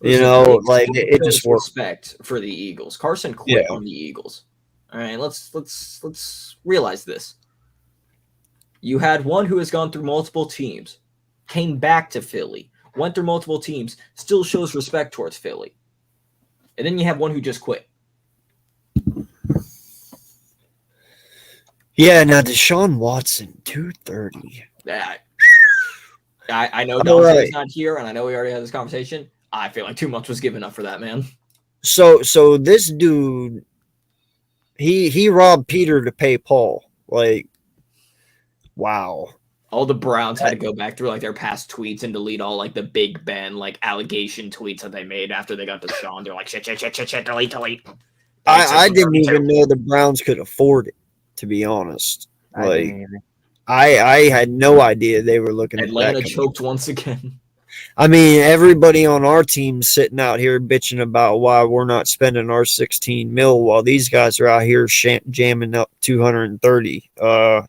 it just worked. Respect for the Eagles. Carson quit on the Eagles. All right, let's realize this. You had one who has gone through multiple teams, came back to Philly, went through multiple teams, still shows respect towards Philly. And then you have one who just quit. Yeah, now Deshaun Watson, 230. Yeah. I know Dante's not here, and I know we already had this conversation. I feel like 2 months was given up for that man. So this dude, he robbed Peter to pay Paul. Like, wow. All the Browns had to go back through like their past tweets and delete all like the Big Ben like allegation tweets that they made after they got Deshaun. They're like shit, delete. I didn't even know the Browns could afford it, to be honest. Like, I had no idea they were looking Atlanta at that. choked once again. I mean, everybody on our team sitting out here bitching about why we're not spending our 16 mil while these guys are out here jamming up 230.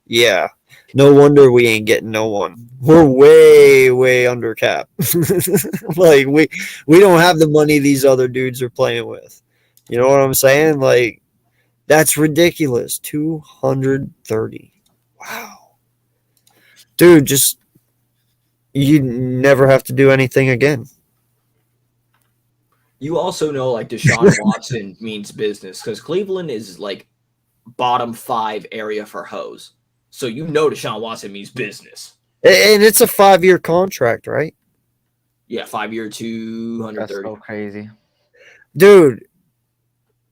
Yeah. No wonder we ain't getting no one. We're way under cap. Like we don't have the money these other dudes are playing with. You know what I'm saying? Like, that's ridiculous. 230. Wow. Dude, just you never have to do anything again. You also know like Deshaun Watson means business because Cleveland is like bottom 5 area for hoes. So you know Deshaun Watson means business. And it's a 5-year contract, right? Yeah, 5-year, 230. That's so crazy. Dude,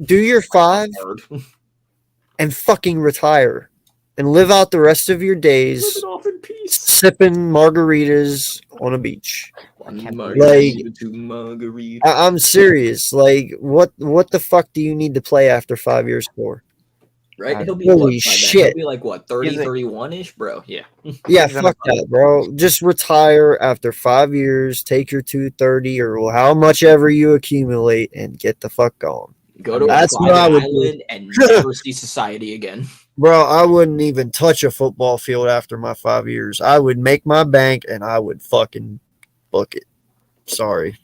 do your 5 and fucking retire. And live out the rest of your days Live it off in peace. sipping margaritas on a beach. Margarita. I'm serious. Like, what the fuck do you need to play after 5 years for? Right? He'll be Holy what, shit. He'll be like what, 30, 31-ish, bro? Yeah. Yeah, fuck that, bro. Just retire after 5 years, take your 230 or how much ever you accumulate and get the fuck going. Go to That's a what I private would island do. and never see society again. Bro, I wouldn't even touch a football field after my 5 years. I would make my bank and I would fucking book it. Sorry.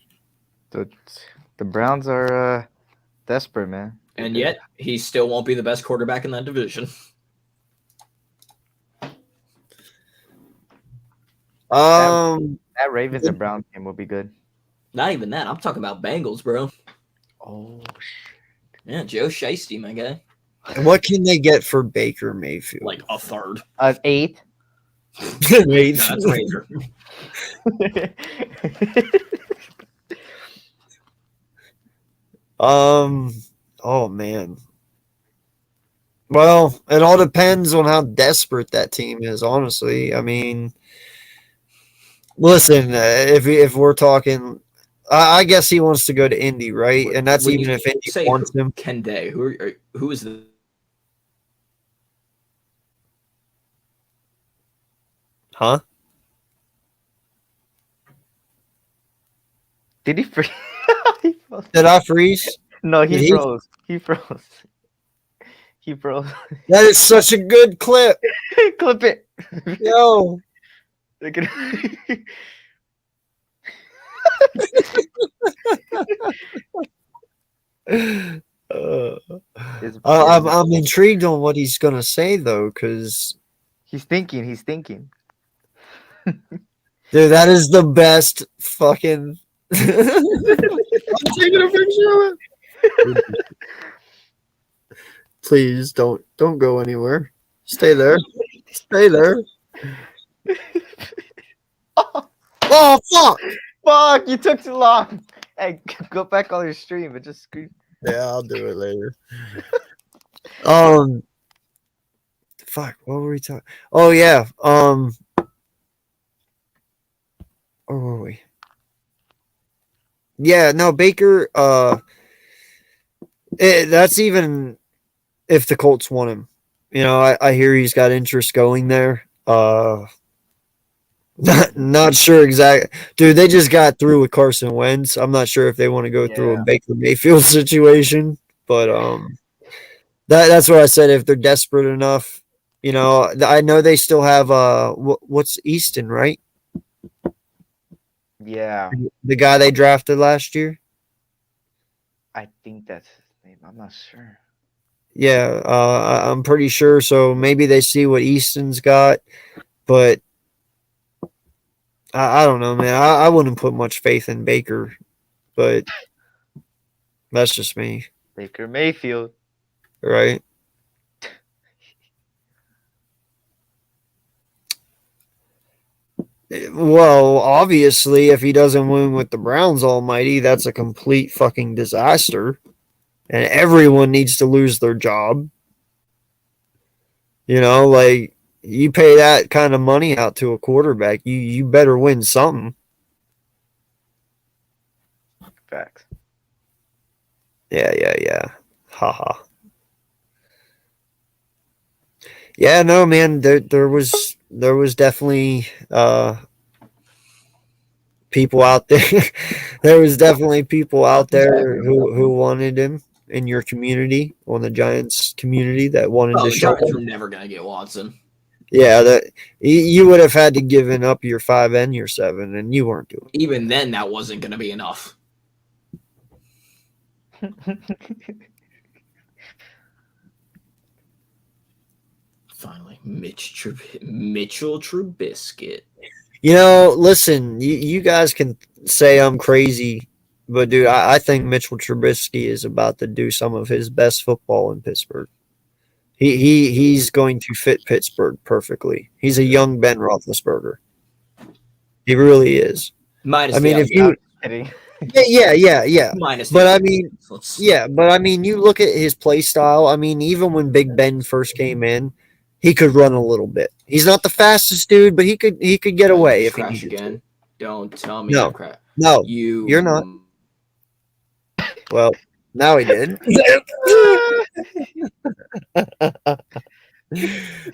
The Browns are desperate, man. And yet, he still won't be the best quarterback in that division. That Ravens and Browns game will be good. Not even that. I'm talking about Bengals, bro. Oh, shit. Yeah, Joe Shiesty, my guy. And what can they get for Baker Mayfield? Like a third. 8. Wait. That's Razor. Oh man. Well, it all depends on how desperate that team is, honestly. I mean, listen, if we're talking, I guess he wants to go to Indy, right? And that's When even you if Indy say wants him. Ken Day, who is the Huh? Did he freeze? Did I freeze? No, Did he he? froze. He froze. He froze. That is such a good clip. Clip it. Yo. Look at it. I'm intrigued on what he's gonna say though, because He's thinking. He's thinking. dude, that is the best fucking. I'm taking a picture of it. Please don't go anywhere. Stay there. Stay there. Oh fuck! Fuck! You took too long. Hey, go back on your stream and just scream. Yeah, I'll do it later. Fuck. What were we talking? Oh yeah. Where were we? Yeah, no, Baker. That's even if the Colts want him. You know, I hear he's got interest going there. Not sure exactly. Dude, they just got through with Carson Wentz. I'm not sure if they want to go through a Baker Mayfield situation, but that's what I said. If they're desperate enough, you know, I know they still have what's Easton, right? Yeah, The guy they drafted last year. I think that's his name. I'm not sure. Yeah, I'm pretty sure. So maybe they see what Easton's got, but I don't know, man. I wouldn't put much faith in Baker, but that's just me, Baker Mayfield. right? Well, obviously, if he doesn't win with the Browns almighty, that's a complete fucking disaster. And everyone needs to lose their job. You know, like, you pay that kind of money out to a quarterback, you better win something. Facts. Yeah. Haha. Yeah, no, man, there was definitely people out there. There was definitely people out there who wanted him in your community, on the Giants community, that wanted Oh, to the show Giants him. were never gonna get Watson. Yeah, that you would have had to given up your 5 and your 7, and you weren't doing it. Even then, that wasn't gonna be enough. Finally, Mitchell Trubisky. You know, listen, you guys can say I'm crazy, but dude, I think Mitchell Trubisky is about to do some of his best football in Pittsburgh. He's going to fit Pittsburgh perfectly. He's a young Ben Roethlisberger. He really is. Minus I mean, the if you, Kidding. yeah. minus But the I mean, you look at his play style. I mean, even when Big Ben first came in, he could run a little bit. He's not the fastest dude, but he could get away if he crash needed again. to. Don't tell me No. I crash. No, You're not. Well, now he did.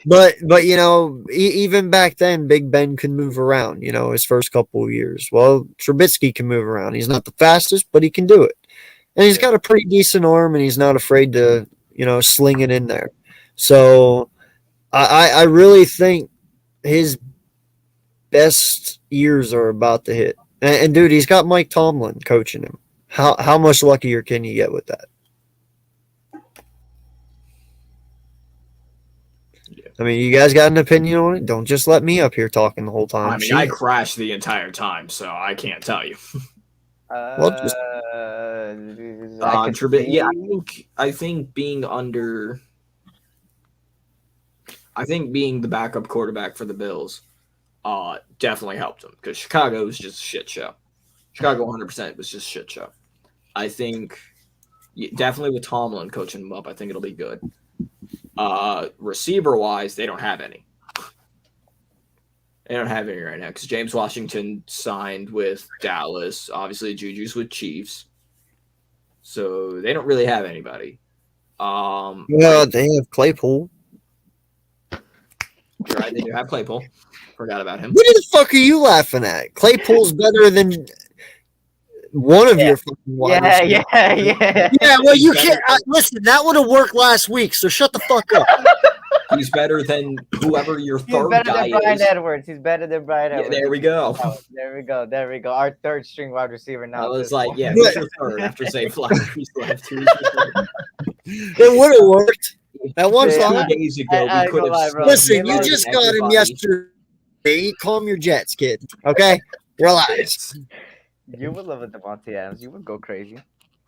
But you know, even back then, Big Ben could move around. You know, his first couple of years. Well, Trubisky can move around. He's not the fastest, but he can do it, and he's got a pretty decent arm, and he's not afraid to, you know, sling it in there. So I really think his best years are about to hit. And dude, he's got Mike Tomlin coaching him. How much luckier can you get with that? I mean, you guys got an opinion on it? Don't just let me up here talking the whole time. I mean, I crashed the entire time, so I can't tell you. Well, just I think being under. I think being the backup quarterback for the Bills definitely helped him, because Chicago was just a shit show. Chicago 100% was just a shit show. I think definitely with Tomlin coaching him up, I think it'll be good. Receiver-wise, they don't have any. They don't have any right now, because James Washington signed with Dallas. Obviously, Juju's with Chiefs. So they don't really have anybody. well, they have Claypool. You're right, they do have Claypool. Forgot about him. What the fuck are you laughing at? Claypool's better than one of your fucking wide receivers. Yeah, well, you can't. Listen, that would have worked last week, so shut the fuck up. He's better than whoever your third He's better guy than Brian is. Edwards. He's better than Brian Yeah, Edwards. there we go. There we go. Our third string wide receiver now. I was like, yeah, who's your third after saying Flowers left? It would have worked. That one 2 time. days ago, we could have. Listen, you just got him yesterday. Calm your jets, kid. Okay? Relax. You would love it, Devontae Adams. You would go crazy.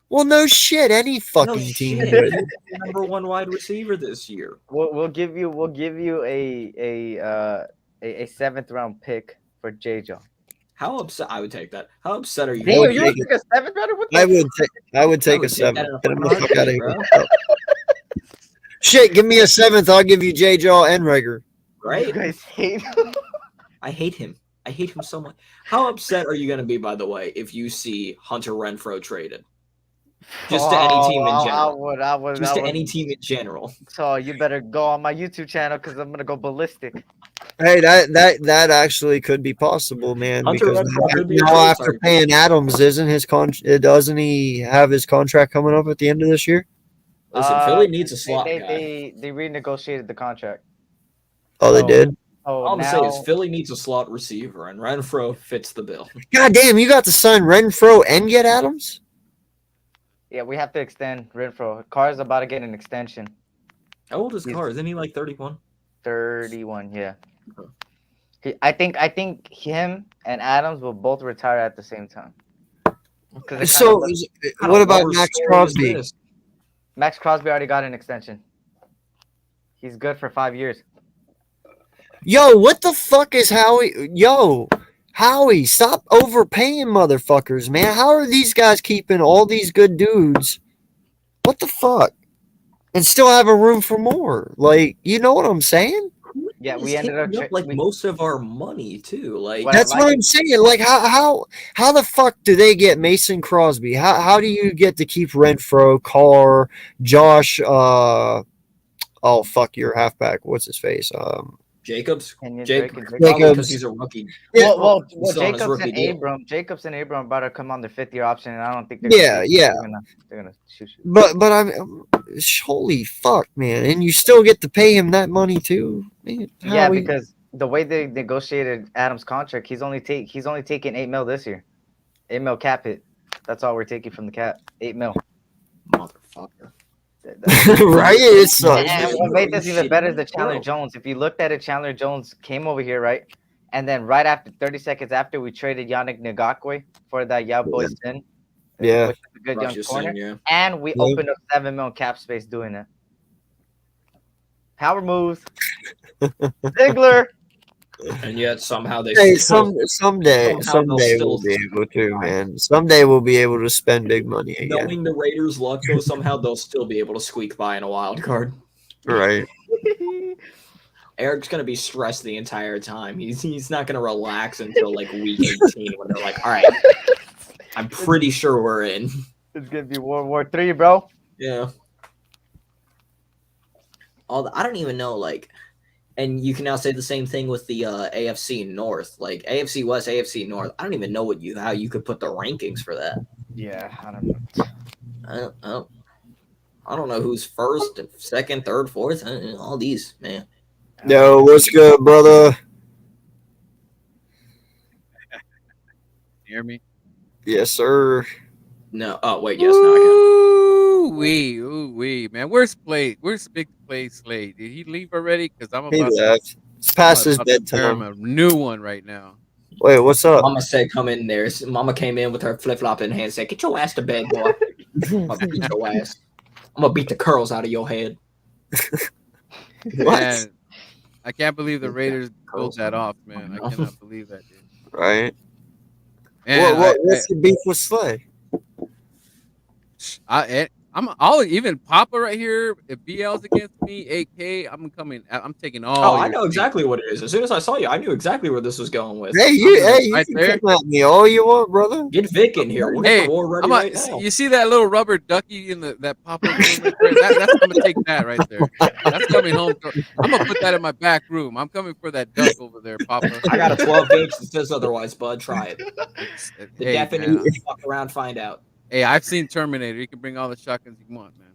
Well, no shit. Any fucking team would. Number one wide receiver this year. We'll give you a 7th round pick for J-Joe. How upset? I would take that. How upset are you? Damn, you would take a 7th rounder? I would take a 7. that in a Get him the heartbeat, fuck out of bro. here. Shit, give me a 7th. I'll give you J-Jaw and Rager. Right? You guys hate him. I hate him. I hate him so much. How upset are you going to be, by the way, if you see Hunter Renfrow traded? Just to any team in general. I would. Just to any team in general. So you better go on my YouTube channel, because I'm gonna go ballistic. Hey, that actually could be possible, man. Hunter Because Renfrow could be a now trade after target. paying Adams, doesn't he have his contract coming up at the end of this year? Listen, Philly needs a slot guy. They renegotiated the contract. Oh, they did? Oh, All I'm saying is Philly needs a slot receiver, and Renfrow fits the bill. God damn, you got to sign Renfrow and get Adams? Yeah, we have to extend Renfrow. Carr's about to get an extension. How old is Carr? Isn't he like 31? 31, yeah. I think him and Adams will both retire at the same time. So, what about Max Crosby? Max Crosby already got an extension. He's good for 5 years. Yo, what the fuck is Howie? Yo, Howie, stop overpaying motherfuckers, man. How are these guys keeping all these good dudes? What the fuck? And still have a room for more. Like, you know what I'm saying? Yeah, we ended up most of our money too. Like that's what I'm saying. Like, how the fuck do they get Mason Crosby? How do you get to keep Renfro, Carr, Josh? Oh fuck, your halfback. What's his face? Jacobs. Jacobs because he's a rookie. Yeah. Well, Jacobs and Abram about to come on their 5th-year option, and I don't think they're gonna shoot you. But I'm holy fuck, man, and you still get to pay him that money too, man. Yeah, because the way they negotiated Adams' contract, he's only taking $8 million this year, $8 million cap hit. That's all we're taking from the cap, $8 million. Motherfucker. Right? It's and what made this even better is the Chandler Jones. If you looked at it, Chandler Jones came over here, right? And then right after 30 seconds after, we traded Yannick Ngakwe for that Boy Sin. Yeah. Which is a good young corner. And we opened up $7 million cap space doing it. Power moves. Ziggler. And yet somehow they someday we'll be able to, man. Someday we'll be able to spend big money again. Knowing the Raiders' luck, though, somehow they'll still be able to squeak by in a wild card. Right. Eric's gonna be stressed the entire time. He's not gonna relax until like week 18 when they're like, all right, I'm pretty sure we're in. It's gonna be World War III, bro. Yeah. I don't even know, like. And you can now say the same thing with the AFC North, like AFC West, AFC North. I don't even know how you could put the rankings for that. Yeah, I don't know. I don't know who's first, second, third, fourth. All these, man. Yo, what's good, brother? Hear me? Yes, sir. No. Oh, wait. Yes. No, I can. Ooh, man. Where's Big Play Slade? Did he leave already? Because I'm about left. It's past his bedtime. I'm a new one right now. Wait, what's up? Mama said, "Come in there." Mama came in with her flip flop in hand, said, "Get your ass to bed, boy. I'm gonna beat your ass. I'm gonna beat the curls out of your head." What? Man, I can't believe the Raiders pulled that off, man. I cannot believe that, dude. Right. Man, what's the beef with Slay? I'll even Papa right here. If BL's against me, AK, I'm taking all. Oh, I know exactly what it is. As soon as I saw you, I knew exactly where this was going with. Hey, you can come at me all you want, brother. Get Vic in here. We'll get the war ready right now. You see that little rubber ducky in that Papa room right there? I'm gonna take that right there. That's coming home. I'm gonna put that in my back room. I'm coming for that duck over there, Papa. I got a 12 gauge that says otherwise, bud. Try it. The definite fuck around, find out. Hey, I've seen Terminator. You can bring all the shotguns you want, man.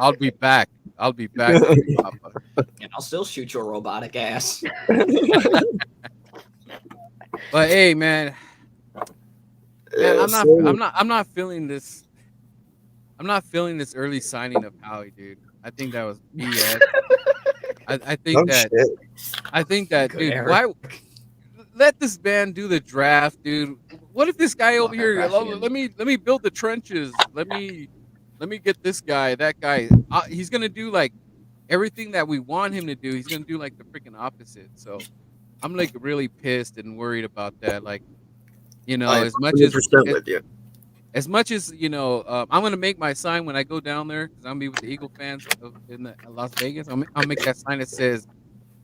I'll be back. Papa. And I'll still shoot your robotic ass. But hey, man, I'm not feeling this. I'm not feeling this early signing of Howie, dude. I think that was BS. I think that, dude. Eric. Why? Let this man do the draft, dude. What if this guy over here? Let me build the trenches. Let me get this guy, that guy. He's gonna do like everything that we want him to do. He's gonna do like the freaking opposite. So I'm like really pissed and worried about that. Like, you know, as much as you know, I'm gonna make my sign when I go down there because I'm gonna be with the Eagle fans in Las Vegas. I'll make that sign that says,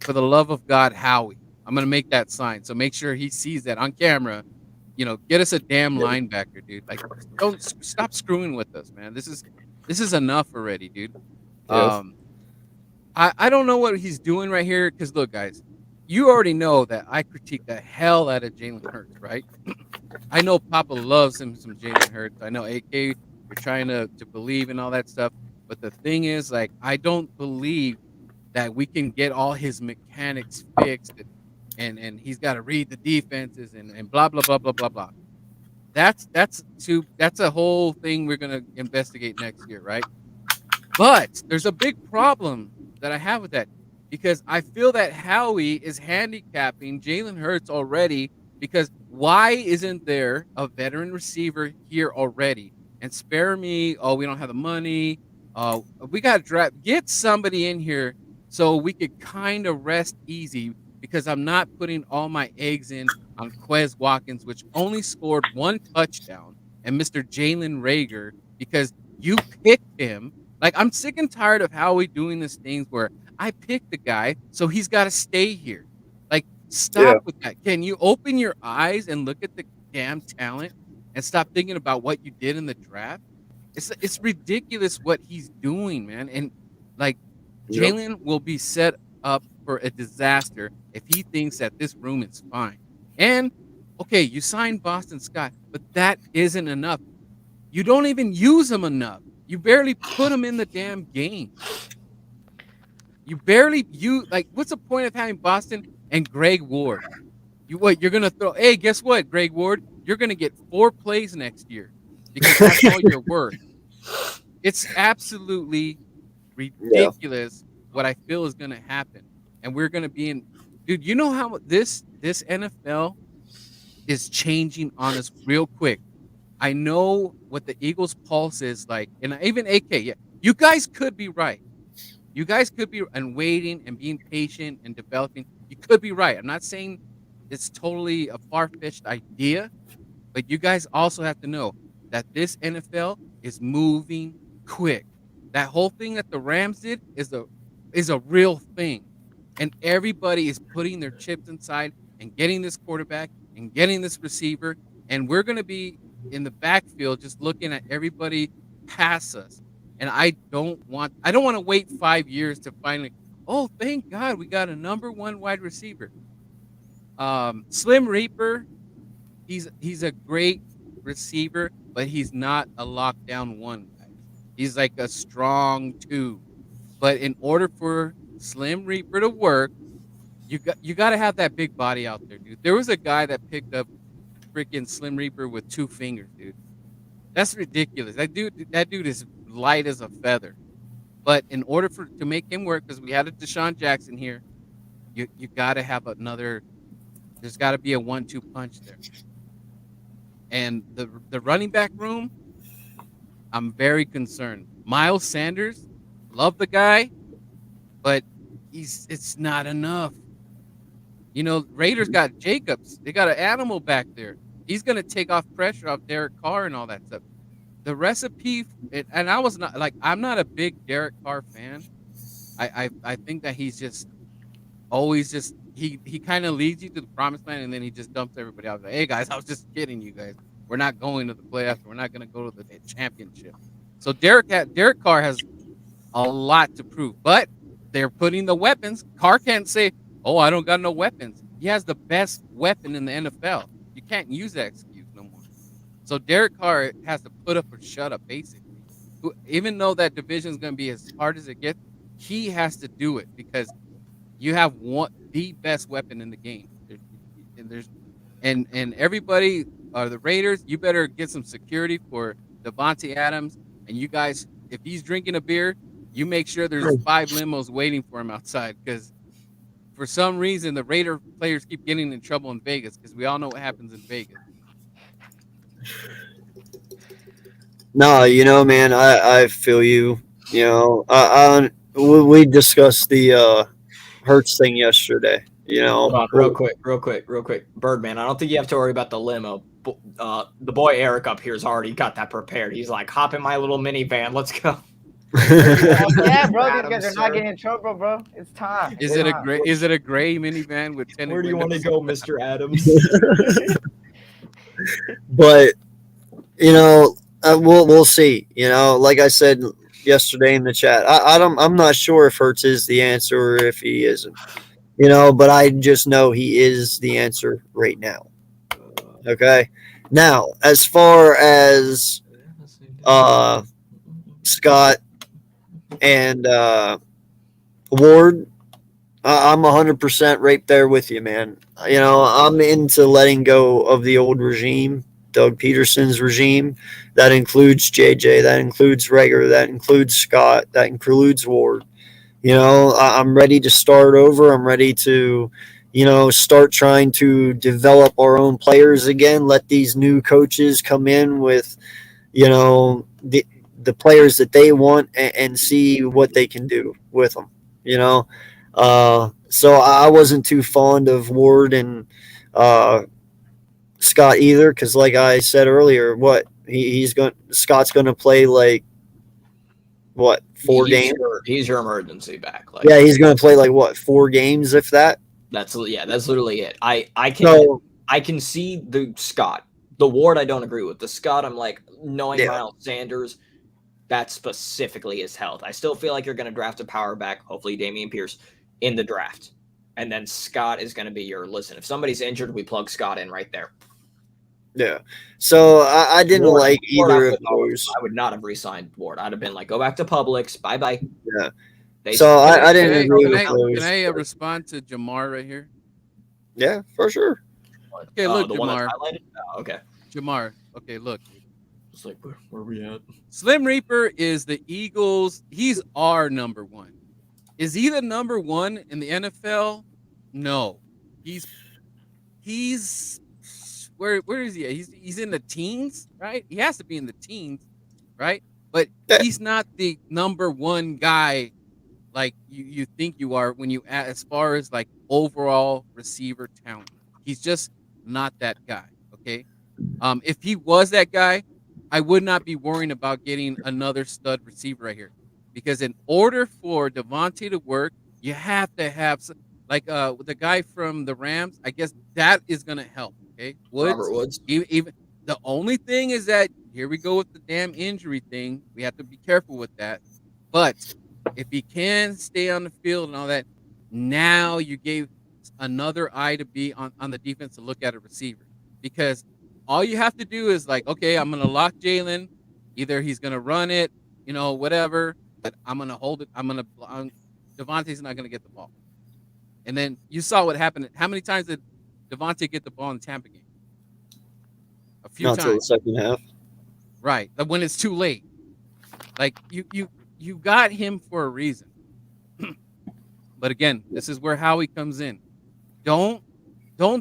"For the love of God, Howie." I'm gonna make that sign, so make sure he sees that on camera. You know, get us a damn linebacker, dude. Like, don't stop screwing with us, man. This is enough already, dude. Yes. I don't know what he's doing right here, because look, guys, you already know that I critique the hell out of Jalen Hurts, right? I know Papa loves him some Jalen Hurts. I know AK, you're trying to believe in all that stuff, but the thing is, like, I don't believe that we can get all his mechanics fixed. And he's got to read the defenses and blah blah blah blah blah blah. That's a whole thing we're gonna investigate next year, right? But there's a big problem that I have with that. because I feel that Howie is handicapping Jalen Hurts already. Because why isn't there a veteran receiver here already? And spare me, oh, we don't have the money. We got to draft. Get somebody in here so we could kind of rest easy, because I'm not putting all my eggs in on Quez Watkins, which only scored 1 touchdown, and Mr. Jalen Rager, because you picked him. Like, I'm sick and tired of Howie doing these things where I picked the guy, so he's got to stay here. Like, stop with that. Can you open your eyes and look at the damn talent and stop thinking about what you did in the draft? It's ridiculous what he's doing, man. And like, Jalen will be set up for a disaster if he thinks that this room is fine. And okay, you signed Boston Scott, but that isn't enough. You don't even use him enough. You barely put him in the damn game. You barely like. What's the point of having Boston and Greg Ward? You're gonna throw? Hey, guess what, Greg Ward? You're gonna get 4 plays next year because that's all you're worth. It's absolutely ridiculous what I feel is gonna happen, and we're gonna be in. Dude, you know how this NFL is changing on us real quick. I know what the Eagles' pulse is like, and even AK. Yeah, you guys could be right. You guys could be and waiting and being patient and developing. You could be right. I'm not saying it's totally a far-fetched idea, but you guys also have to know that this NFL is moving quick. That whole thing that the Rams did is a real thing, and everybody is putting their chips inside and getting this quarterback and getting this receiver, and we're going to be in the backfield just looking at everybody pass us. And I don't want to wait 5 years to finally, oh, thank God we got a number 1 wide receiver. Slim Reaper, he's a great receiver, but he's not a lockdown 1 guy. He's like a strong 2. But in order for Slim Reaper to work, you got to have that big body out there, dude. There was a guy that picked up freaking Slim Reaper with 2 fingers, dude. That's ridiculous. That dude is light as a feather. But in order to make him work, because we had a Deshaun Jackson here, you got to have another. There's got to be a 1-2 punch there. And the running back room, I'm very concerned. Miles Sanders, love the guy, but it's not enough. You know, Raiders got Jacobs. They got an animal back there. He's going to take off pressure off Derek Carr and all that stuff. The recipe, and I was not like, I'm not a big Derek Carr fan. I think that he's just always just he kind of leads you to the promised land, and then he just dumps everybody out. Like, hey guys, I was just kidding you guys. We're not going to the playoffs. We're not going to go to the championship. So Derek Carr has a lot to prove, but they're putting the weapons. Carr can't say, oh, I don't got no weapons. He has the best weapon in the NFL. You can't use that excuse no more. So Derek Carr has to put up or shut up, basically. Even though that division is going to be as hard as it gets, he has to do it because you have the best weapon in the game. And everybody, the Raiders, you better get some security for Devontae Adams. And you guys, if he's drinking a beer, you make sure there's 5 limos waiting for him outside, because for some reason the Raider players keep getting in trouble in Vegas, because we all know what happens in Vegas. No, you know, man, I feel you. You know, we discussed the Hertz thing yesterday. You know, hold on, real quick, Birdman. I don't think you have to worry about the limo. The boy Eric up here's already got that prepared. He's like, hop in my little minivan, let's go. Yeah, bro, these guys are not getting in trouble, bro. It's time. Is it a gray minivan with 10? Where do you want to go, Mr. Adams? But you know, we'll see. You know, like I said yesterday in the chat, I'm not sure if Hertz is the answer or if he isn't. You know, but I just know he is the answer right now. Okay. Now, as far as Scott and Ward, I'm 100% right there with you, man. You know, I'm into letting go of the old regime, Doug Peterson's regime. That includes JJ, that includes Rager, that includes Scott, that includes Ward. I'm ready to start over. I'm ready to, start trying to develop our own players again. Let these new coaches come in with, the players that they want and see what they can do with them. So I wasn't too fond of Ward and Scott either, because like I said earlier, Scott's going to play like what, 4 games? He's your emergency back. Like, yeah, he's going to play like what, 4 games if that. That's literally it. I can see the Scott. The Ward I don't agree with. The Scott, I'm like, knowing Miles Sanders, that's specifically his health. I still feel like you're going to draft a power back, hopefully Dameon Pierce, in the draft. And then Scott is going to be listen, if somebody's injured, we plug Scott in right there. Yeah. So I didn't like either of those. I would not have re-signed Ward. I'd have been like, go back to Publix. Bye-bye. Yeah. So I didn't agree with those. Can I respond to Jamar right here? Yeah, for sure. Okay, look, the Jamar. one that's highlighted? Oh, okay. Jamar. Okay, look. It's like, where are we at? Slim Reaper is the Eagles. He's our number one. Is he the number one in the NFL? No. He's where is he at? He's in the teens, right? He has to be in the teens, right? But he's not the number one guy like you think you are when you as far as like overall receiver talent. He's just not that guy, okay? If he was that guy, I would not be worrying about getting another stud receiver right here. Because in order for Devontae to work, you have to have like the guy from the Rams. I guess that is going to help. Okay, Robert Woods. Even the only thing is that here we go with the damn injury thing. We have to be careful with that. But if he can stay on the field and all that, now you gave another eye to be on the defense to look at a receiver. Because all you have to do is like, okay, I'm going to lock Jalen. Either he's going to run it, whatever. But I'm going to hold it. Devontae's not going to get the ball. And then you saw what happened. How many times did Devontae get the ball in the Tampa game? A few times. Until the second half. Right. But when it's too late. Like, you got him for a reason. But again, this is where Howie comes in. Don't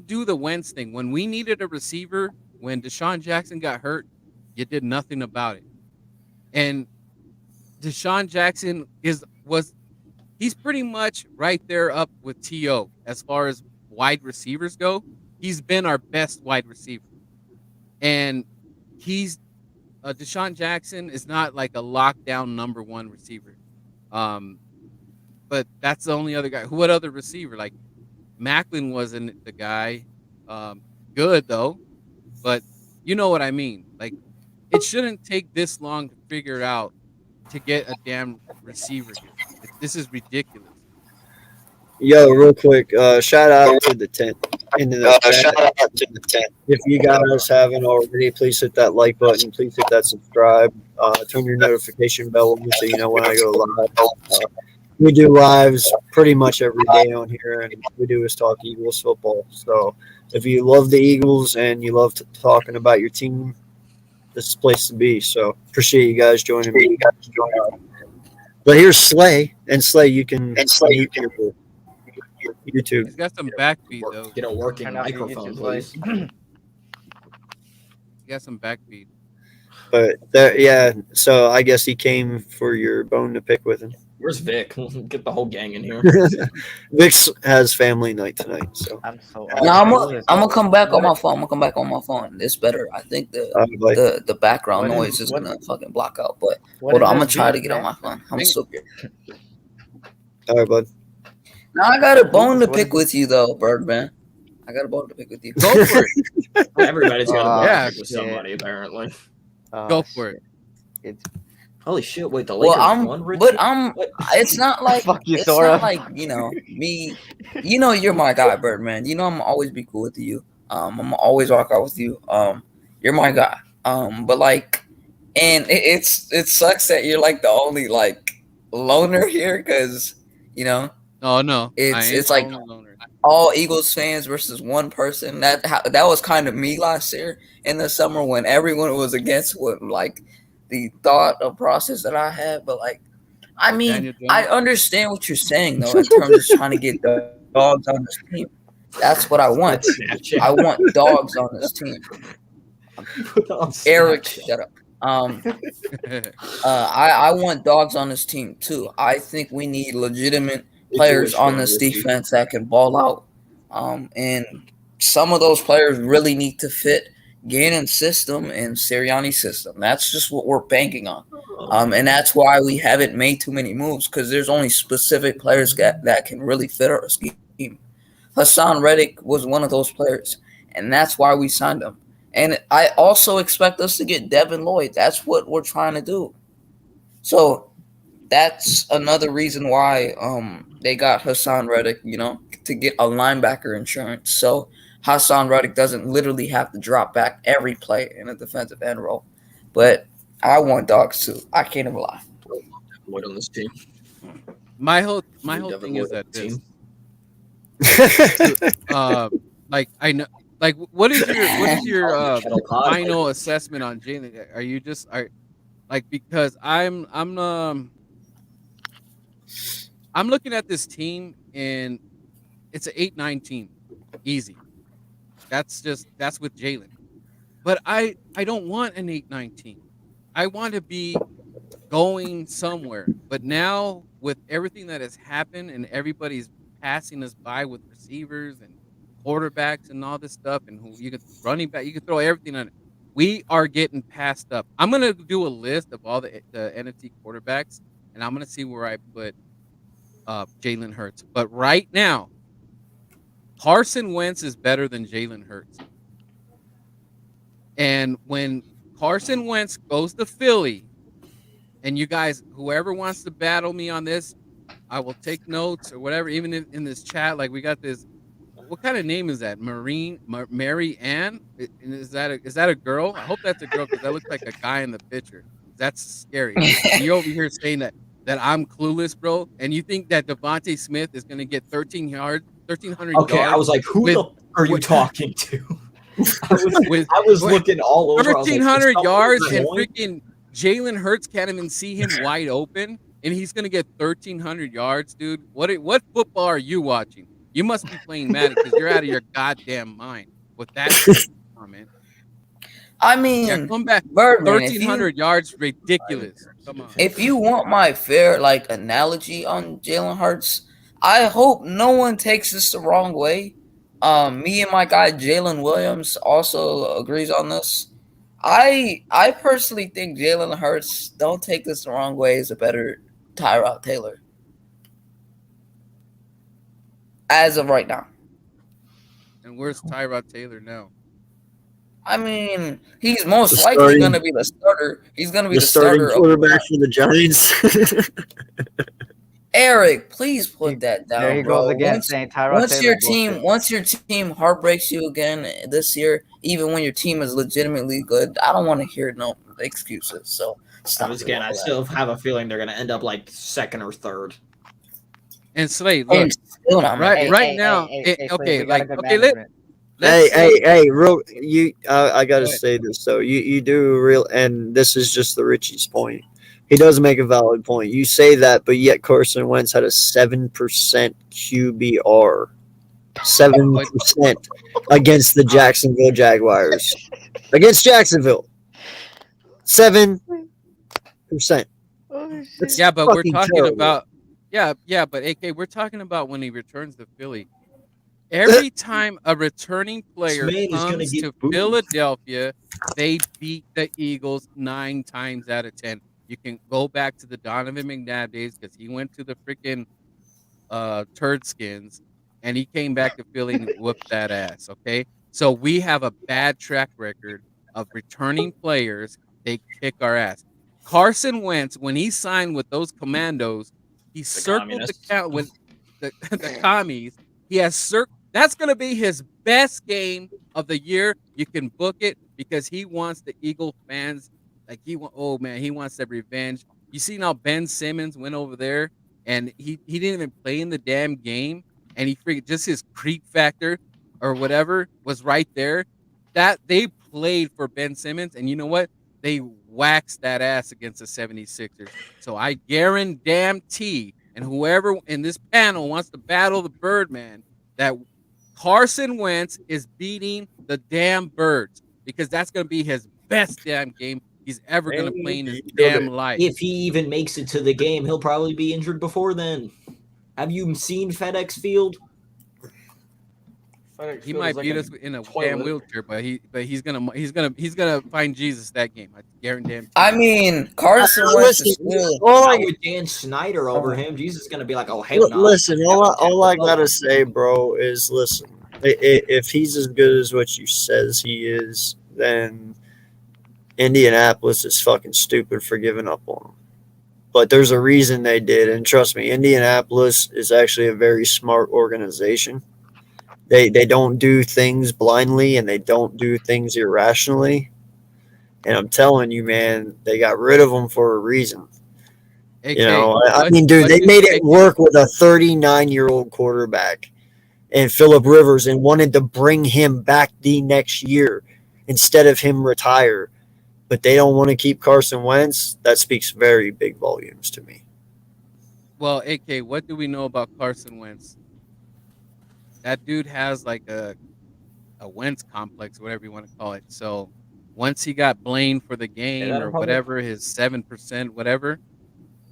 do the Wentz thing. When we needed a receiver, when Deshaun Jackson got hurt, you did nothing about it. And Deshaun Jackson he's pretty much right there up with T.O. as far as wide receivers go. He's been our best wide receiver. And Deshaun Jackson is not like a lockdown number one receiver. But that's the only other guy. What other receiver? Like Macklin wasn't the guy. Good though. But you know what I mean. Like it shouldn't take this long to figure out to get a damn receiver here. This is ridiculous. Yo, real quick, shout out to the tent. Shout out to the tent. If you guys haven't already, please hit that like button. Please hit that subscribe. Turn your notification bell on so you know when I go live. We do lives pretty much every day on here, and what we do is talk Eagles football. So if you love the Eagles and you love talking about your team, this is the place to be. So appreciate you guys joining me. But here's Slay, and Slay, you can YouTube. He's got some backbeat though. Get a working microphone, please. He got some backbeat. But so I guess he came for your bone to pick with him. Where's Vic? Get the whole gang in here. Vic has family night tonight, so I'm so. No, I'm gonna come back on my phone. It's better. I think the background noise is gonna fucking block out. But hold on, I'm gonna try to get on my phone. I'm so good. All right, bud. Now I got a bone to pick with you, though, Birdman. I got a bone to pick with you. Go for it. Everybody's got a bone yeah, to pick with somebody, apparently. Go for it. It's Holy shit! Wait, the Lakers won. It's not like Fuck you, it's Sora. not like me. You're my guy, Birdman. I'm gonna always be cool with you. I'm gonna always rock out with you. You're my guy. But like, and it sucks that you're like the only like loner here because Oh no, it's like all Eagles fans versus one person. That was kind of me last year in the summer when everyone was against what like the thought of process that I had. But like I mean, Daniel I Jones? understand what you're saying though, in terms of trying to get dogs on this team. That's what I want. Snapchat. I want dogs on this team. Put that on Eric, Snapchat. shut up. I want dogs on this team too. I think we need legitimate players on this defense that can ball out. And some of those players really need to fit Gannon's system and Sirianni's system. That's just what we're banking on. And that's why we haven't made too many moves, because there's only specific players that can really fit our scheme. Hassan Reddick was one of those players, and that's why we signed him. And I also expect us to get Devin Lloyd. That's what we're trying to do. So that's another reason why they got Hassan Reddick, to get a linebacker insurance. So Hassan Reddick doesn't literally have to drop back every play in a defensive end role. But I want dogs too. I can't even lie. Lloyd on this team. My whole Devin thing is Lloyd on that the team. like I know, like what is your Kettle pot. final assessment on Jalen? Are you just because I'm looking at this team and it's an 8-9 team, easy. That's with Jalen, but I don't want an 8-9 team. I want to be going somewhere. But now with everything that has happened and everybody's passing us by with receivers and quarterbacks and all this stuff, and who you could running back, you could throw everything on it. We are getting passed up. I'm gonna do a list of all the NFC quarterbacks, and I'm gonna see where I put Jalen Hurts. But right now, Carson Wentz is better than Jalen Hurts. And when Carson Wentz goes to Philly, and you guys, whoever wants to battle me on this, I will take notes or whatever. Even in this chat, like we got this. What kind of name is that? Mary Ann? Is that a girl? I hope that's a girl, because that looks like a guy in the picture. That's scary. And you're over here saying that I'm clueless, bro, and you think that Devontae Smith is going to get 1,300 Okay, yards? I was like, who the are you talking to? I was looking all over. 1,300 yards, and freaking Jalen Hurts can't even see him wide open, and he's going to get 1,300 yards, dude. What football are you watching? You must be playing Madden, because you're out of your goddamn mind with that comment. I mean, Yeah, come back. Birdman, 1,300 yards, ridiculous. Come on. If you want my fair analogy on Jalen Hurts, I hope no one takes this the wrong way. Me and my guy Jalen Williams also agrees on this. I personally think Jalen Hurts, don't take this the wrong way, is a better Tyrod Taylor as of right now. And where's Tyrod Taylor now? I mean, he's most likely going to be the starter. He's going to be the starting quarterback for the Giants. Eric, please put that down. There he bro. goes again, saying Tyrod Taylor. Once your team heartbreaks you again this year, even when your team is legitimately good, I don't want to hear no excuses. So I still have a feeling they're going to end up like second or third. And Slade, look, right now, real. I gotta say this though. You do real, and this is just the Richie's point. He does make a valid point. You say that, but yet Carson Wentz had a 7% QBR, 7% against the Jacksonville Jaguars. Against Jacksonville, 7%. Yeah, but we're talking terrible. about but AK, we're talking about when he returns to Philly. Every time a returning player comes to Philadelphia, they beat the Eagles 9 times out of 10. You can go back to the Donovan McNabb days, because he went to the freaking turd skins, and he came back to Philly and whooped that ass. Okay, so we have a bad track record of returning players. They kick our ass. Carson Wentz, when he signed with those Commandos, he circled the count with the commies. He has circled. That's going to be his best game of the year. You can book it, because he wants the Eagle fans. He wants that revenge. You see now Ben Simmons went over there, and he didn't even play in the damn game, and he freaking just his creep factor or whatever was right there. That they played for Ben Simmons, and you know what? they waxed that ass against the 76ers. So I guarantee, and whoever in this panel wants to battle the Birdman, that Carson Wentz is beating the damn Birds because that's going to be his best damn game he's ever going to play in his damn life. If he even makes it to the game, he'll probably be injured before then. Have you seen FedEx Field? He might beat us in a damn wheelchair, but he's gonna find Jesus that game. I guarantee him. I mean, Carson Wentz is still with Dan Snyder over him. Jesus is gonna be like, oh hell no. Listen, all I gotta say, bro, is listen. If he's as good as what you says he is, then Indianapolis is fucking stupid for giving up on him. But there's a reason they did, and trust me, Indianapolis is actually a very smart organization. They don't do things blindly, and they don't do things irrationally. And I'm telling you, man, they got rid of him for a reason. AK, you know, I mean, dude, they made it work with a 39-year-old quarterback and Phillip Rivers and wanted to bring him back the next year instead of him retire. But they don't want to keep Carson Wentz. That speaks very big volumes to me. Well, AK, what do we know about Carson Wentz? That dude has like a Wentz complex, whatever you want to call it. So once he got blamed for the game or whatever, his 7%, whatever,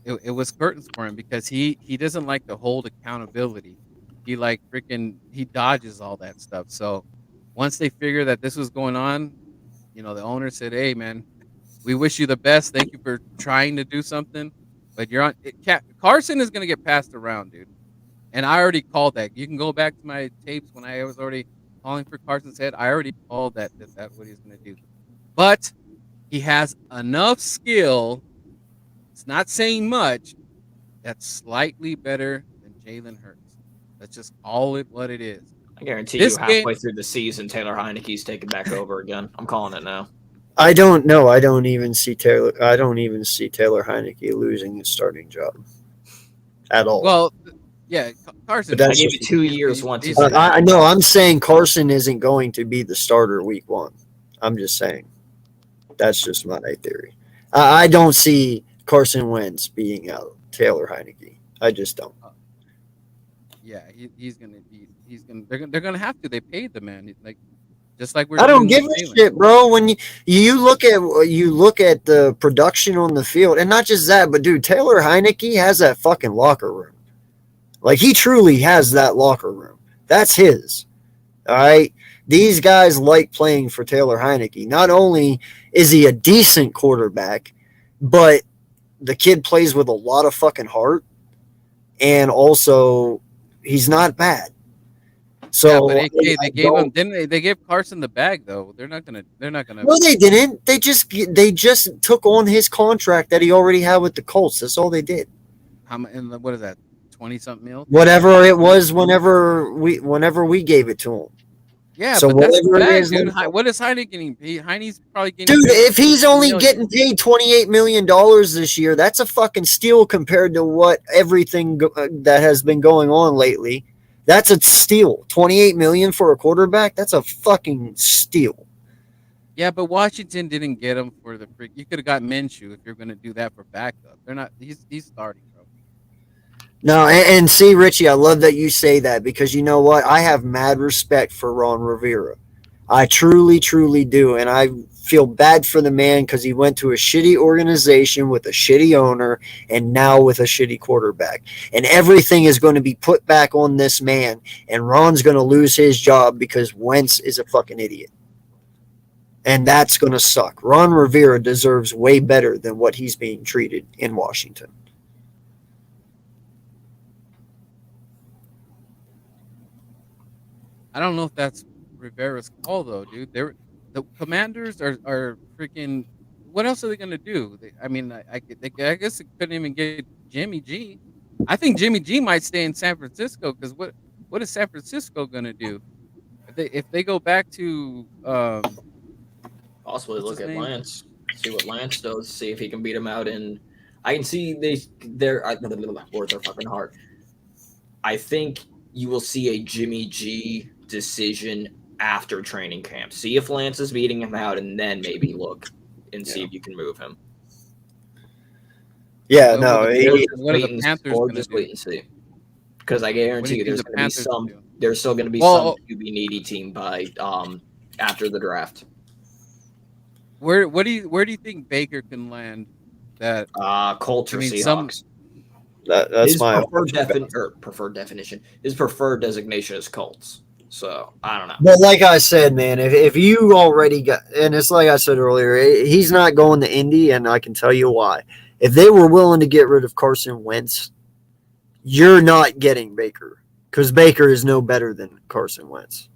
it was curtains for him because he doesn't like to hold accountability. He like he dodges all that stuff. So once they figured that this was going on, you know, the owner said, "Hey, man, we wish you the best. Thank you for trying to do something, but you're on." Carson is gonna get passed around, dude. And I already called that. You can go back to my tapes when I was already calling for Carson's head. I already called that's what he's going to do. But he has enough skill. It's not saying much. That's slightly better than Jalen Hurts. That's just what it is. I guarantee you halfway through the season, Taylor Heineke's taking back over again. I'm calling it now. I don't know. I don't even see Taylor Heineke losing his starting job at all. Well, yeah, Carson. I gave it 2 years once. I know. I'm saying Carson isn't going to be the starter week 1. I'm just saying. That's just my theory. I don't see Carson Wentz beating out Taylor Heineke. I just don't. Yeah, he's gonna be. They're gonna have to. They paid the man. Just like we're. I don't give a shit, bro. When you look at the production on the field, and not just that, but dude, Taylor Heineke has that fucking locker room. Like, he truly has that locker room. That's his. All right? These guys like playing for Taylor Heineke. Not only is he a decent quarterback, but the kid plays with a lot of fucking heart. And also, he's not bad. So yeah, but they gave him. Didn't they gave Carson the bag though? They're not gonna. No, they didn't. They just took on his contract that he already had with the Colts. That's all they did. And what is that? 20-something mil? Whatever it was, whenever we gave it to him. Yeah, so but that's whatever bad, it is, dude. What is Heine getting? Heine's probably getting. Dude, if he's only getting paid $28 million this year, that's a fucking steal compared to what everything that has been going on lately. That's a steal. $28 million for a quarterback. That's a fucking steal. Yeah, but Washington didn't get him for the freak. You could have got Minshew if you're going to do that for backup. They're not. He's starting. No, and see, Richie, I love that you say that because you know what? I have mad respect for Ron Rivera. I truly, truly do. And I feel bad for the man because he went to a shitty organization with a shitty owner and now with a shitty quarterback. And everything is going to be put back on this man. And Ron's going to lose his job because Wentz is a fucking idiot. And that's going to suck. Ron Rivera deserves way better than what he's being treated in Washington. I don't know if that's Rivera's call though, dude. The Commanders are freaking. What else are they gonna do? I guess they couldn't even get Jimmy G. I think Jimmy G might stay in San Francisco because what is San Francisco gonna do if they go back to possibly look at Lance, see what Lance does, see if he can beat him out in. I can see they're words are fucking hard. I think you will see a Jimmy G decision after training camp. See if Lance is beating him out, and then maybe look and see if you can move him. Yeah, What no. are Or the Panthers or gonna just do? wait and see. Because I guarantee you, think there's the going to be Panthers some. will do? There's still going to be Well, some QB needy team by after the draft. where do you think Baker can land? That Colts or I mean, Seahawks. That's His my preferred definition. His preferred designation is Colts. So I don't know. But like I said, man, if you already got, and it's like I said earlier, he's not going to Indy, and I can tell you why. If they were willing to get rid of Carson Wentz, you're not getting Baker because Baker is no better than Carson Wentz.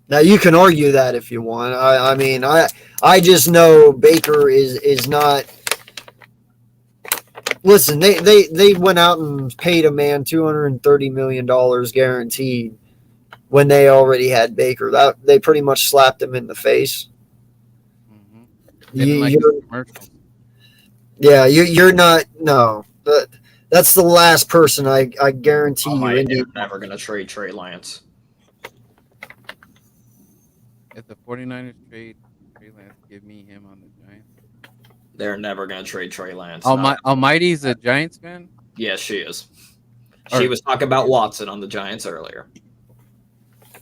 Now you can argue that if you want. I mean, I just know Baker is not. Listen, they went out and paid a man $230 million guaranteed when they already had Baker. That they pretty much slapped him in the face. Didn't like his commercials. Yeah, you're not. No, that's the last person I guarantee you. They're never going to trade Trey Lance. If the 49ers trade Trey Lance, give me him on the Giants. They're never going to trade Trey Lance. Almighty's a Giants fan? Yes, she is. She was talking about Watson on the Giants earlier.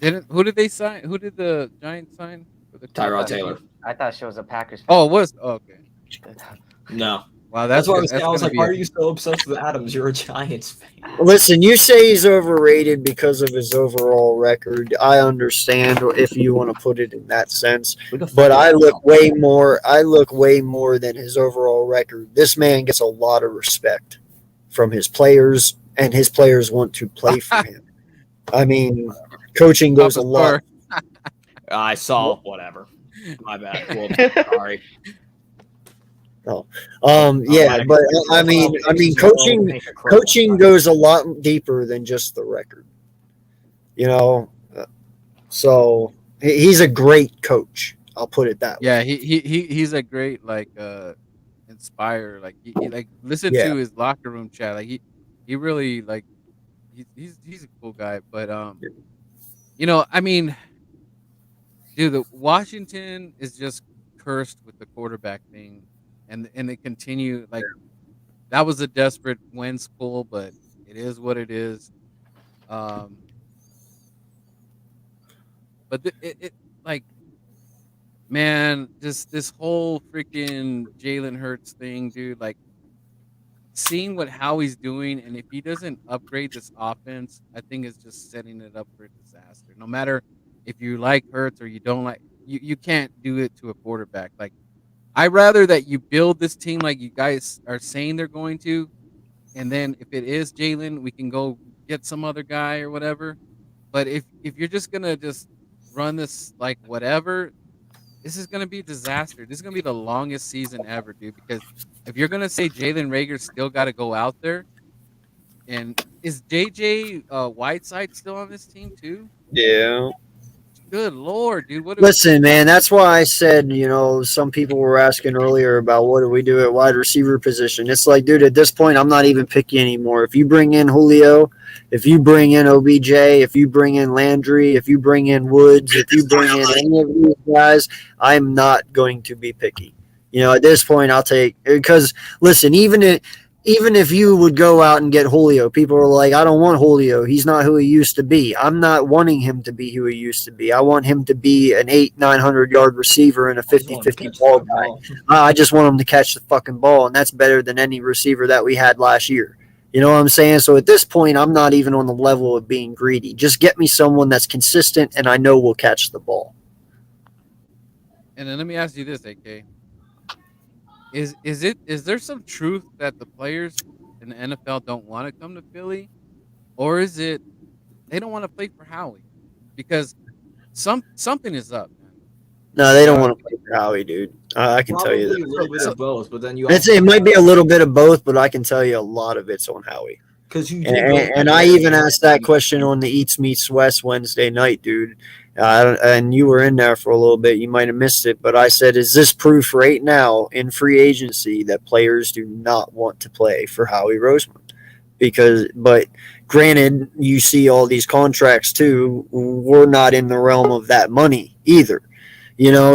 Who did they sign? Who did the Giants sign? Tyrod Taylor. I thought she was a Packers fan. Oh, it was? Oh, okay. No. Wow, that's what I was like, why are you so obsessed with Adams? You're a Giants fan. Listen, you say he's overrated because of his overall record. I understand if you want to put it in that sense, but I look way more than his overall record. This man gets a lot of respect from his players, and his players want to play for him. I mean, coaching goes a lot. I saw whatever. My bad. Well, sorry. Oh, yeah, but I mean, coaching goes a lot deeper than just the record, you know. So he's a great coach. I'll put it that way. Yeah, he's a great inspire. Like he like listen to his locker room chat. Like he really like he's a cool guy. But you know, I mean, dude, the Washington is just cursed with the quarterback thing. And they continue like that was a desperate Wentz pull, but it is what it is. But it like, man, this whole freaking Jalen Hurts thing, dude. Like, seeing what Howie's doing, and if he doesn't upgrade this offense, I think it's just setting it up for a disaster. No matter if you like Hurts or you don't like, you can't do it to a quarterback. Like, I'd rather that you build this team like you guys are saying they're going to, and then if it is Jalen, we can go get some other guy or whatever. But if you're just gonna just run this like whatever, this is gonna be a disaster. This is gonna be the longest season ever, dude. Because if you're gonna say Jalen Reagor's still got to go out there, and is JJ Whiteside still on this team too? Yeah. Good Lord, dude. Listen, man, that's why I said, you know, some people were asking earlier about what do we do at wide receiver position. It's like, dude, at this point, I'm not even picky anymore. If you bring in Julio, if you bring in OBJ, if you bring in Landry, if you bring in Woods, if you bring in any of these guys, I'm not going to be picky. You know, at this point, I'll take – because, listen, even if you would go out and get Julio, people are like, I don't want Julio. He's not who he used to be. I'm not wanting him to be who he used to be. I want him to be an 900-yard receiver and a 50-50 ball guy. I just want him to catch the fucking ball, and that's better than any receiver that we had last year. You know what I'm saying? So at this point, I'm not even on the level of being greedy. Just get me someone that's consistent and I know will catch the ball. And then let me ask you this, AK. Is there some truth that the players in the NFL don't want to come to Philly, or is it they don't want to play for Howie? Because something is up, man. No, they don't want to play for Howie, dude. I can tell you that. A little bit of both, but then it might be a little bit of both, but I can tell you a lot of it's on Howie. And I even asked that question on the Eats Meets West Wednesday night, dude. And you were in there for a little bit. You might have missed it, but I said, is this proof right now in free agency that players do not want to play for Howie Roseman? But granted, you see all these contracts too. We're not in the realm of that money either,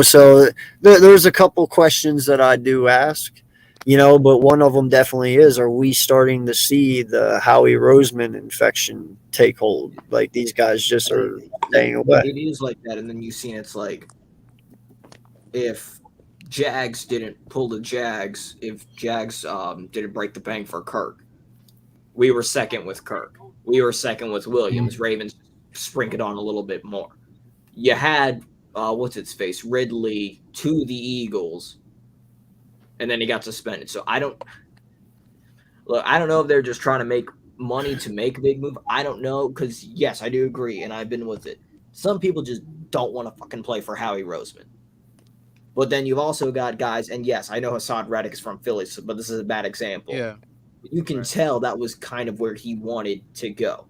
So there's a couple questions that I do ask, but one of them definitely is: are we starting to see the Howie Roseman infection take hold? Like these guys just are staying away. It is like that, and then you've seen it's like if Jags didn't pull the Jags, if Jags didn't break the bank for Kirk, we were second with Kirk. We were second with Williams. Ravens sprinkled on a little bit more. You had what's its face, Ridley to the Eagles, and then he got suspended. So I don't know if they're just trying to make money to make a big move. I don't know, because yes, I do agree, and I've been with it. Some people just don't want to fucking play for Howie Roseman. But then you've also got guys, and yes, I know Hassan Reddick is from Philly, but this is a bad example. Yeah. You can tell that was kind of where he wanted to go.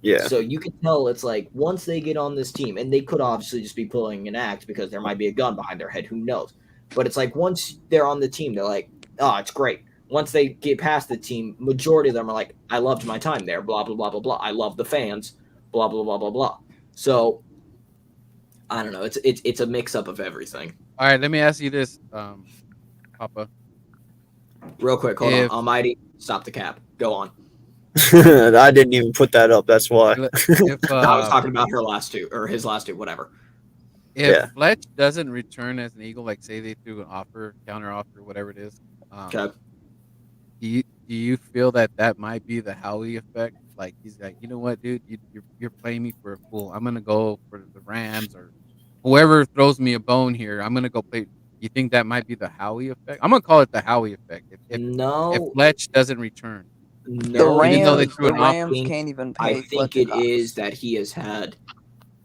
Yeah. So you can tell it's like once they get on this team, and they could obviously just be pulling an act because there might be a gun behind their head, who knows? But it's like once they're on the team, they're like, oh, it's great. Once they get past the team, majority of them are like, I loved my time there, blah, blah, blah, blah, blah. I love the fans, blah, blah, blah, blah, blah. So I don't know. It's a mix-up of everything. All right, let me ask you this, Papa. Real quick, hold on. Almighty, stop the cap. Go on. I didn't even put that up. That's why. If, I was talking about his last two, whatever. If Fletch doesn't return as an Eagle, like say they threw an offer, counter offer, whatever it is, okay. Do you feel that might be the Howie effect? Like he's like, you know what, dude, you're playing me for a fool. I'm gonna go for the Rams or whoever throws me a bone here. I'm gonna go play. You think that might be the Howie effect? I'm gonna call it the Howie effect. If Fletch doesn't return. No, the Rams can't even pay. I think it is that he has had,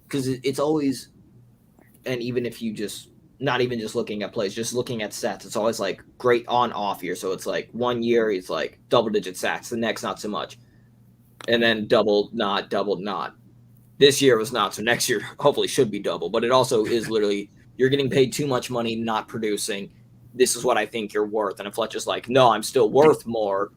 because it's always, and even if you just not even just looking at plays, just looking at stats, it's always like great on off year. So it's like 1 year he's like double digit sacks, the next not so much, and then double not. This year was not, so next year hopefully should be double. But it also is literally you're getting paid too much money, not producing. This is what I think you're worth, and if Fletcher's like, no, I'm still worth more,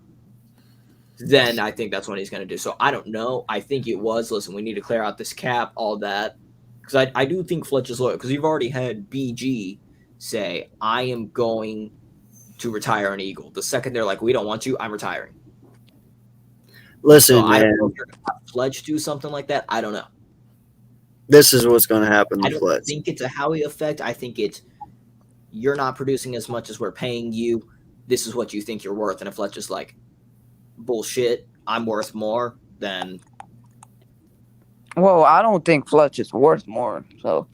then I think that's what he's going to do. So I don't know. I think it was, listen, we need to clear out this cap, all that. Because I do think Fletch is loyal. Because you've already had BG say, I am going to retire an Eagle. The second they're like, we don't want you, I'm retiring. Listen, so man. I don't know if you're going to have Fletch do something like that. I don't know. This is what's going to happen I to don't Fletch. think it's a Howie effect. I think it's you're not producing as much as we're paying you. This is what you think you're worth. And if Fletch is like, bullshit, I'm worth more, then. Well, I don't think Fletch is worth more. So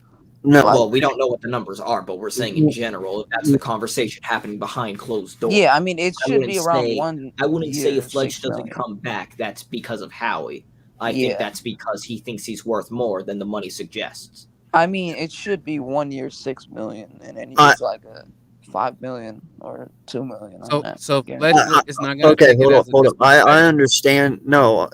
no, well, we don't know what the numbers are, but we're saying in general that's the conversation happening behind closed doors. Yeah, I mean it should be around 1. I wouldn't say if Fletch doesn't million. come back, that's because of Howie. I think that's because he thinks he's worth more than the money suggests. I mean, it should be 1 year, $6 million, and then he's like a $5 million or $2 million. So Fletch is not going to. Okay, hold up. I understand. No,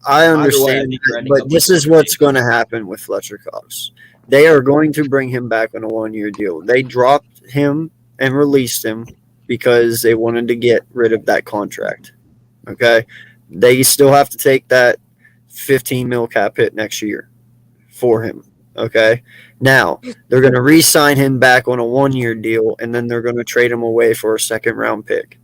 I understand, but this is what's going to happen with Fletcher Cox. They are going to bring him back on a 1 year deal. They dropped him and released him because they wanted to get rid of that contract. Okay, they still have to take that 15 mil cap hit next year for him. Okay, now they're going to re-sign him back on a 1 year deal, and then they're going to trade him away for a second round pick,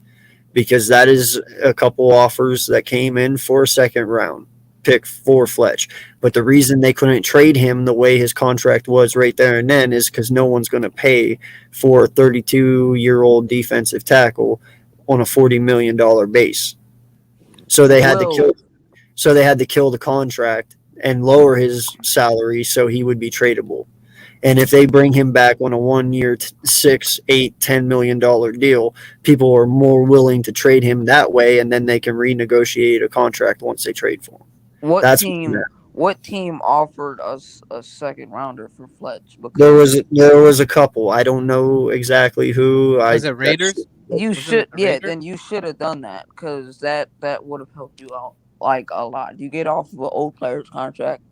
because that is a couple offers that came in for a second round pick for Fletch. But the reason they couldn't trade him the way his contract was right there and then is because no one's going to pay for a 32-year-old defensive tackle on a $40 million base. So they had to kill the contract and lower his salary so he would be tradable. And if they bring him back on a 1 year, $6, $8, $10 million deal, people are more willing to trade him that way, and then they can renegotiate a contract once they trade for him. What team offered us a second rounder for Fletch? Because there was a couple. I don't know exactly who. Was it Raiders? Then you should have done that, because that would have helped you out like a lot. You get off of an old player's contract.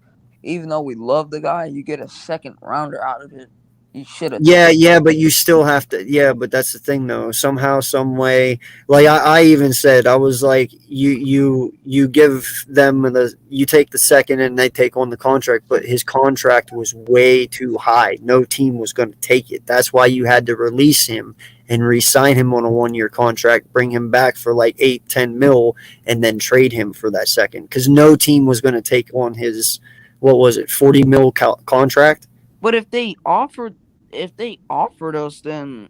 Even though we love the guy, you get a second rounder out of it. He should have. Yeah, but you still have to. Yeah, but that's the thing, though. Somehow, some way, like I even said, I was like, you give them you take the second, and they take on the contract, but his contract was way too high. No team was going to take it. That's why you had to release him and re-sign him on a 1-year contract, bring him back for like 8-10 mil, and then trade him for that second, because no team was going to take on his, what was it, 40 mil contract. But if they offered us, then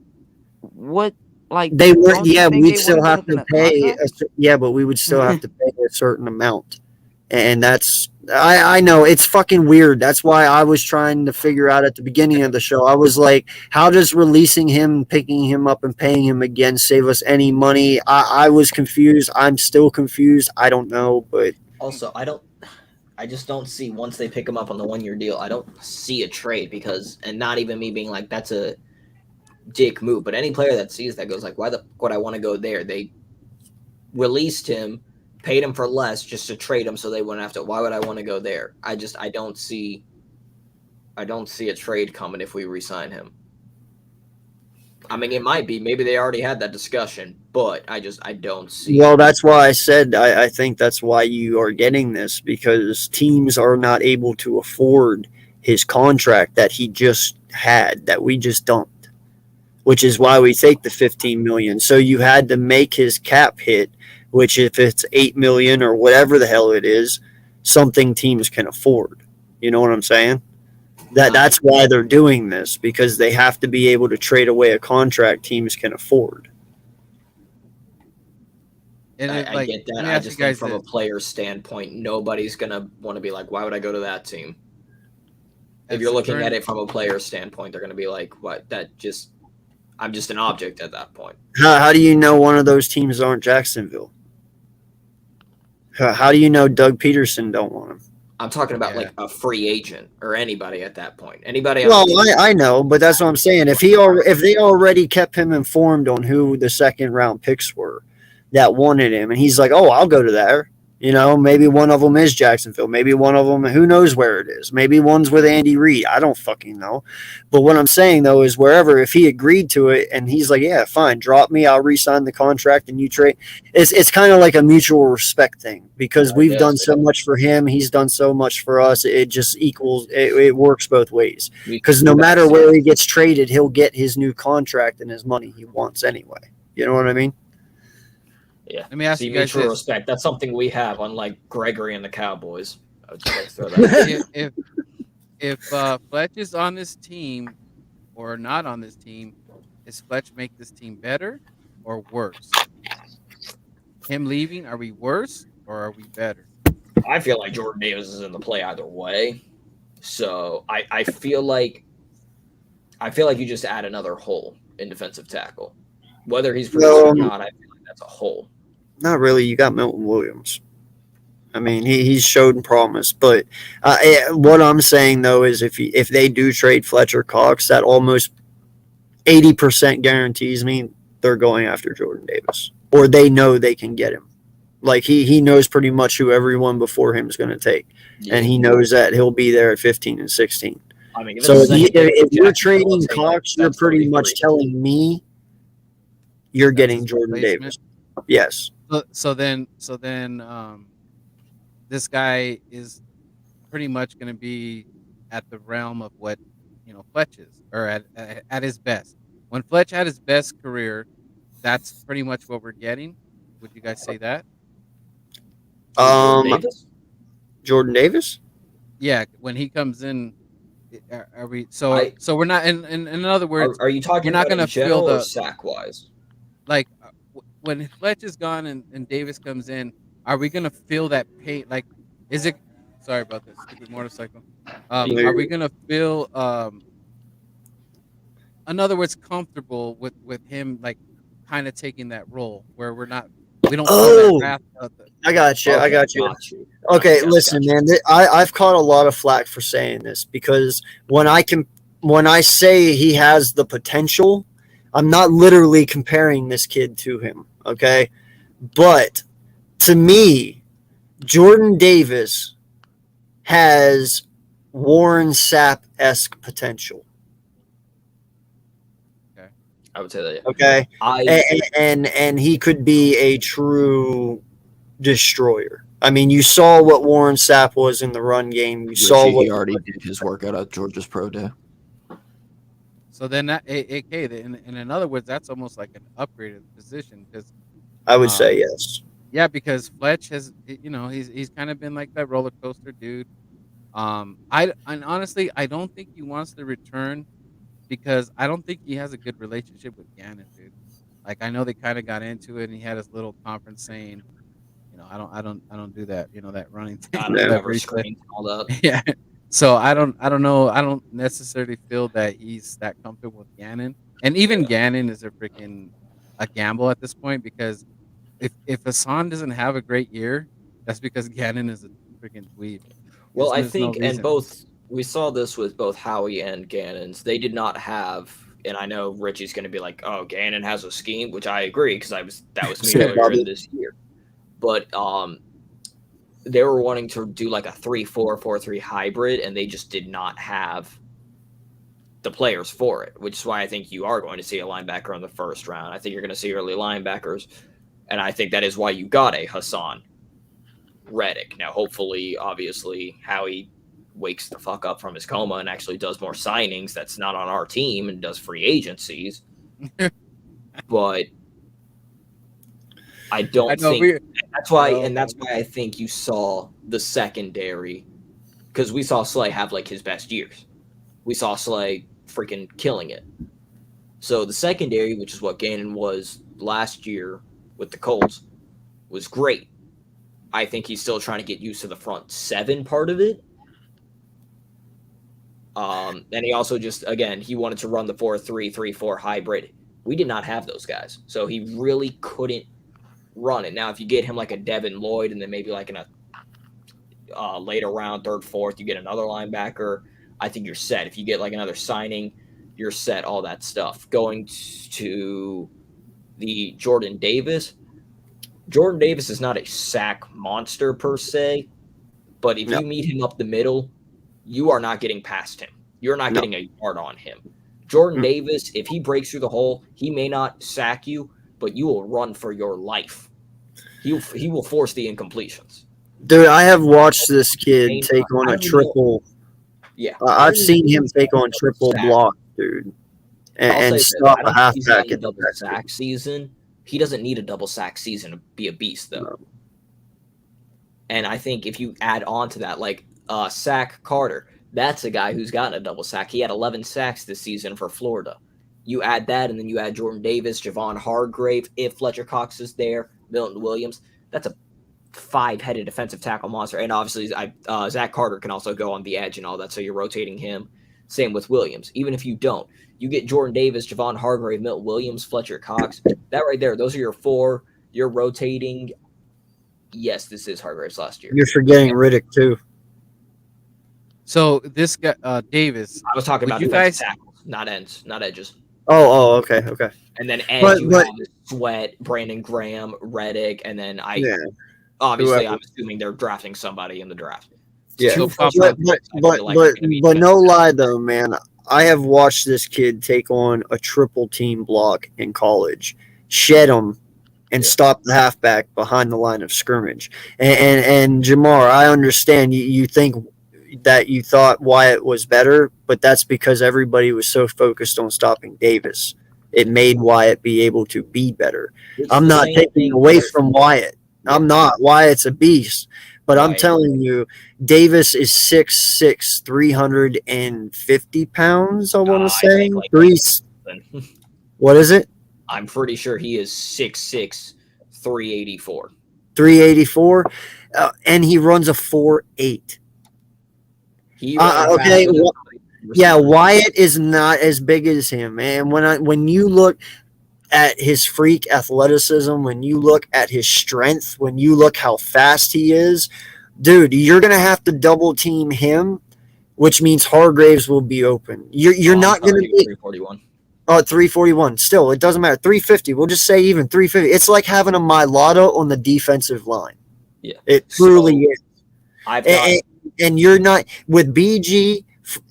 what? Like They were, don't you yeah, think we'd they still would have have been to looking at pay. contracts? Yeah, but we would still have to pay a certain amount, and that's I know it's fucking weird. That's why I was trying to figure out at the beginning of the show. I was like, how does releasing him, picking him up, and paying him again save us any money? I was confused. I'm still confused. I don't know, but Also, I just don't see, once they pick him up on the 1-year deal, I don't see a trade, because, and not even me being like, that's a dick move, but any player that sees that goes like, why the fuck would I want to go there? They released him, paid him for less just to trade him so they wouldn't have to. Why would I want to go there? I don't see a trade coming if we re-sign him. I mean, it might be. Maybe they already had that discussion, but I don't see. well, that's why I said I think that's why you are getting this, because teams are not able to afford his contract that he just had, that we just don't, which is why we take the 15 million. So you had to make his cap hit, which if it's 8 million or whatever the hell it is, something teams can afford. You know what I'm saying? That's why they're doing this, because they have to be able to trade away a contract teams can afford. And I get that. I just think from a player standpoint, nobody's gonna want to be like, why would I go to that team? If you're looking at it from a player standpoint, they're gonna be like, what? I'm just an object at that point. How do you know one of those teams aren't Jacksonville? How do you know Doug Peterson don't want him? I'm talking about like a free agent or anybody at that point. Anybody. Well, I know, but that's what I'm saying. If they already kept him informed on who the second round picks were that wanted him, and he's like, oh, I'll go to there. You know, maybe one of them is Jacksonville. Maybe one of them, who knows where it is. Maybe one's with Andy Reid. I don't fucking know. But what I'm saying, though, is wherever, if he agreed to it and he's like, yeah, fine, drop me, I'll re-sign the contract and you trade. It's kind of like a mutual respect thing, because we've done so much for him. He's done so much for us. It just equals, it works both ways. Because no matter where he gets traded, he'll get his new contract and his money he wants anyway. You know what I mean? Yeah. Let me ask you guys mutual this. respect. That's something we have, unlike Gregory and the Cowboys. I would just like to throw that if Fletch is on this team or not on this team, is Fletch make this team better or worse? Him leaving, are we worse or are we better? I feel like Jordan Davis is in the play either way. So I feel like you just add another hole in defensive tackle. Whether he's producing or not, I feel like that's a hole. Not really. You got Milton Williams. I mean, he's showed promise. But what I'm saying, though, is if they do trade Fletcher Cox, that almost 80% guarantees me they're going after Jordan Davis. Or they know they can get him. Like, he knows pretty much who everyone before him is going to take. Yeah. And he knows that he'll be there at 15 and 16. I mean, so if you're trading Cox, you're pretty much telling me you're getting Jordan Davis. Yes. So then, this guy is pretty much going to be at the realm of what Fletch is, or at his best. When Fletch had his best career, that's pretty much what we're getting. Would you guys say that? Jordan Davis? Yeah, when he comes in, are we? So we're not. In other words, are you talking? We're not going to feel the sack wise. Like when Fletch is gone and Davis comes in, are we going to feel that pain? Like, is it? Sorry about this stupid motorcycle. Are we going to feel? In other words, comfortable with him, like, kind of taking that role where we don't feel that wrath of the, I got you. Okay, listen, man. I've caught a lot of flack for saying this, because when I say he has the potential, I'm not literally comparing this kid to him, okay? But to me, Jordan Davis has Warren Sapp-esque potential. I would say that. Yeah. Okay, I and he could be a true destroyer. I mean, you saw what Warren Sapp was in the run game. You saw Richie, what he already did his workout at Georgia's Pro Day. So then that AK, in other words, that's almost like an upgraded position because I would say yes. yeah, because Fletch has, he's kind of been like that roller coaster dude. And honestly, I don't think he wants to return because I don't think he has a good relationship with Gannon, dude. Like I know they kind of got into it, and he had his little conference saying, I don't do that, that running thing. I don't ever screen all that. Yeah. So I don't know. I don't necessarily feel that he's that comfortable with Gannon, and even Gannon is a gamble at this point because if Hassan doesn't have a great year, that's because Gannon is a freaking dweeb. Well, I think, and we saw this with both Howie and Gannon's. They did not have, and I know Richie's going to be like, "Oh, Gannon has a scheme," which I agree because that was me earlier this year. But they were wanting to do like a 3-4, 4-3 hybrid, and they just did not have the players for it, which is why I think you are going to see a linebacker in the first round. I think you're going to see early linebackers, and I think that is why you got a Hassan Reddick. Now, hopefully, obviously, Howie wakes the fuck up from his coma and actually does more signings that's not on our team and does free agencies. But I don't think that's why, and that's why I think you saw the secondary, because we saw Slay have like his best years. We saw Slay freaking killing it. So the secondary, which is what Gannon was last year with the Colts, was great. I think he's still trying to get used to the front seven part of it. And he also he wanted to run the 4-3, 3-4 hybrid. We did not have those guys. So he really couldn't run it. Now, if you get him like a Devin Lloyd and then maybe like in a later round, third, fourth, you get another linebacker, I think you're set. If you get like another signing, you're set, all that stuff. Going to the Jordan Davis is not a sack monster per se, but if you meet him up the middle, you are not getting past him. You're not getting a yard on him. Jordan Davis, if he breaks through the hole, he may not sack you, but you will run for your life. He will force the incompletions. Dude, I have watched this kid take on a triple. Yeah. I've seen him take on triple block, dude, and stop a halfback in double sack season. He doesn't need a double sack season to be a beast, though. No. And I think if you add on to that, like Sack Carter, that's a guy who's gotten a double sack. He had 11 sacks this season for Florida. You add that, and then you add Jordan Davis, Javon Hargrave, if Fletcher Cox is there, Milton Williams. That's a 5-headed defensive tackle monster. And obviously, Zach Carter can also go on the edge and all that, so you're rotating him. Same with Williams. Even if you don't, you get Jordan Davis, Javon Hargrave, Milton Williams, Fletcher Cox. That right there, those are your four. You're rotating. Yes, this is Hargrave's last year. You're forgetting Riddick, too. So this guy, Davis. I was talking about you guys tackles, not ends, not edges. Oh, okay. And then edge, you have Sweat, Brandon Graham, Reddick, and then obviously I'm assuming they're drafting somebody in the draft. Yeah, but no lie though, man. I have watched this kid take on a triple team block in college, shed him, and stop the halfback behind the line of scrimmage. And Jamar, I understand you think that you thought Wyatt was better, but that's because everybody was so focused on stopping Davis. It made Wyatt be able to be better. I'm not taking away from Wyatt. I'm not. Wyatt's a beast. But I'm telling you, Davis is 6'6", 350 pounds, I want to say. What is it? I'm pretty sure he is 6'6", 384. 384? And he runs a 4.8. Okay. Wyatt is not as big as him, man. When you look at his freak athleticism, when you look at his strength, when you look how fast he is, dude, you're gonna have to double team him, which means Hargraves will be open. You're not gonna be 341. Oh, 341. Still, it doesn't matter. 350. We'll just say even 350. It's like having a Mylotta on the defensive line. Yeah, it truly is. And you're not with BG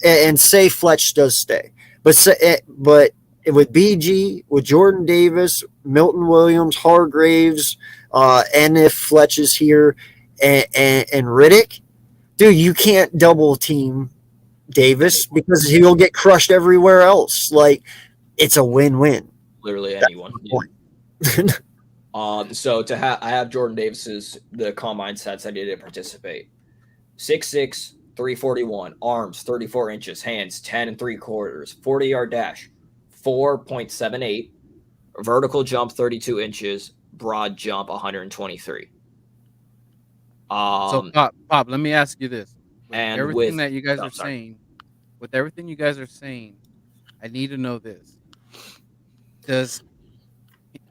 and say Fletch does stay, but with BG, with Jordan Davis, Milton Williams, Hargraves, and if Fletch is here, and Riddick, dude, you can't double team Davis because he'll get crushed everywhere else. Like, it's a win-win. Literally anyone. So I have Jordan Davis's the combine sets. I didn't participate. 6'6", 341, arms 34 inches, hands 10 3/4, 40-yard dash 4.78, vertical jump 32 inches, broad jump 123. So Pop, let me ask you this. And everything that you guys are saying, with everything you guys are saying, I need to know this. Does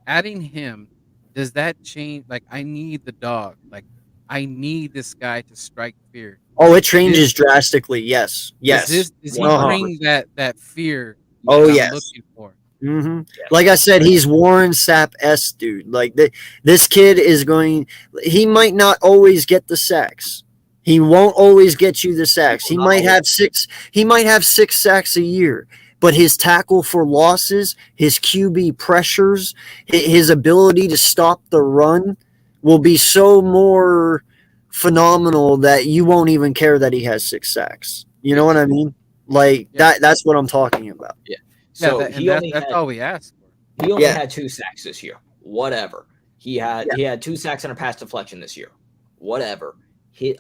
adding him, does that change? Like, I need the dog. Like, I need this guy to strike fear. Oh, it changes drastically. Yes. Does he bring that fear I'm looking for? Mm-hmm. Like I said, he's Warren Sapp-esque, dude. Like, this kid is going. He might not always get the sacks. He won't always get you the sacks. He might have 6. He might have 6 sacks a year. But his tackle for losses, his QB pressures, his ability to stop the run will be so more phenomenal that you won't even care that he has 6 sacks. You know what I mean? Like, that's what I'm talking about. Yeah. So that's all we asked for. He only had 2 sacks this year. Whatever. He had 2 sacks and a pass deflection this year. Whatever.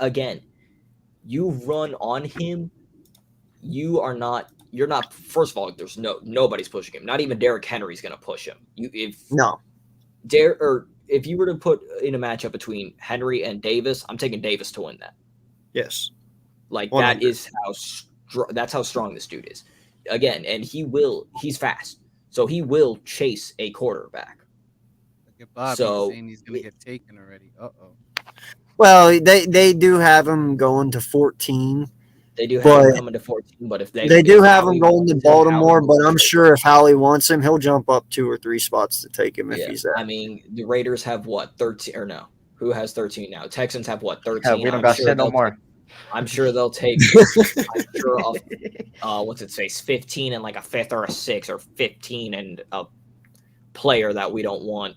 Again, you run on him, you're not. First of all, there's nobody's pushing him. Not even Derrick Henry's going to push him. If you were to put in a matchup between Henry and Davis, I'm taking Davis to win that. Yes. Like, that is that's how strong this dude is. Again, and he's fast. So he will chase a quarterback. Look at Bob, he's saying he's going to get taken already. Uh-oh. Well, they do have him going to 14. They do have him coming to 14, but if they do have him going to Baltimore, but I'm sure if Howie wants him, he'll jump up 2 or 3 spots to take him if he's there. I mean, the Raiders have what, 13 or no? Who has 13 now? Texans have what, 13? Yeah, we don't got shit no more. I'm sure they'll take. I'm sure of what's it say, 15 and like a 5th or a 6th or 15 and a player that we don't want.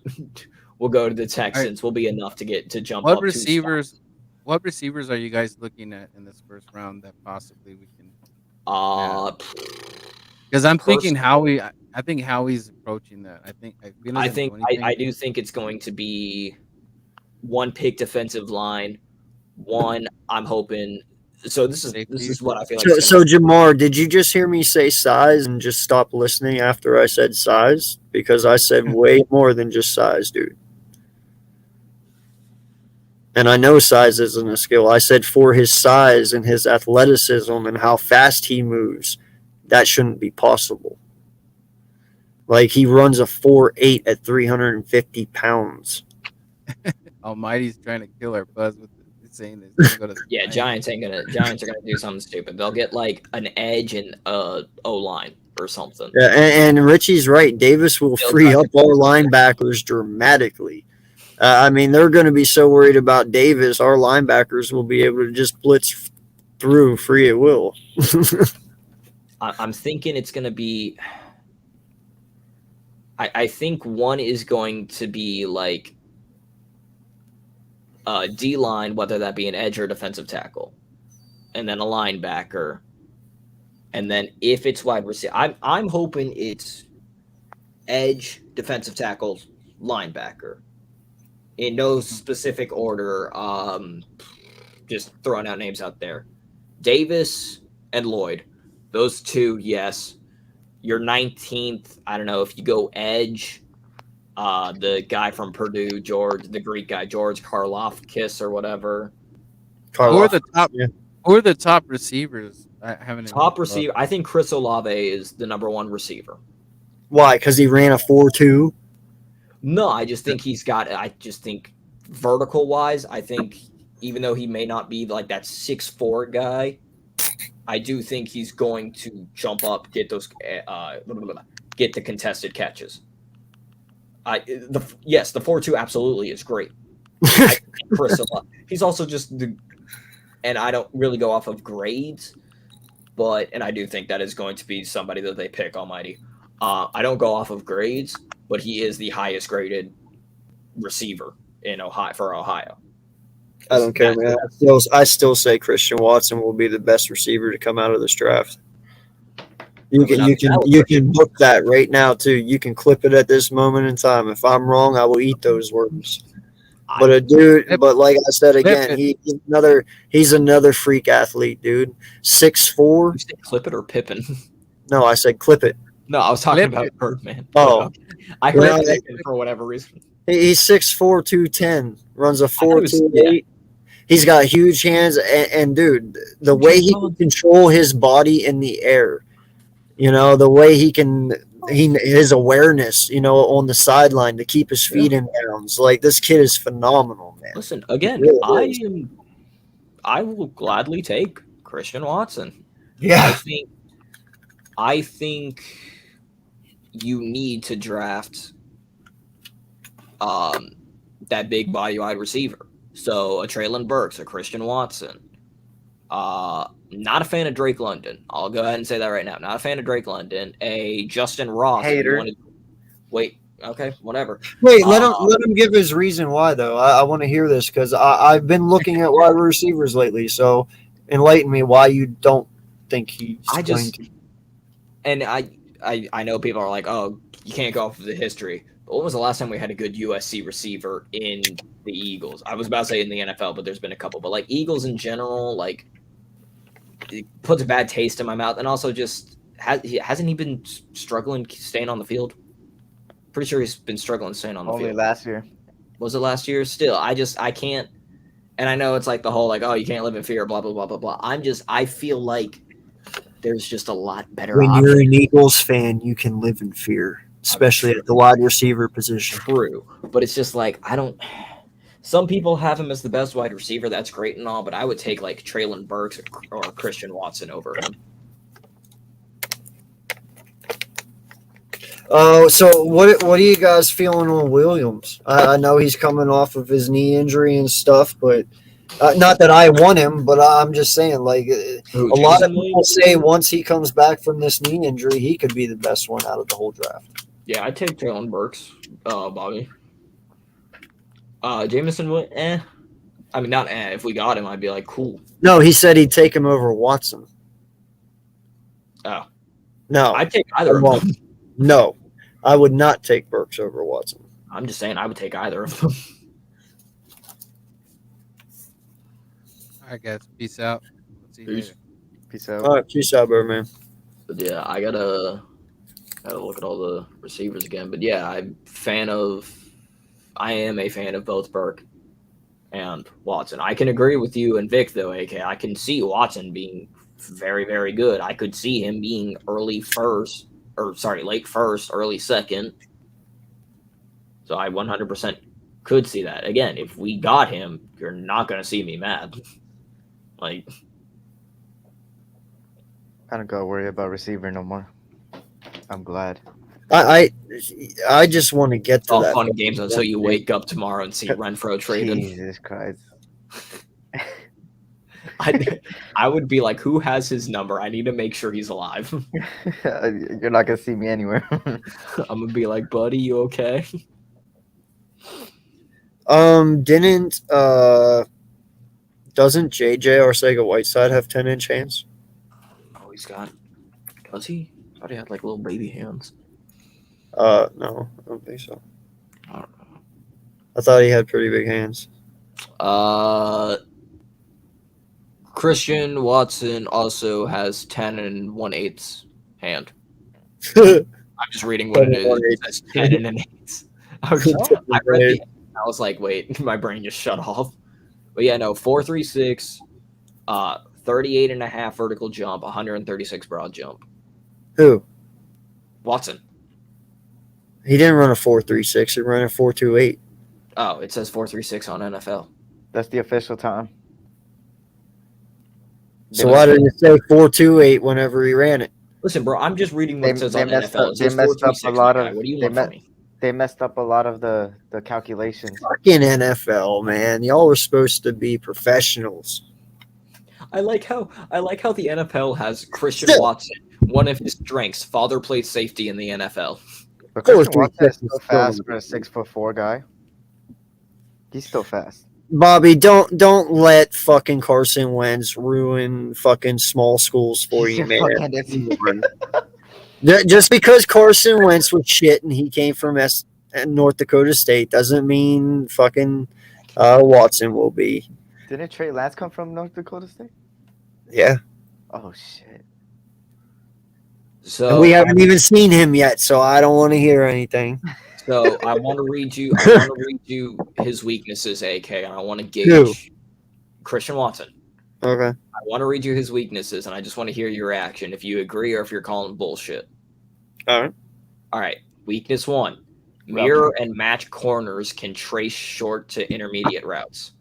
We'll go to the Texans. Will be enough to jump up. What receivers are you guys looking at in this first round that possibly we can? Because I'm thinking Howie. I think Howie's approaching that. I do think it's going to be 1 pick defensive line. 1, I'm hoping. So this is what I feel like. So Jamar, did you just hear me say size and just stop listening after I said size? Because I said way more than just size, dude. And I know size isn't a skill. I said for his size and his athleticism and how fast he moves, that shouldn't be possible. Like, he runs a 4.8 at 350 pounds. Almighty's trying to kill our buzz with saying this. Giants are gonna do something stupid. They'll get like an edge and O-line or something. Yeah, and Richie's right. Davis will free up our linebackers dramatically. I mean, they're going to be so worried about Davis, our linebackers will be able to just blitz through free at will. I'm thinking it's going to be. I think 1 is going to be like D-line, whether that be an edge or defensive tackle, and then a linebacker, and then if it's wide receiver, I'm hoping it's edge, defensive tackle, linebacker. In no specific order, just throwing out names out there. Davis and Lloyd, those 2, yes. Your 19th, I don't know if you go edge, the guy from Purdue, the Greek guy, George Karlaftis or whatever. Who are the top receivers? Top receiver, I think Chris Olave is the number 1 receiver. Why? Because he ran a 4.2? No, I just think vertical wise, I think even though he may not be like that 6'4" guy, I do think he's going to jump up, get those, get the contested catches. The 4.2 absolutely is great. He's also just and I don't really go off of grades, and I do think that is going to be somebody that they pick, Almighty. I don't go off of grades, but he is the highest graded receiver in Ohio for Ohio. I don't care, man. I still say Christian Watson will be the best receiver to come out of this draft. You can book that right now too. You can clip it at this moment in time. If I'm wrong, I will eat those words. But like I said again, he's another freak athlete, dude. 6'4". You say clip it or Pippin? No, I said clip it. No, I was talking about Birdman. Oh, I heard Pippin for whatever reason. He's 6'4", 210, runs a 4.28. He's got huge hands, and dude, the way he can control his body in the air, the way his awareness, on the sideline to keep his feet in bounds. Like, this kid is phenomenal, man. Listen, again, I will gladly take Christian Watson. Yeah. I think you need to draft that big body wide receiver. So a Treylon Burks, a Christian Watson. Not a fan of Drake London. I'll go ahead and say that right now. Not a fan of Drake London. A Justin Ross. Hater. Wait. Okay. Whatever. Wait. Let him give his reason why though. I want to hear this because I've been looking at wide receivers lately. So enlighten me why you don't think he's going to. And I know people are like, oh, you can't go off of the history. But when was the last time we had a good USC receiver in the Eagles? I was about to say in the NFL, but there's been a couple. But like Eagles in general, like it puts a bad taste in my mouth. And also just hasn't he been struggling staying on the field? Pretty sure he's been struggling staying on the field. Only last year. Was it last year? Still, I can't. And I know it's like the whole like, oh, you can't live in fear, blah, blah, blah, blah, blah. I feel like there's just a lot better When options. you're an Eagles fan, you can live in fear, especially at the wide receiver position. True. But it's just like, some people have him as the best wide receiver. That's great and all, but I would take like Treylon Burks or Christian Watson over him. So what are you guys feeling on Williams? I know he's coming off of his knee injury and stuff, but not that I want him, but I'm just saying, like, a lot of people say once he comes back from this knee injury, he could be the best one out of the whole draft. Yeah, I'd take Treylon Burks, Bobby. Jameson, I mean, not if we got him, I'd be like, cool. No, he said he'd take him over Watson. Oh. No. I'd take either of them. No, I would not take Burks over Watson. I'm just saying I would take either of them. All right, guys. Peace out. See you later. Peace out. All right, peace out, bro, man. But yeah, I gotta look at all the receivers again. But yeah, I am a fan of both Burke and Watson. I can agree with you and Vic though, AK. I can see Watson being very, very good. I could see him being late first, early second. So I 100% could see that. Again, if we got him, you're not going to see me mad. Like, I don't gotta worry about receiver no more. I'm glad. I just want to get to all that. fun and games until you wake up tomorrow and see Renfro traded. Jesus Christ. I would be like, who has his number? I need to make sure he's alive. You're not gonna see me anywhere. I'm gonna be like, buddy, you okay? Doesn't JJ Arcega-Whiteside have 10-inch hands? Oh, does he? I thought he had like little baby hands. No, I don't think so. I don't know. I thought he had pretty big hands. Christian Watson also has 10 1/8 hand. I'm just reading what it is. It says 10 1/8. I was like, wait, my brain just shut off. But yeah, no, 4.36, 38.5 vertical jump, 136 broad jump. Who? Watson. He didn't run a 4.36. He ran a 4.28. Oh, it says 4.36 on NFL. That's the official time. So why did it say 4.28 whenever he ran it? Listen, bro, I'm just reading what it says on NFL. They messed up a lot of. What do you want from me? They messed up a lot of the calculations. Fucking NFL, man. Y'all were supposed to be professionals. I like how the NFL has Christian Watson One of his strengths, father played safety in the NFL. But course Christian we Watson is still still fast don't. for a 6'4" guy. He's still fast. Bobby, don't let fucking Carson Wentz ruin fucking small schools for you, man. Just because Carson Wentz was shit and he came from North Dakota State doesn't mean fucking Watson will be. Didn't Trey Lance come from North Dakota State? Yeah. Oh shit. So And we haven't even seen him yet, so I don't want to hear anything. So I want to read you his weaknesses, AK, and I want to gauge Christian Watson. Okay. I want to read you his weaknesses, and I just want to hear your reaction if you agree or if you're calling bullshit. All right. All right. Weakness 1. Mirror and match corners can trace short to intermediate routes.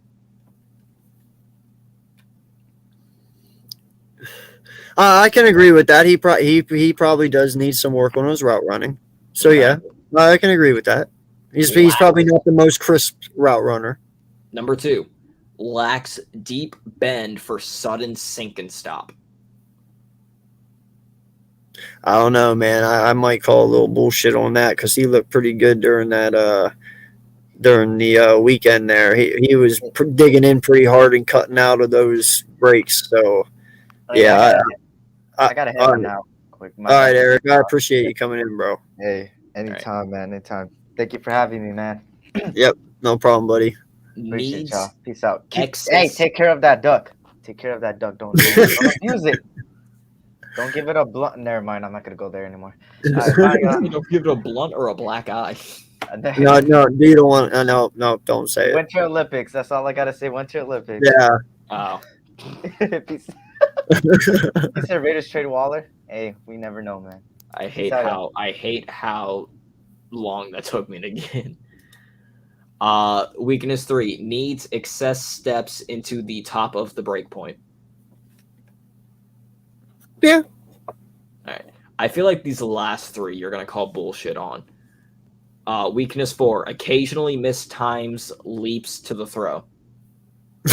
I can agree with that. He probably does need some work on his route running. So yeah, I can agree with that. He's probably not the most crisp route runner. Number 2, lacks deep bend for sudden sink and stop. I don't know, man. I might call a little bullshit on that because he looked pretty good during that during the weekend there. He was digging in pretty hard and cutting out of those breaks. So yeah, I gotta head on now. Quick. All right, Eric. I appreciate you coming in, bro. Hey, anytime, man. Anytime. Thank you for having me, man. Yep, no problem, buddy. Appreciate y'all. Peace out. Excess. Hey, take care of that duck. Take care of that duck. Don't abuse it. Don't give it a blunt. Never mind. I'm not gonna go there anymore. Don't give it a blunt or a black eye. No, you don't want. No, don't say it. Winter Olympics. That's all I gotta say. Winter Olympics. Yeah. Oh. Peace. You said Raiders trade Waller. Hey, we never know, man. I hate how long that took me to get. Weakness 3, needs excess steps into the top of the break point. Yeah. All right. I feel like these last 3 you're gonna call bullshit on. Weakness 4, occasionally missed times leaps to the throw.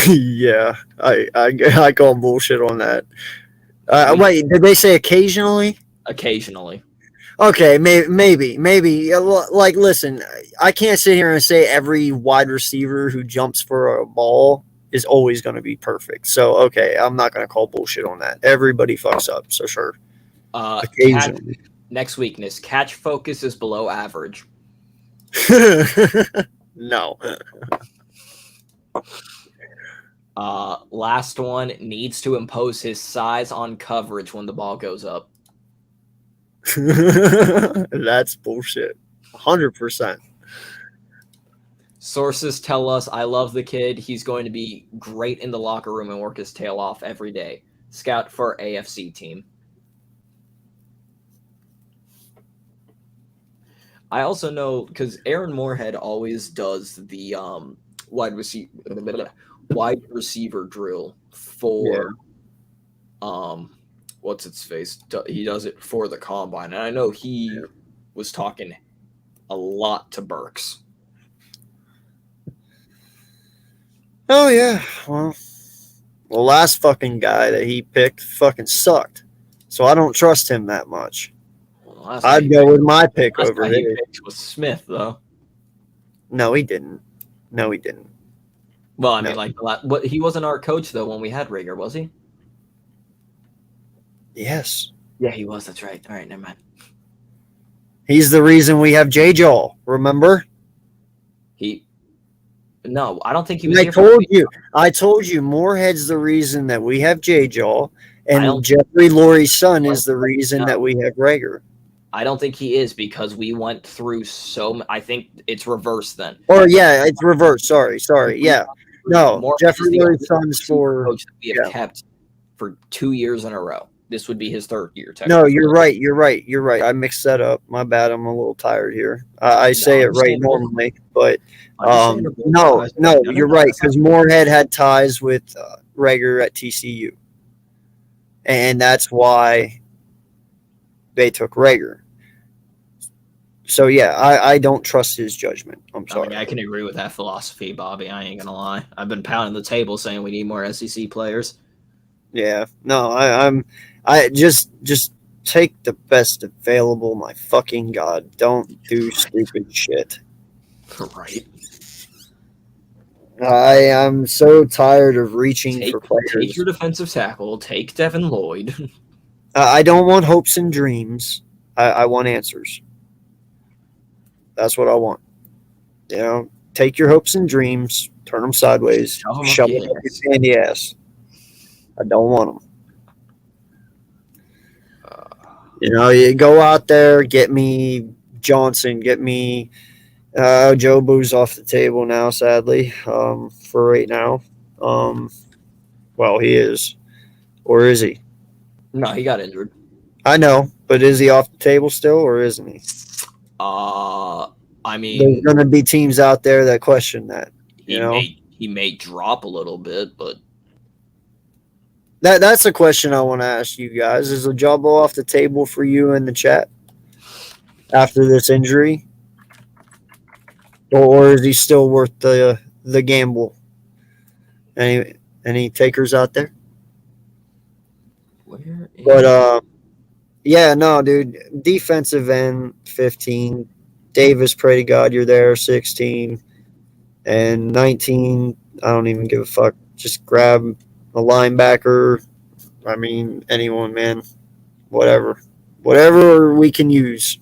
Yeah, I call bullshit on that. Wait, did they say occasionally? Occasionally. Okay, maybe. Like, listen, I can't sit here and say every wide receiver who jumps for a ball is always going to be perfect. So, okay, I'm not going to call bullshit on that. Everybody fucks up, so sure. Occasionally. Next weakness, catch focus is below average. No. Last one, needs to impose his size on coverage when the ball goes up. That's bullshit. 100%. Sources tell us, I love the kid. He's going to be great in the locker room and work his tail off every day. Scout for AFC team. I also know because Aaron Moorhead always does the wide receiver drill for what's its face. He does it for the combine, and I know he was talking a lot to Burks. Oh yeah, well, the last fucking guy that he picked fucking sucked, so I don't trust him that much. Well, I'd go with my pick over his. He picked was Smith, though. No, he didn't. Well, I mean, like, what? He wasn't our coach though when we had Rager, was he? Yes. Yeah, he was. That's right. All right, never mind. He's the reason we have J-Jaw. Remember? No, I don't think he was. I told you. Moorhead's the reason that we have J-Jaw, and Jeffrey Lurie's son is the reason that we have Rager. I don't think he is because we went through I think it's reversed then. Or yeah, it's reversed. Sorry. Yeah. No, Jeffrey Lurie's son's for coach that we have kept for 2 years in a row. This would be his third year. No, you're right. I mixed that up. My bad. I'm a little tired here. I say it right normally, but no, you're right because Moorhead had ties with Rager at TCU, and that's why they took Rager. So yeah, I don't trust his judgment. I'm sorry. I mean, I can agree with that philosophy, Bobby. I ain't gonna lie. I've been pounding the table saying we need more SEC players. Yeah, no, I just take the best available. My fucking God, don't do stupid shit. Right. I am so tired of reaching for Take players. your defensive tackle. Take Devin Lloyd. I don't want hopes and dreams. I want answers. That's what I want. You know, take your hopes and dreams, turn them sideways, shove them up your candy ass. I don't want them. You know, you go out there, get me Johnson, get me Joe Boo's off the table now, sadly, for right now. Well, he is. Or is he? No, he got injured. I know, but is he off the table still, or isn't he? I mean, there's going to be teams out there that question that. He may drop a little bit, but that's a question I want to ask you guys. Is Ojabo off the table for you in the chat after this injury, or is he still worth the gamble? Any takers out there? But yeah, no, dude. Defensive end 15. Davis, pray to God you're there 16. And 19, I don't even give a fuck. Just grab a linebacker. I mean, anyone, man. Whatever we can use.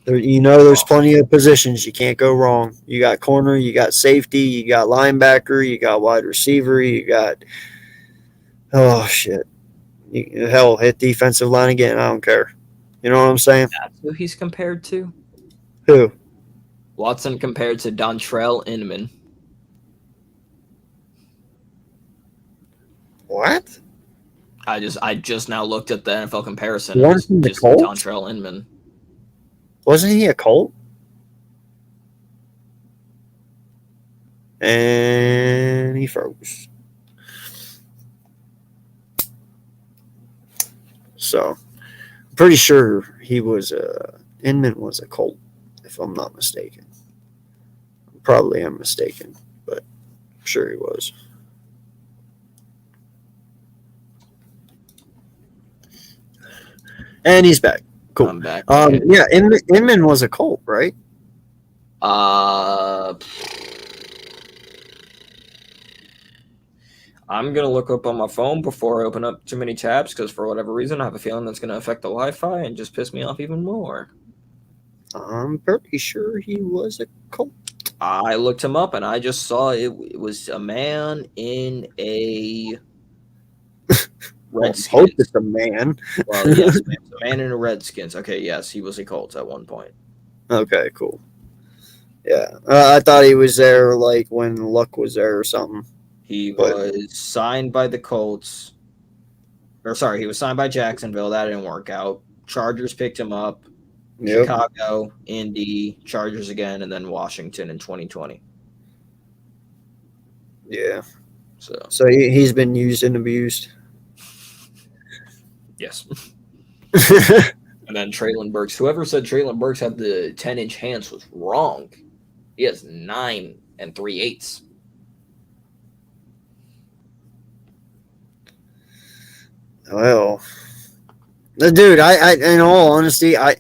There's plenty of positions. You can't go wrong. You got corner, you got safety, you got linebacker, you got wide receiver, you got oh shit. Hell, hit defensive line again. I don't care. You know what I'm saying? That's who he's compared to. Who? Watson compared to Dontrell Inman. What? I just now looked at the NFL comparison. Wasn't he just the Colts? Dontrell Inman. Wasn't he a Colt? And he froze. So, I'm pretty sure he was Inman was a Colt, if I'm not mistaken. Probably am mistaken, but I'm sure he was. And he's back. Cool. I'm back. Yeah, Inman was a Colt, right? I'm going to look up on my phone before I open up too many tabs because for whatever reason, I have a feeling that's going to affect the Wi-Fi and just piss me off even more. I'm pretty sure he was a Colt. I looked him up and I just saw it was a man in a Redskins. Hope it's a man. Well, yes, a man in a Redskins. Okay, yes, he was a Colts at one point. Okay, cool. Yeah, I thought he was there like when Luck was there or something. He was signed by the Colts. Or sorry, he was signed by Jacksonville. That didn't work out. Chargers picked him up. Yep. Chicago, Indy, Chargers again, and then Washington in 2020. Yeah. So he's been used and abused. Yes. And then Traylon Burks. Whoever said Traylon Burks had the 10-inch hands was wrong. He has 9 3/8. Well, dude, I in all honesty, I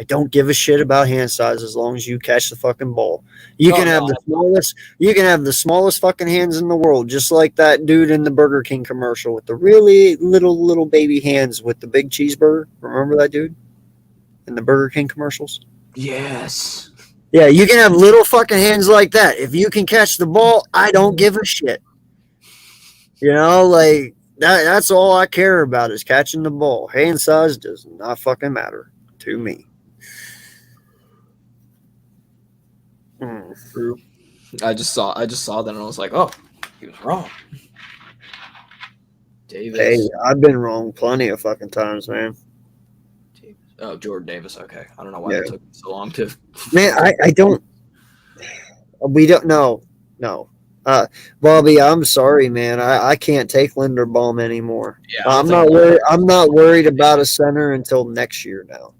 don't give a shit about hand size as long as you catch the fucking ball. You can have the smallest fucking hands in the world, just like that dude in the Burger King commercial with the really little baby hands with the big cheeseburger. Remember that dude in the Burger King commercials? Yes. Yeah, you can have little fucking hands like that. If you can catch the ball, I don't give a shit. You know, like that's all I care about is catching the ball. Hand size does not fucking matter to me. True. I just saw that and I was like, oh, he was wrong. Davis. Hey, I've been wrong plenty of fucking times, man. Oh, Jordan Davis. Okay. I don't know why it took so long to. Man, I don't. We don't know. No. Bobby, I'm sorry, man. I can't take Linderbaum anymore. Yeah, I'm not worried about a center until next year now.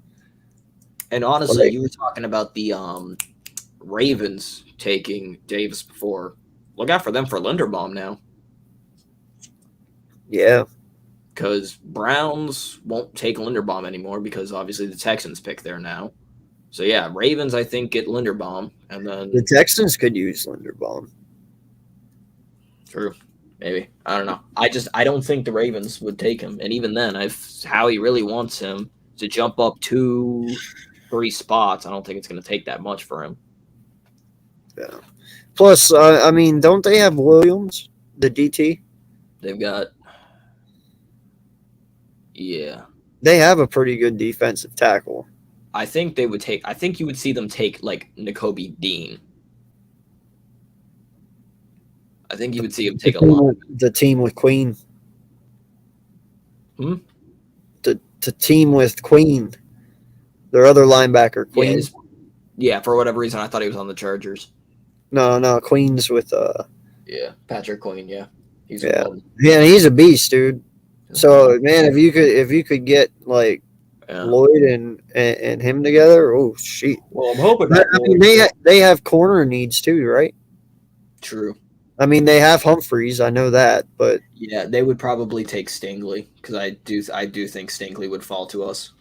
And honestly, you were talking about the Ravens taking Davis before. Look out for them for Linderbaum now. Yeah. because Browns won't take Linderbaum anymore because obviously the Texans pick there now. So yeah, Ravens I think get Linderbaum, and then The Texans could use Linderbaum. true, maybe I don't know. I don't think the Ravens would take him, and even then, if Howie really wants him to jump up 2-3 spots, I don't think it's going to take that much for him. Yeah. Plus, I mean, don't they have Williams, the DT? They've got, yeah. They have a pretty good defensive tackle. I think they would take. I think you would see them take like Nakobe Dean. I think you would see him take a lot. The team with Queen. Hmm? The team with Queen. Their other linebacker, Queen. Yeah, for whatever reason, I thought he was on the Chargers. No, Queen's with Yeah, Patrick Queen. Yeah, he's he's a beast, dude. So man, if you could get like Lloyd and him together, oh shit. Well, I'm hoping. I mean, they have corner needs too, right? True. I mean, they have Humphreys. I know that, but yeah, they would probably take Stingley because I do think Stingley would fall to us.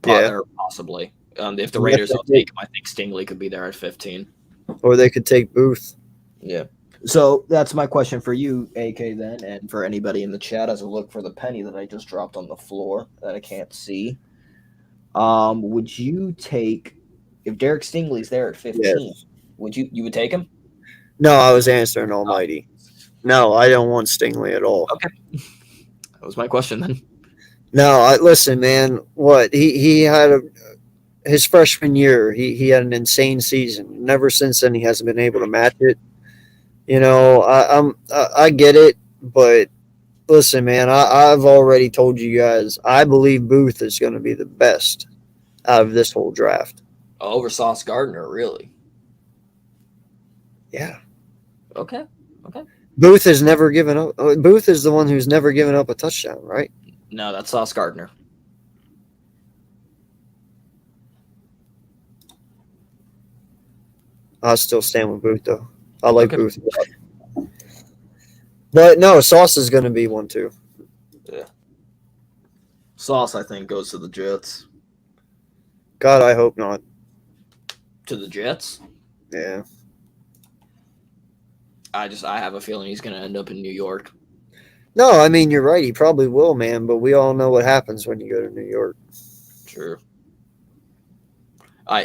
Possibly. If the Raiders don't take him, I think Stingley could be there at 15. Or they could take Booth. Yeah. So that's my question for you, AK, then, and for anybody in the chat as I look for the penny that I just dropped on the floor that I can't see. Would you take, if Derek Stingley's there at 15, would you would take him? No, I was answering Almighty. No, I don't want Stingley at all. Okay. That was my question then. No, listen, man. What he had his freshman year, he had an insane season. Never since then he hasn't been able to match it. You know, I get it, but listen, man. I've already told you guys. I believe Booth is going to be the best out of this whole draft. Over Sauce Gardner, really? Yeah. Okay. Booth has never given up. Booth is the one who's never given up a touchdown, right? No, that's Sauce Gardner. I'll still stand with Booth, though. I like Booth. But no, Sauce is going to be one, too. Yeah. Sauce, I think, goes to the Jets. God, I hope not. To the Jets? Yeah. I have a feeling he's going to end up in New York. No, I mean, you're right. He probably will, man. But we all know what happens when you go to New York. True.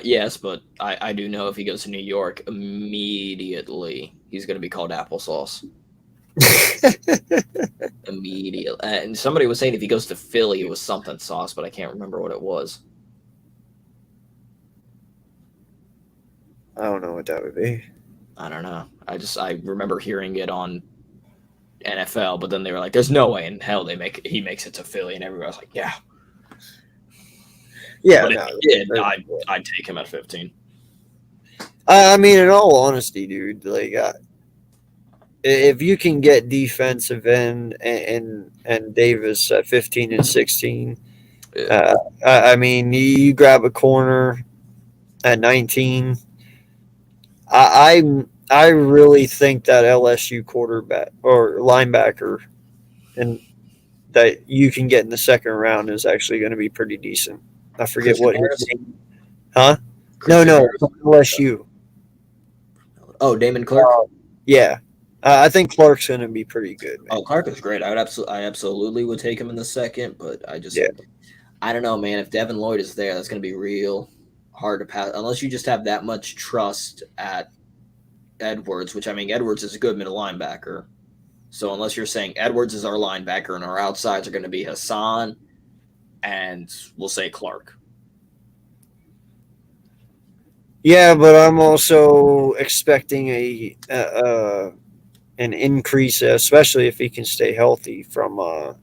Yes, but I do know if he goes to New York, immediately he's going to be called applesauce. Immediately. And somebody was saying if he goes to Philly, it was something sauce, but I can't remember what it was. I don't know what that would be. I don't know. I remember hearing it on NFL, but then they were like, "There's no way in hell he makes it to Philly," and everybody was like, "Yeah, yeah." But if he did, I'd take him at 15. I mean, in all honesty, dude, like if you can get defensive end and Davis at 15 and 16, I mean, you grab a corner at 19. I really think that LSU quarterback or linebacker and that you can get in the second round is actually going to be pretty decent. I forget what his name. Huh? No, LSU. Oh, Damon Clark? Yeah. I think Clark's going to be pretty good. Man. Oh, Clark is great. I absolutely would take him in the second, but I don't know, man. If Devin Lloyd is there, that's going to be real hard to pass unless you just have that much trust at Edwards, which I mean, Edwards is a good middle linebacker. So unless you're saying Edwards is our linebacker and our outsides are going to be Hassan and we'll say Clark. Yeah, but I'm also expecting an increase, especially if he can stay healthy from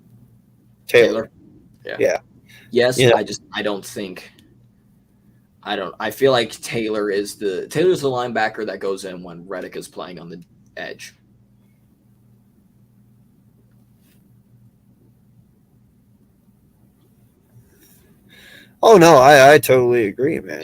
Taylor. Yeah. Yes, you know? I feel like Taylor's the linebacker that goes in when Reddick is playing on the edge. Oh no, I totally agree, man.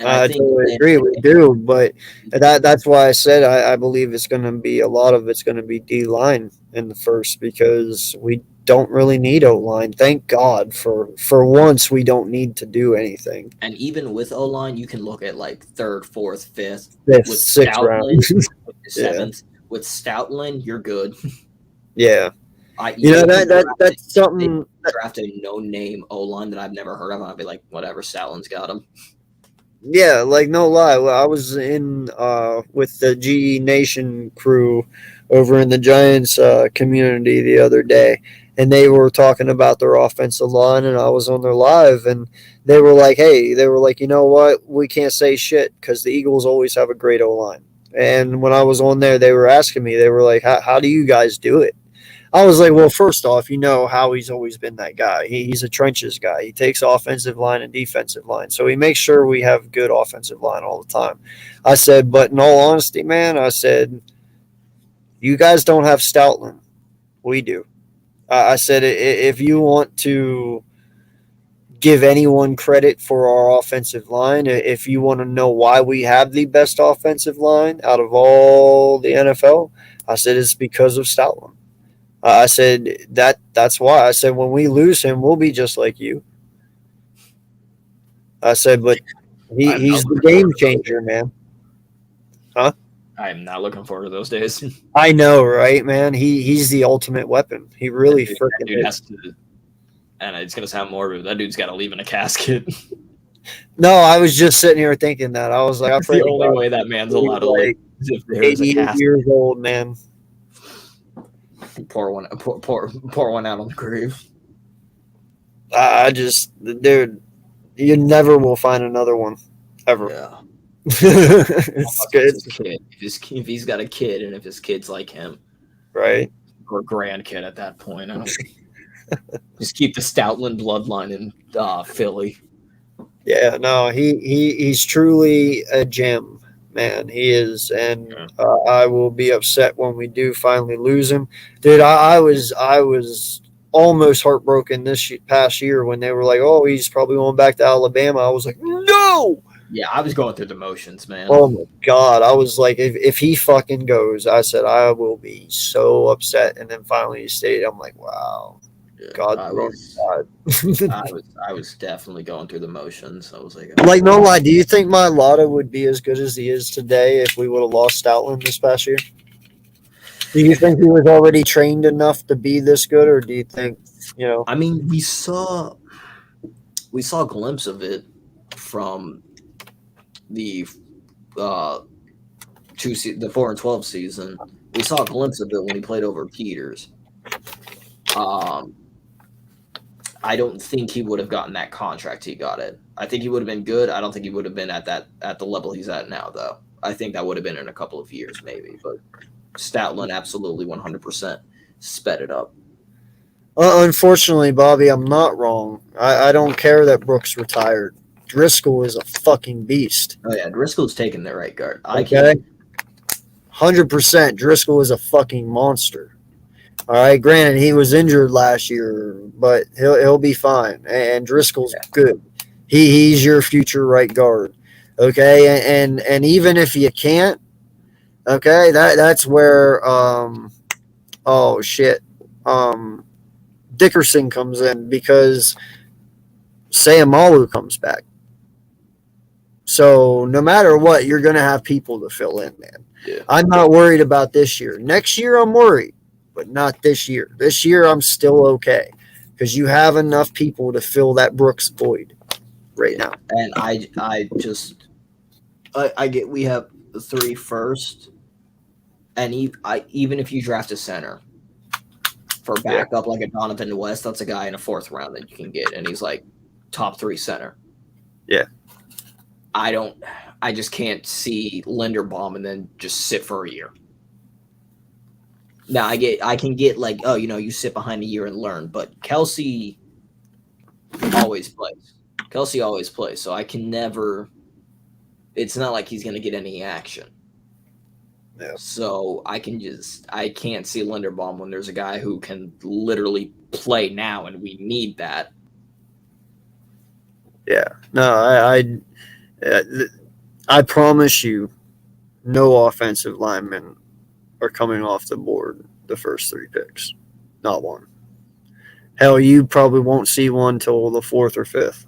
Yeah. I totally agree with you, but that's why I said I believe it's going to be a lot of it's going to be D line in the first because we don't really need O-line. Thank God for once we don't need to do anything. And even with O-line, you can look at like third, fourth, fifth. Fifth, With sixth round. seventh. With Stoutland, you're good. Yeah. You know, that's something. Draft a no-name O-line that I've never heard of, and I'll be like, whatever, Stoutland's got him. Yeah, like no lie. I was in with the GE Nation crew over in the Giants community the other day, and they were talking about their offensive line, and I was on their live, and they were like, "Hey, you know what? We can't say shit because the Eagles always have a great O line." And when I was on there, they were asking me, they were like, "How do you guys do it?" I was like, well, first off, you know how he's always been that guy. He's a trenches guy. He takes offensive line and defensive line. So he makes sure we have good offensive line all the time. I said, but in all honesty, man, I said, you guys don't have Stoutland. We do. I said, if you want to give anyone credit for our offensive line, if you want to know why we have the best offensive line out of all the NFL, I said, it's because of Stoutland. I said that's why. I said when we lose him, we'll be just like you. I said, but he's the game changer, man. Huh? I'm not looking forward to those days. I know, right, man? He's the ultimate weapon. He really freaking has to. And it's gonna sound morbid, but that dude's got to leave in a casket. No, I was just sitting here thinking that. I was like, that's the only way that man's allowed to live. If there's 88 years old, man. Pour one out on the grave. I just, dude, you never will find another one ever. Yeah. It's good. If he's got a kid, and if his kid's like him, right, or grandkid at that point, I don't just keep the Stoutland bloodline in Philly. Yeah, no, he's truly a gem. Man, he is, and I will be upset when we do finally lose him, dude. I was almost heartbroken this past year when they were like, "Oh, he's probably going back to Alabama." I was like, "No!" Yeah, I was going through the motions, man. Oh my God, I was like, if he fucking goes, I said I will be so upset. And then finally he stayed. I'm like, wow. Yeah, God, I was definitely going through the motions. I was like, no lie. Do you think my Lotta would be as good as he is today if we would have lost Stoutland this past year? Do you think he was already trained enough to be this good, or do you think, you know? I mean, we saw a glimpse of it from the 4-12 season. We saw a glimpse of it when he played over Peters. I don't think he would have gotten that contract he got it. I think he would have been good. I don't think he would have been at the level he's at now, though. I think that would have been in a couple of years, maybe. But Stoutland absolutely 100% sped it up. Unfortunately, Bobby, I'm not wrong. I don't care that Brooks retired. Driscoll is a fucking beast. Oh yeah, Driscoll's taking the right guard. Okay, 100%. Driscoll is a fucking monster. All right, granted, he was injured last year, but he'll be fine. And Driscoll's good. He's your future right guard. Okay, and even if you can't, okay, that's where Dickerson comes in, because Sayamalu comes back. So no matter what, you're gonna have people to fill in, man. Yeah. I'm not worried about this year. Next year, I'm worried. But not this year. This year, I'm still okay because you have enough people to fill that Brooks void right now. And I get we have 3 first, and even if you draft a center for backup like a Donovan West, that's a guy in a 4th round that you can get, and he's like top 3 center. Yeah. I just can't see Linderbaum and then just sit for a year. Now I can get like, oh, you know, you sit behind a year and learn, but Kelsey always plays. So I can never. It's not like he's gonna get any action. Yeah. So I can't see Linderbaum when there's a guy who can literally play now, and we need that. Yeah. No, I promise you, no offensive linemen are coming off the board the first 3 picks. Not one. Hell, you probably won't see one till the 4th or 5th.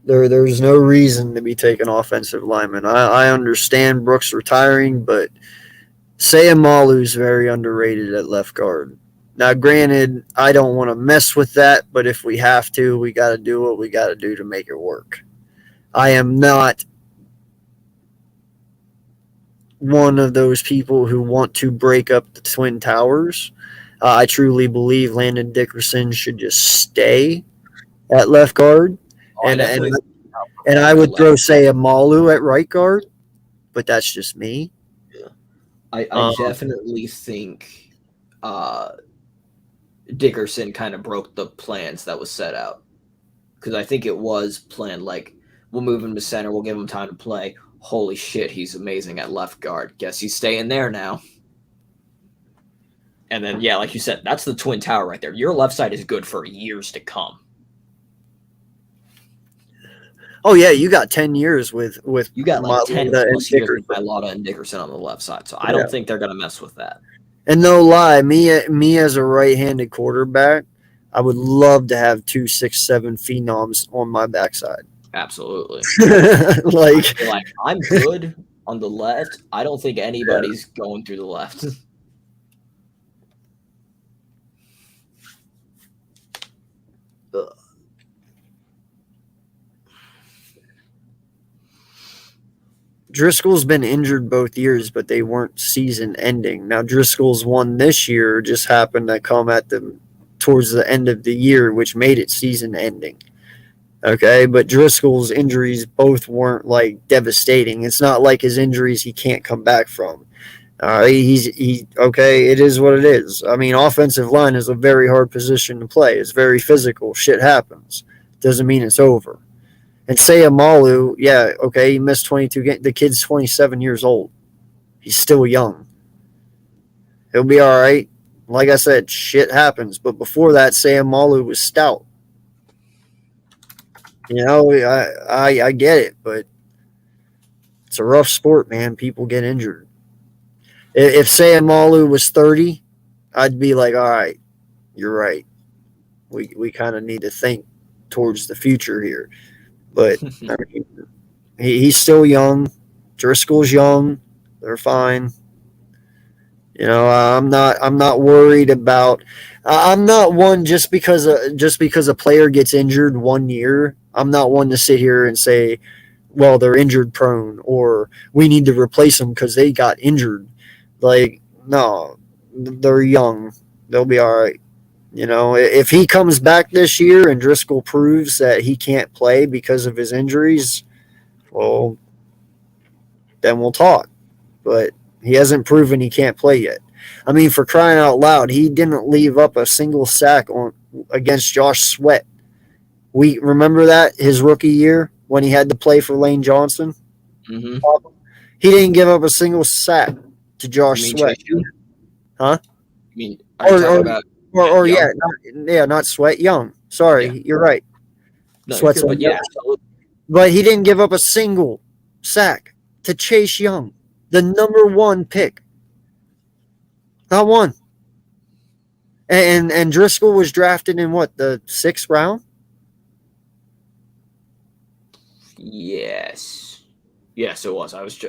There's no reason to be taking offensive linemen. I understand Brooks retiring, but Sayamalu's very underrated at left guard. Now, granted, I don't want to mess with that, but if we have to, we got to do what we got to do to make it work. I am not one of those people who want to break up the Twin Towers. I truly believe Landon Dickerson should just stay at left guard. And I would throw Sayamalu at right guard, but that's just me. I definitely think Dickerson kind of broke the plans that was set out. Because I think it was planned like, we'll move him to center, we'll give him time to play. Holy shit, he's amazing at left guard. Guess he's staying there now. And then, yeah, like you said, that's the Twin Tower right there. Your left side is good for years to come. Oh, yeah, you got 10 years with you got like 10 plus years with Mailata and Dickerson on the left side. So I don't think they're going to mess with that. And no lie, me as a right-handed quarterback, I would love to have 2 6'7" phenoms on my backside. Absolutely. like I'm good on the left. I don't think anybody's going through the left. Driscoll's been injured both years, but they weren't season-ending. Now, Driscoll's one this year just happened to come towards the end of the year, which made it season-ending. Okay, but Driscoll's injuries both weren't like devastating. It's not like his injuries he can't come back from. He okay. It is what it is. I mean, offensive line is a very hard position to play. It's very physical. Shit happens. Doesn't mean it's over. And Sayamalu, yeah, okay, he missed 22 games. The kid's 27 years old. He's still young. He'll be all right. Like I said, shit happens. But before that, Sayamalu was stout. You know, I get it, but it's a rough sport, man. People get injured. If Sayamalu was 30, I'd be like, all right, you're right. We kind of need to think towards the future here. But I mean, he's still young. Driscoll's young. They're fine. You know, I'm not worried about. I'm not one just because a player gets injured 1 year. I'm not one to sit here and say, well, they're injured prone or we need to replace them because they got injured. Like, no, they're young. They'll be all right. You know, if he comes back this year and Driscoll proves that he can't play because of his injuries, well, then we'll talk. But he hasn't proven he can't play yet. I mean, for crying out loud, he didn't leave up a single sack against Josh Sweat. We remember that his rookie year when he had to play for Lane Johnson. Mm-hmm. He didn't give up a single sack to Josh Sweat. Huh? I mean, are you talking about? Or not Sweat, Young. Sorry, you're right. No, Sweat's but yeah, but he didn't give up a single sack to Chase Young, the number 1 pick. Not one. And Driscoll was drafted in what, the 6th round? Yes, it was. It was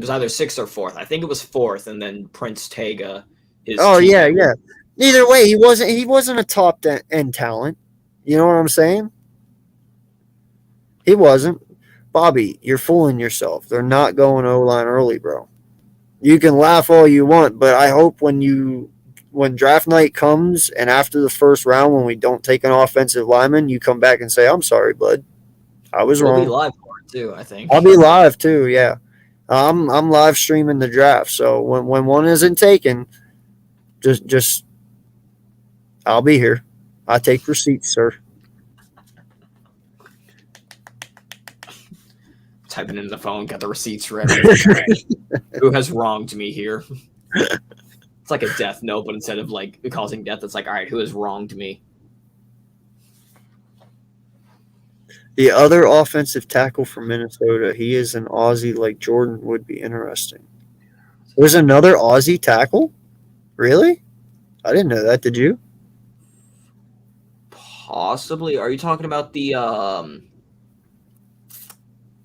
either 6th or 4th. I think it was 4th, and then Prince Tega. Yeah. Either way, he wasn't a top end talent. You know what I'm saying? He wasn't. Bobby, you're fooling yourself. They're not going O-line early, bro. You can laugh all you want, but I hope when draft night comes and after the first round when we don't take an offensive lineman, you come back and say, I'm sorry, bud. I was wrong. We'll be live for it too, I think. I'll be live too, yeah. I'm live streaming the draft, so when one isn't taken, just I'll be here. I take receipts, sir. Typing in the phone, got the receipts ready. Who has wronged me here? It's like a death note, but instead of like causing death, it's like, all right, who has wronged me? The other offensive tackle from Minnesota, he is an Aussie like Jordan would be interesting. There's another Aussie tackle? Really? I didn't know that. Did you? Possibly. Are you talking about the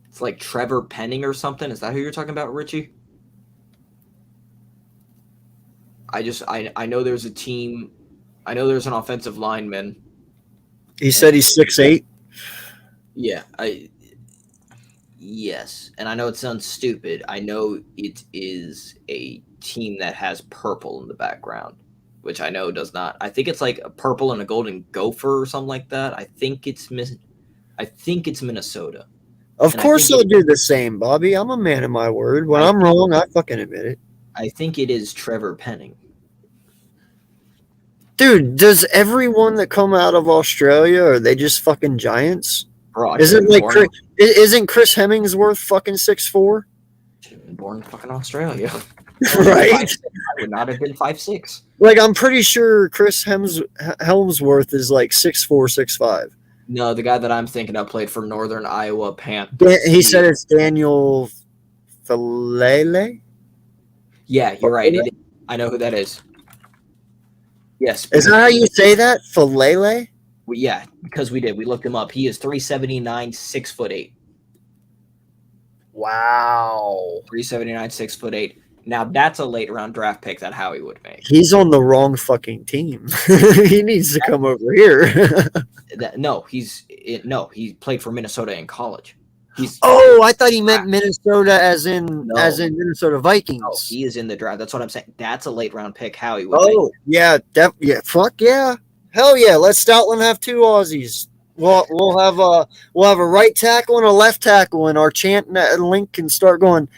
it's like Trevor Penning or something? Is that who you're talking about, Richie? I know there's a team. I know there's an offensive lineman. He said he's 6'8". Yeah, yes, and I know it sounds stupid. I know it is a team that has purple in the background, which I know does not. I think it's like a purple and a golden gopher or something like that. I think it's Minnesota. Of And I course think they'll do the same, Bobby. I'm a man of my word. When I'm wrong, I fucking admit it. I think it is Trevor Penning. Dude, does everyone that come out of Australia, are they just fucking giants? Bro, Isn't Chris Hemmingsworth fucking 6'4"? Born in fucking Australia. Right? I would not have been 5'6". Like, I'm pretty sure Chris Helmsworth is like 6'4", 6'5". No, the guy that I'm thinking of played for Northern Iowa Panthers. He said it's Daniel Falele? Yeah, you're right. I know who that is. Yes. Is that how you say that? Falele? Yeah, because we did. We looked him up. He is 379, 6'8". Wow. 379, 6'8". Now that's a late round draft pick that Howie would make. He's on the wrong fucking team. He needs to come over here. He played for Minnesota in college. I thought he meant Minnesota as in Minnesota Vikings. No, he is in the draft. That's what I'm saying. That's a late round pick Howie would make. Yeah, fuck yeah. Hell yeah, let Stoutland have two Aussies. We'll have a right tackle and a left tackle, and our chant and link can start going,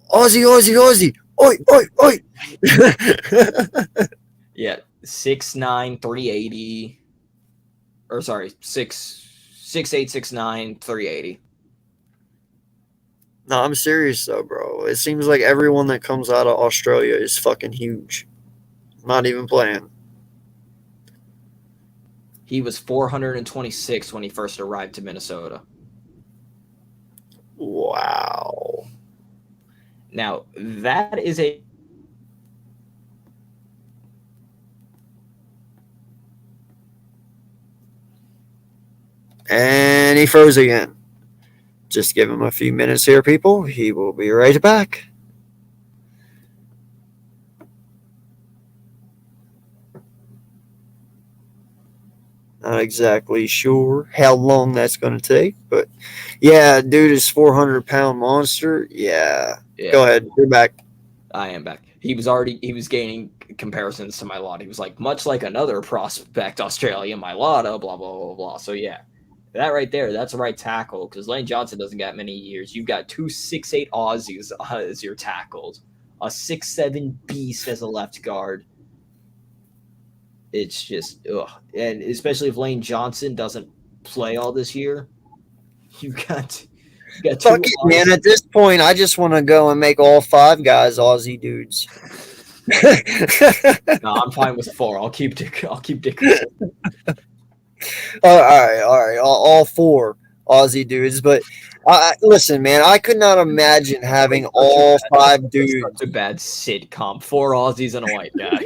Aussie, Aussie, Aussie, oi, oi, oi. Yeah, 6'9", 380. Or sorry, 6'8", 6'9", 380. No, I'm serious though, bro. It seems like everyone that comes out of Australia is fucking huge. Not even playing. He was 426 when he first arrived to Minnesota. Wow. Now, that is a... And he froze again. Just give him a few minutes here, people. He will be right back. Not exactly sure how long that's going to take, but yeah, dude is 400-pound monster. Yeah. Go ahead. You're back. I am back. He was gaining comparisons to Mailata. He was like, much like another prospect, Australia, Mailata, blah, blah, blah, blah. So yeah, that right there, that's a right tackle because Lane Johnson doesn't got many years. You've got two 6'8" Aussies as your tackles, a 6'7" beast as a left guard. It's just, ugh. And especially if Lane Johnson doesn't play all this year, you got fuck it, man. At this point, I just want to go and make all five guys Aussie dudes. No, I'm fine with 4. I'll keep Dick. All right. All 4 Aussie dudes. But listen, man, I could not imagine having all 5 dudes. That's a bad sitcom. 4 Aussies and a white guy.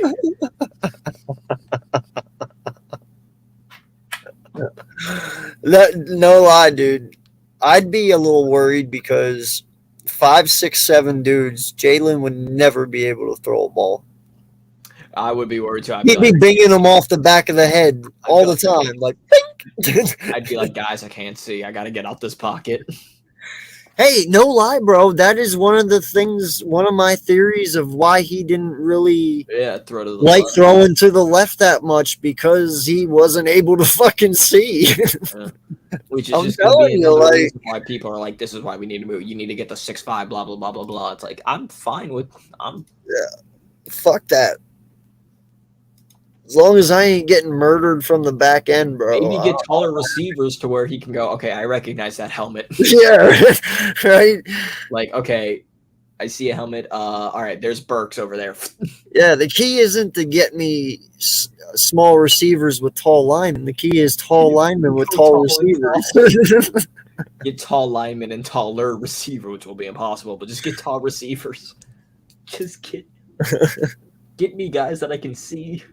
No lie, dude. I'd be a little worried because 5, 6, 7 dudes, Jalen would never be able to throw a ball. I would be worried too. He'd be binging them off the back of the head all the time. Like, I'd be like, guys, I can't see. I got to get out this pocket. Hey, no lie, bro. That is one of my theories of why he didn't really throw to the left. Throwing to the left that much because he wasn't able to fucking see. Which is just going to be another reason why people are like, this is why we need to move. You need to get the 6'5", blah, blah, blah, blah, blah. It's like, I'm fine with... Fuck that. As long as I ain't getting murdered from the back end, bro. Maybe get taller receivers to where he can go, okay, I recognize that helmet. Yeah, right? Like, okay, I see a helmet. All right, there's Burks over there. Yeah, the key isn't to get me small receivers with tall linemen. The key is tall linemen with tall receivers. Get tall linemen and taller receiver, which will be impossible, but just get tall receivers. Just get me guys that I can see.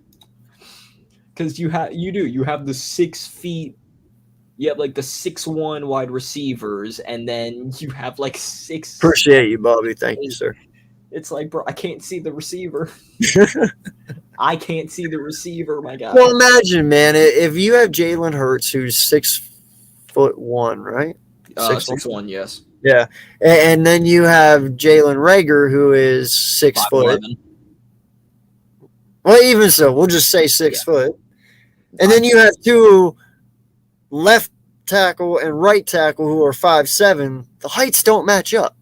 Because you have the 6 feet. You have like the 6'1" wide receivers, and then you have like 6. Appreciate you, Bobby. Thank you, sir. It's like, bro, I can't see the receiver. I can't see the receiver, my guy. Well, imagine, man, if you have Jalen Hurts, who's 6'1", right? 6'1", yes. Yeah, and then you have Jalen Rager, who is 6 foot. 5'11". Well, even so, we'll just say 6 foot. And then you have 2 left tackle and right tackle who are 5'7". The heights don't match up.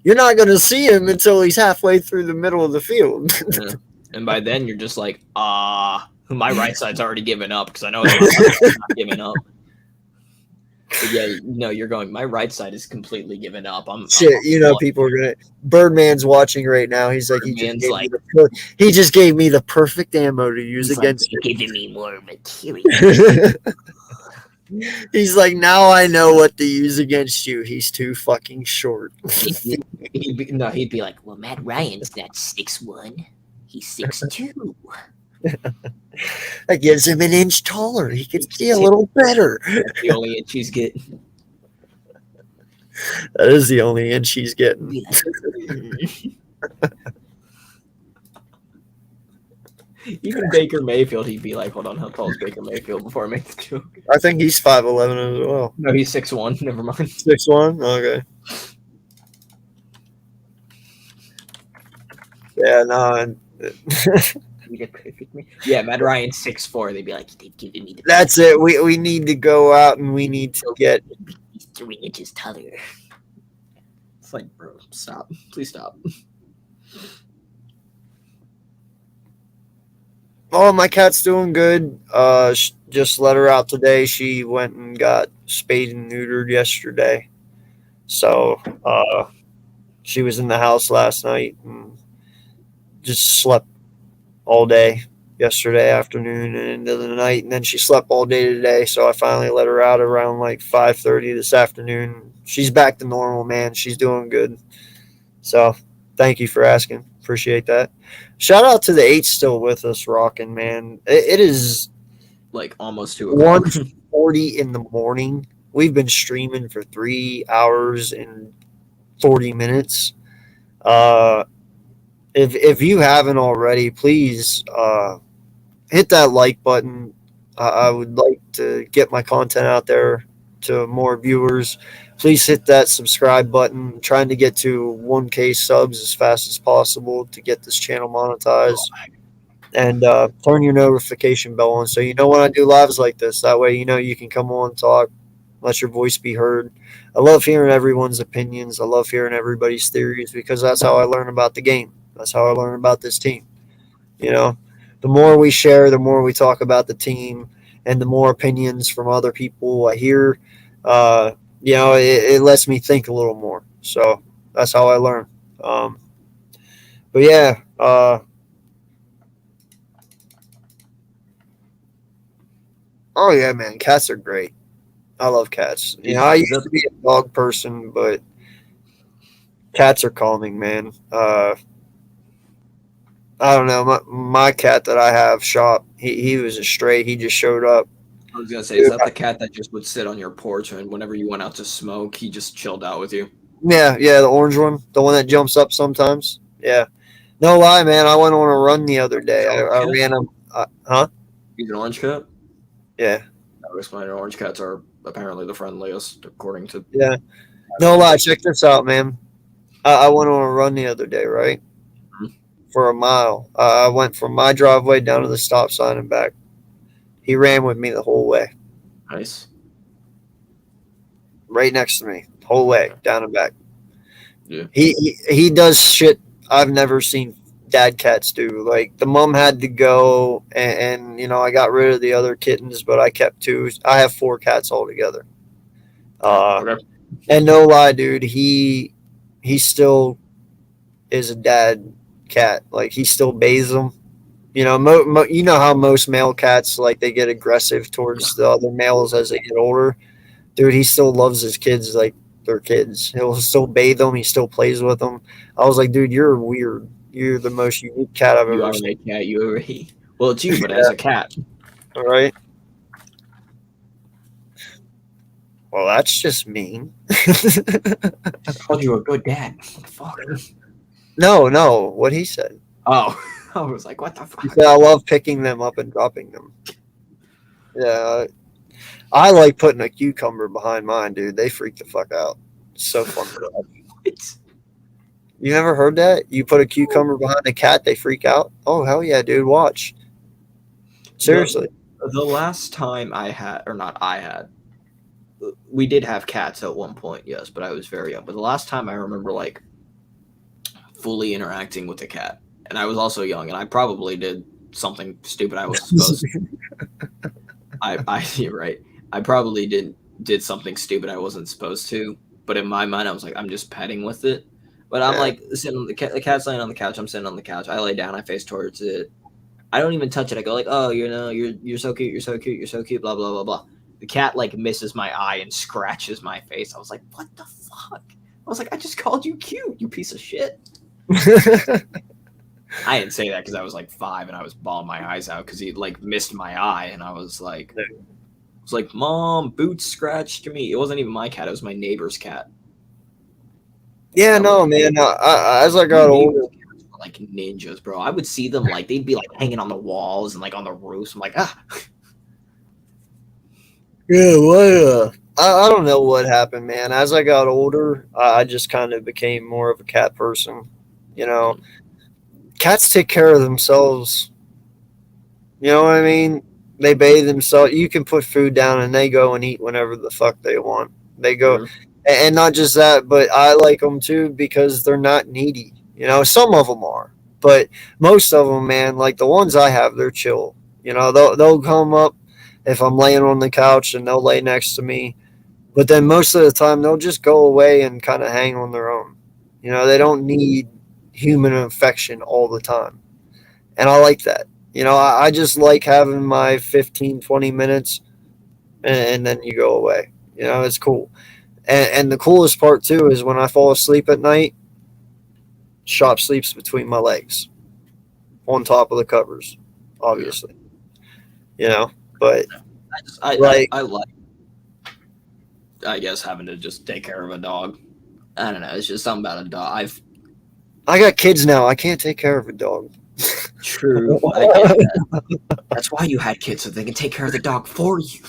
You're not going to see him until he's halfway through the middle of the field. Yeah. And by then, you're just like, my right side's already given up because I know it's not giving up. But yeah, no, you're going, my right side is completely given up. Shit, people are going to. Birdman's watching right now. He's like, he just gave me the perfect ammo to use against you. Giving me more material. He's like, now I know what to use against you. He's too fucking short. He'd be like, well, Matt Ryan's not 6'1". He's 6'2". That gives him an inch taller. He can see a little better. That's the only inch he's getting. That is the only inch he's getting. Even Baker Mayfield, he'd be like, hold on, how tall is Baker Mayfield before I make the joke? I think he's 5'11" as well. No, he's 6'1". Never mind. 6'1"? Okay. Yeah, no. Yeah, Matt Ryan's 6'4". They'd be like, they've given me the. That's it. We need to go out and we need to get. He's 3 inches taller. It's like, bro, stop. Please stop. Oh, my cat's doing good. Just let her out today. She went and got spayed and neutered yesterday. So she was in the house last night and just slept all day yesterday afternoon and into the night. And then she slept all day today. So I finally let her out around like 5:30 this afternoon. She's back to normal, man. She's doing good. So thank you for asking. Appreciate that. Shout out to the 8 still with us, rocking, man. It is like almost 2 o'clock. 1:40 in the morning. We've been streaming for 3 hours and 40 minutes. If you haven't already, please hit that like button. I would like to get my content out there to more viewers. Please hit that subscribe button. I'm trying to get to 1K subs as fast as possible to get this channel monetized. And turn your notification bell on so you know when I do lives like this. That way you can come on, talk, let your voice be heard. I love hearing everyone's opinions. I love hearing everybody's theories because that's how I learn about the game. That's how I learn about this team. The more we share, the more we talk about the team, and the more opinions from other people I hear, it lets me think a little more. So that's how I learn. But yeah, oh yeah, man, cats are great. I love cats. I used to be a dog person, but cats are calming, man. I don't know. My cat that I have, Shop, he was a stray. He just showed up. I was going to say, is that the cat that just would sit on your porch and whenever you went out to smoke, he just chilled out with you? Yeah, the orange one. The one that jumps up sometimes. Yeah. No lie, man. I went on a run the other day. I ran him. Huh? He's an orange cat? Yeah. I would explain orange cats are apparently the friendliest, according to... Yeah. No lie. Check this out, man. I went on a run the other day, right? For a mile. I went from my driveway down to the stop sign and back. He ran with me the whole way. Nice. Right next to me. Whole way, down and back. Yeah. He does shit I've never seen dad cats do. Like, the mom had to go, and I got rid of the other kittens, but I kept 2. I have 4 cats altogether. Okay. And no lie, dude, he still is a dad cat. Like, he still bathes them. You know how most male cats, like, they get aggressive towards the other males as they get older. Dude, he still loves his kids like they're kids. He'll still bathe them. He still plays with them. I was like, dude, you're weird. You're the most unique cat I've You ever are seen. my cat. You are. Well, it's you, but as a cat. All right. Well, that's just mean. I called you a good dad. What the fuck? No. What he said. Oh, I was like, what the He fuck? said I love picking them up and dropping them. Yeah, I like putting a cucumber behind mine, dude. They freak the fuck out. It's so fun to watch. What? You never heard that? You put a cucumber behind a cat, they freak out? Oh, hell yeah, dude. Watch. Seriously. The last time I had, or not I had, we did have cats at one point, yes, but I was very young. But the last time I remember, like, fully interacting with a cat, and I was also young, and I probably did something stupid I wasn't supposed to. You're right. I probably did something stupid I wasn't supposed to, but in my mind, I was like, I'm just petting with it. But I'm like sitting on the cat's laying on the couch. I'm sitting on the couch. I lay down. I face towards it. I don't even touch it. I go like, oh, you're so cute. You're so cute. You're so cute. Blah blah blah blah. The cat like misses my eye and scratches my face. I was like, what the fuck? I was like, I just called you cute, you piece of shit. I didn't say that because I was like 5 and I was bawling my eyes out because he like missed my eye, and I was like, Mom, Boots scratched me. It wasn't even my cat. It was my neighbor's cat. Yeah, no, man. As I got older, like ninjas, bro. I would see them like they'd be like hanging on the walls and like on the roofs. I'm like, ah. Yeah, well, I don't know what happened, man. As I got older, I just kind of became more of a cat person. You know, cats take care of themselves. You know what I mean? They bathe themselves. You can put food down and they go and eat whenever the fuck they want. They go, and not just that, but I like them too because they're not needy. You know, some of them are, but most of them, man, like the ones I have, they're chill. You know, they'll come up if I'm laying on the couch and they'll lay next to me. But then most of the time they'll just go away and kind of hang on their own. You know, they don't need human affection all the time. And I like that. You know, I just like having my 15, 20 minutes and then you go away. You know, it's cool. And the coolest part too is when I fall asleep at night, Shop sleeps between my legs on top of the covers, obviously. You know, but I like, I guess, having to just take care of a dog. I don't know. It's just something about a dog. I got kids now. I can't take care of a dog. True. I get that. That's why you had kids, so they can take care of the dog for you.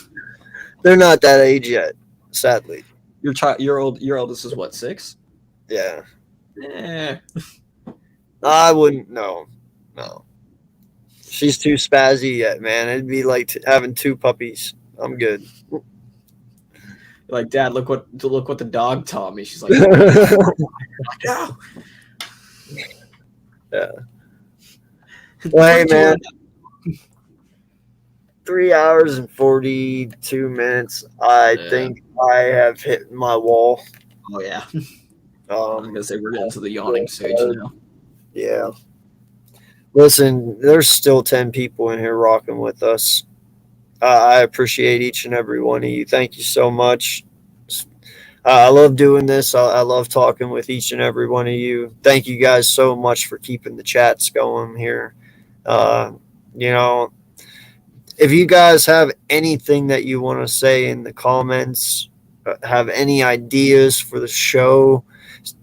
They're not that age yet, sadly. Your oldest is what, 6? Yeah. Yeah. I wouldn't. No. She's too spazzy yet, man. It'd be like having 2 puppies. I'm good. Like, Dad, look what the dog taught me. She's like, no. Yeah. Well, hey, man. 3 hours and 42 minutes. I think I have hit my wall. Oh yeah. I'm gonna say we're getting to the yawning stage now. Yeah. Listen, there's still 10 people in here rocking with us. I appreciate each and every one of you. Thank you so much. I love doing this. I love talking with each and every one of you. Thank you guys so much for keeping the chats going here. You know, if you guys have anything that you want to say in the comments, have any ideas for the show,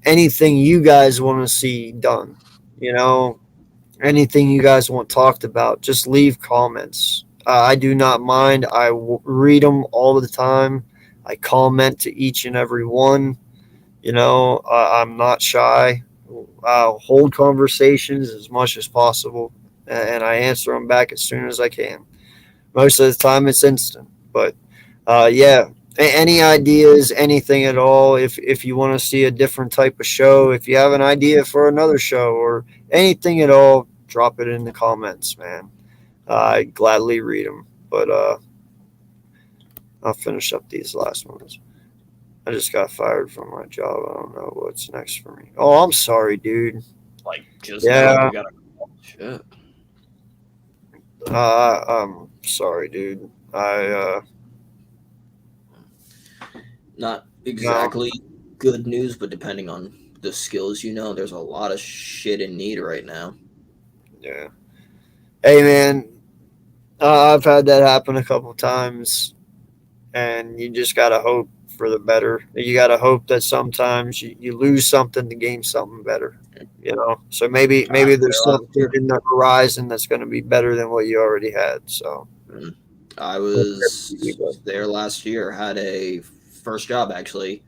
anything you guys want to see done, you know, anything you guys want talked about, just leave comments. I do not mind. I read them all the time. I comment to each and every one. You know, I'm not shy. I'll hold conversations as much as possible, and I answer them back as soon as I can. Most of the time, it's instant. But yeah, any ideas, anything at all? If you want to see a different type of show, if you have an idea for another show or anything at all, drop it in the comments, man. I gladly read them. But I'll finish up these last ones. I just got fired from my job. I don't know what's next for me. Oh, I'm sorry, dude. Like, just yeah. Shit. I'm sorry, dude. Not exactly good news, but depending on the skills there's a lot of shit in need right now. Yeah. Hey, man, I've had that happen a couple times, and you just got to hope for the better. You got to hope that sometimes you lose something to gain something better, So maybe there's something in the horizon that's going to be better than what you already had. So I was there last year, had a first job actually.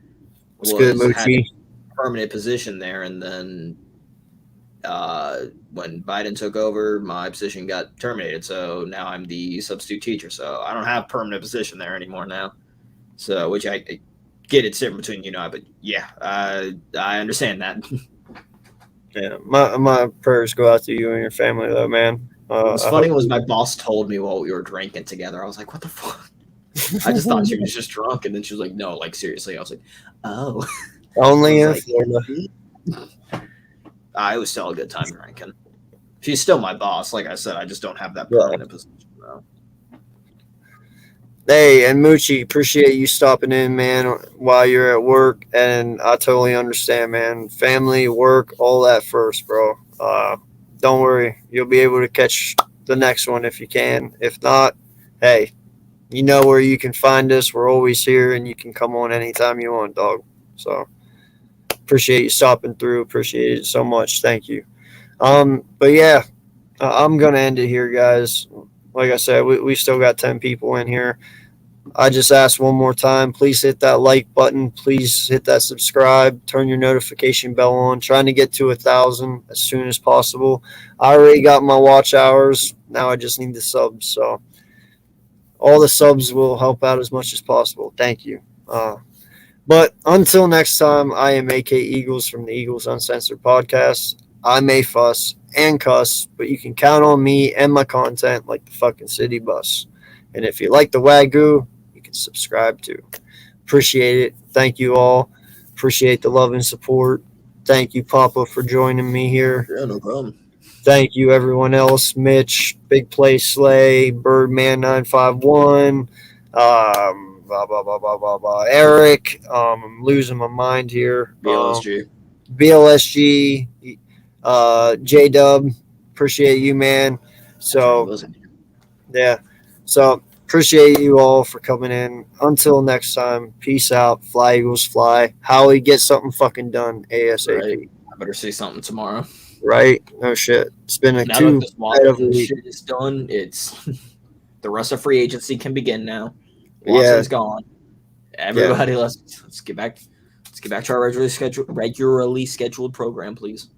It's good, Had Moochie. a permanent position there, and then when Biden took over, my position got terminated. So now I'm the substitute teacher. So I don't have a permanent position there anymore now. So, which I get it's different between you and I, but yeah, I understand that. Yeah, my prayers go out to you and your family, though, man. What was funny was my boss told me while we were drinking together. I was like, "What the fuck?" I just thought she was just drunk, and then she was like, "No, like seriously." I was like, "Oh." Only in like, Florida. It was still a good time drinking. She's still my boss. Like I said, I just don't have that permanent position though. Hey, and Moochie, appreciate you stopping in, man, while you're at work. And I totally understand, man. Family, work, all that first, bro. Don't worry. You'll be able to catch the next one if you can. If not, hey, you know where you can find us. We're always here, and you can come on anytime you want, dog. So appreciate you stopping through. Appreciate it so much. Thank you. But yeah, I'm going to end it here, guys. Like I said, we still got 10 people in here. I just ask one more time, please hit that like button. Please hit that subscribe. Turn your notification bell on. Trying to get to 1,000 as soon as possible. I already got my watch hours. Now I just need the subs. So all the subs will help out as much as possible. Thank you. But until next time, I am AK Eagles from the Eagles Uncensored podcast. I may fuss and cuss, but you can count on me and my content like the fucking city bus. And if you like the Wagyu, you can subscribe too. Appreciate it. Thank you all. Appreciate the love and support. Thank you, Papa, for joining me here. Yeah, no problem. Thank you, everyone else. Mitch, Big Play Slay, Birdman 951, Eric. I'm losing my mind here. BLSG, J Dub. Appreciate you, man. So yeah. So appreciate you all for coming in. Until next time, peace out. Fly Eagles fly. Howie, get something fucking done ASAP. Right. I better see something tomorrow. Right? No shit. It's been a now two. That this Washington shit is done, it's the rest of free agency can begin now. Watson's gone. Everybody, let's get back. Let's get back to our regularly scheduled program, please.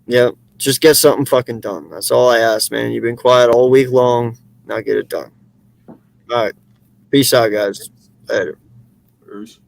Yep. Just get something fucking done. That's all I ask, man. You've been quiet all week long. Now get it done. All right. Peace out, guys. Later. Peace.